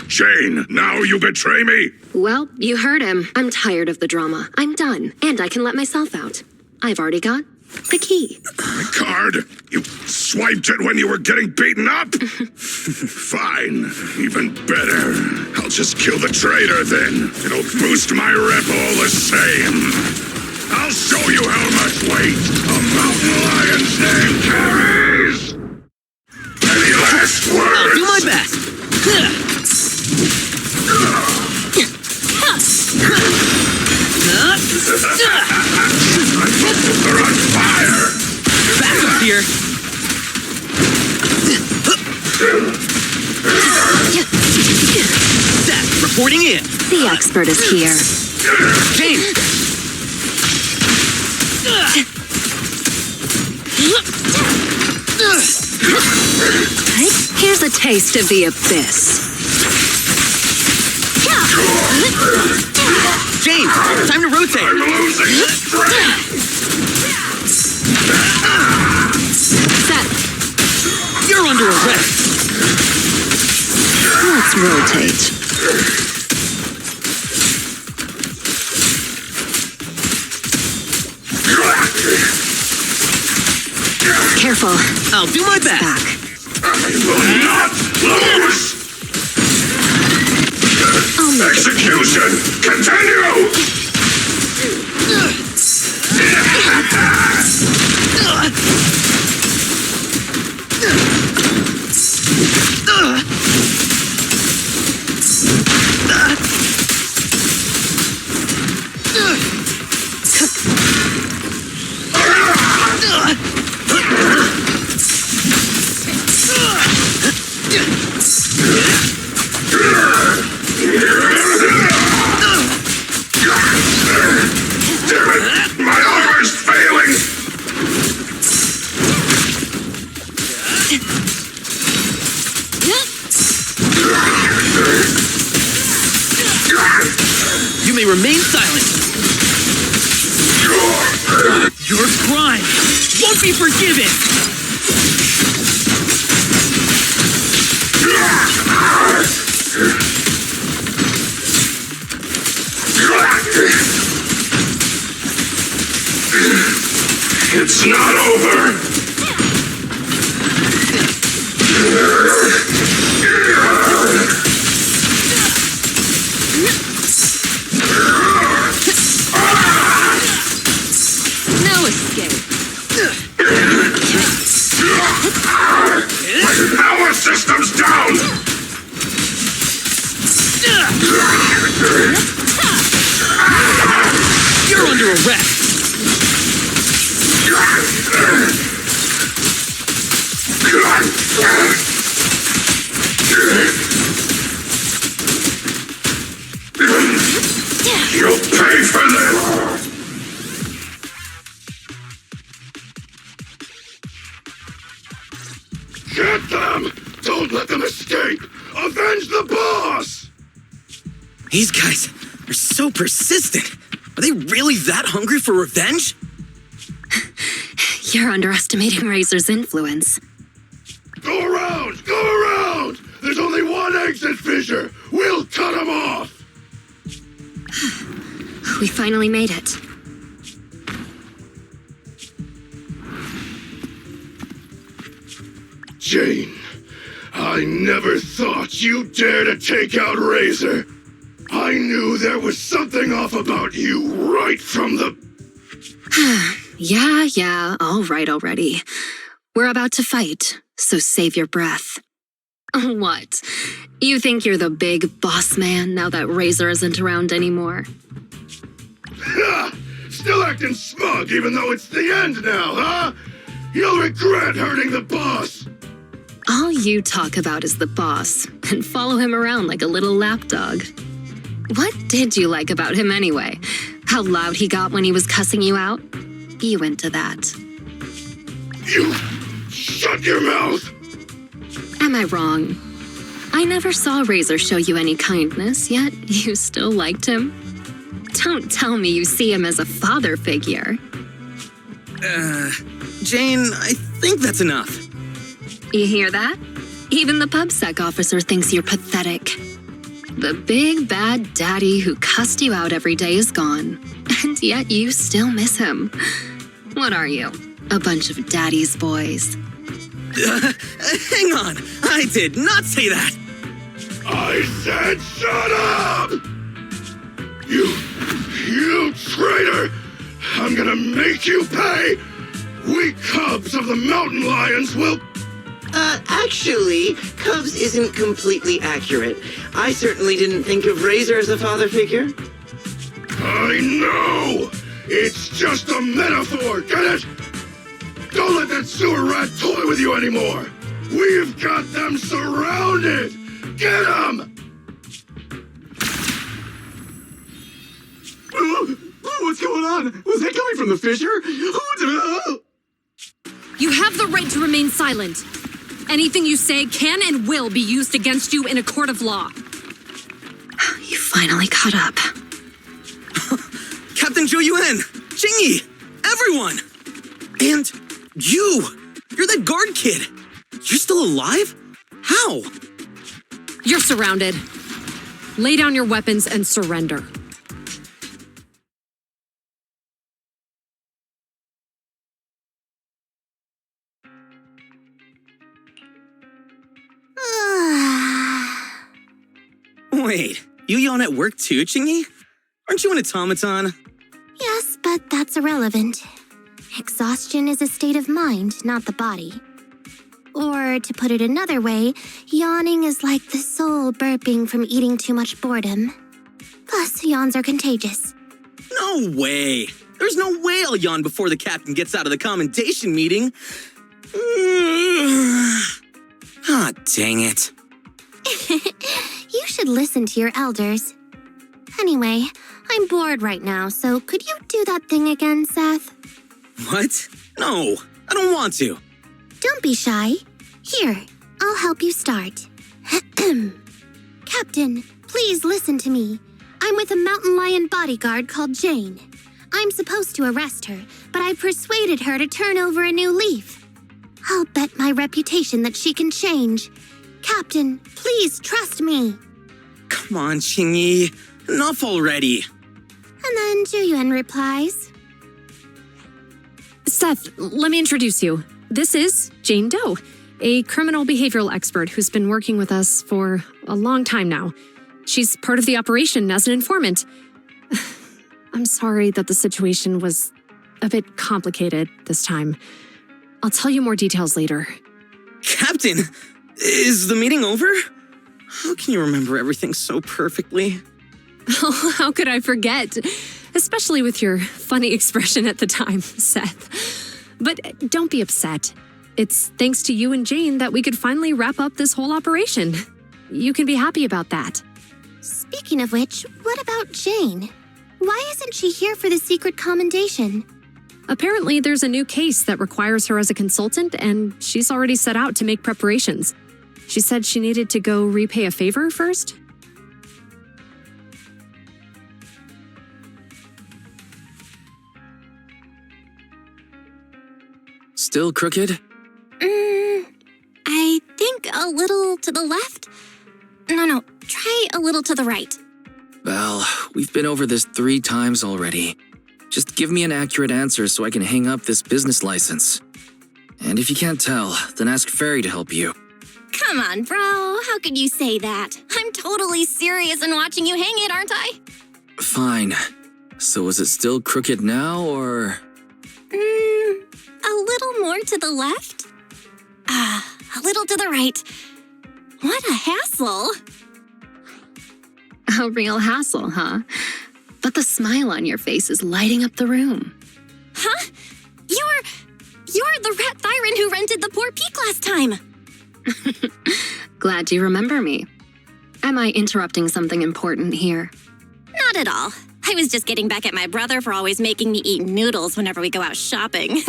Jane, now you betray me? Well, you heard him. I'm tired of the drama. I'm done, and I can let myself out. I've already got the key. The card? You swiped it when you were getting beaten up? Fine, even better. I'll just kill the traitor then. It'll boost my rep all the same. I'll show you how much weight a mountain lion's name carries! Any westward! I'll do my best. They're on fire! Back up here. Seth, reporting in. The expert is here. James. Here's a taste of the abyss. James, time to rotate. I'm losing strength! Seth, you're under arrest. let's rotate. Careful. I'll do my best. Back. I will not lose! Execution! Continue! You may remain silent. Your crime won't be forgiven. It's not over! No escape. My power system's down! You're under arrest. You'll pay for this! Get them! Don't let them escape! Avenge the boss! These guys are so persistent. Are they really that hungry for revenge? You're underestimating Razor's influence. Go around! Go around! There's only one exit fissure! We'll cut him off! We finally made it. Jane, I never thought you'd dare to take out Razor. I knew there was something off about you right from the... Yeah, all right already. We're about to fight, so save your breath. What? You think you're the big boss man now that Razor isn't around anymore? Still acting smug even though it's the end now, huh? You'll regret hurting the boss! All you talk about is the boss, and follow him around like a little lapdog. What did you like about him anyway? How loud he got when he was cussing you out? You into that. You... shut your mouth! Am I wrong? I never saw Razor show you any kindness, yet you still liked him. Don't tell me you see him as a father figure. Jane, I think that's enough. You hear that? Even the PubSec officer thinks you're pathetic. The big bad daddy who cussed you out every day is gone, and yet you still miss him. What are you? A bunch of daddy's boys. Hang on, I did not say that. I said shut up! You traitor! I'm gonna make you pay! We cubs of the mountain lions will... Actually, Cubs isn't completely accurate. I certainly didn't think of Razor as a father figure. I know! It's just a metaphor, get it? Don't let that sewer rat toy with you anymore! We've got them surrounded! Get them! What's going on? Was that coming from the fissure? You have the right to remain silent. Anything you say can and will be used against you in a court of law. You finally caught up. Captain Zhou Yuan, Jingyi, everyone! And you're that guard kid. You're still alive? How? You're surrounded. Lay down your weapons and surrender. Wait, you yawn at work too, Jingyi? Aren't you an automaton? Yes, but that's irrelevant. Exhaustion is a state of mind, not the body. Or, to put it another way, yawning is like the soul burping from eating too much boredom. Plus, yawns are contagious. No way! There's no way I'll yawn before the captain gets out of the commendation meeting. Ah, dang it. You should listen to your elders. Anyway, I'm bored right now, so could you do that thing again, Seth? What? No, I don't want to. Don't be shy. Here, I'll help you start. Captain, please listen to me. I'm with a mountain lion bodyguard called Jane. I'm supposed to arrest her, but I've persuaded her to turn over a new leaf. I'll bet my reputation that she can change. Captain, please trust me. Come on, Jingyi. Enough already. And then Zhuyuan replies, Seth, let me introduce you. This is Jane Doe, a criminal behavioral expert who's been working with us for a long time now. She's part of the operation as an informant. I'm sorry that the situation was a bit complicated this time. I'll tell you more details later. Captain, is the meeting over? How can you remember everything so perfectly? Oh, how could I forget? Especially with your funny expression at the time, Seth. But don't be upset. It's thanks to you and Jane that we could finally wrap up this whole operation. You can be happy about that. Speaking of which, what about Jane? Why isn't she here for the secret commendation? Apparently, there's a new case that requires her as a consultant, and she's already set out to make preparations. She said she needed to go repay a favor first. Still crooked? I think a little to the left. No, try a little to the right. Well, we've been over this 3 times already. Just give me an accurate answer so I can hang up this business license. And if you can't tell, then ask Fairy to help you. Come on, bro. How could you say that? I'm totally serious in watching you hang it, aren't I? Fine. So is it still crooked now, or...? A little more to the left? A little to the right. What a hassle. A real hassle, huh? But the smile on your face is lighting up the room. Huh? You're the rat Thyron who rented the poor peak last time. Glad you remember me. Am I interrupting something important here? Not at all. I was just getting back at my brother for always making me eat noodles whenever we go out shopping.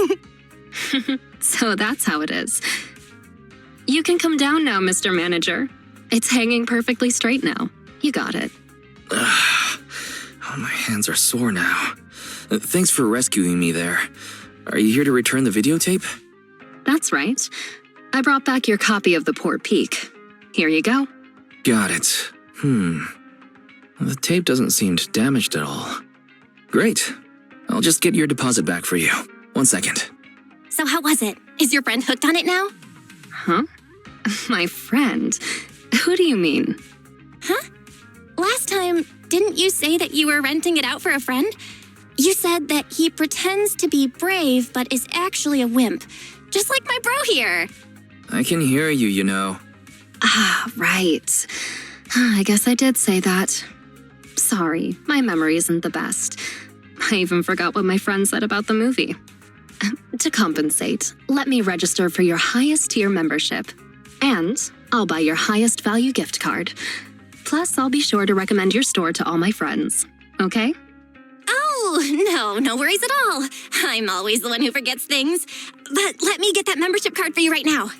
So that's how it is. You can come down now, Mr. Manager. It's hanging perfectly straight now. You got it. Oh, my hands are sore now. Thanks for rescuing me there. Are you here to return the videotape? That's right. I brought back your copy of The Poor Peak. Here you go. Got it. The tape doesn't seem damaged at all. Great. I'll just get your deposit back for you. 1 second. So how was it? Is your friend hooked on it now? Huh? My friend? Who do you mean? Huh? Last time, didn't you say that you were renting it out for a friend? You said that he pretends to be brave but is actually a wimp. Just like my bro here. I can hear you, you know. Ah, right. I guess I did say that. Sorry, my memory isn't the best. I even forgot what my friend said about the movie. To compensate, let me register for your highest tier membership. And I'll buy your highest value gift card. Plus, I'll be sure to recommend your store to all my friends. Okay? Oh, no worries at all. I'm always the one who forgets things. But let me get that membership card for you right now.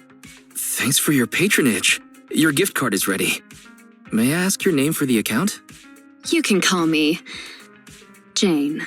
Thanks for your patronage. Your gift card is ready. May I ask your name for the account? You can call me Jane.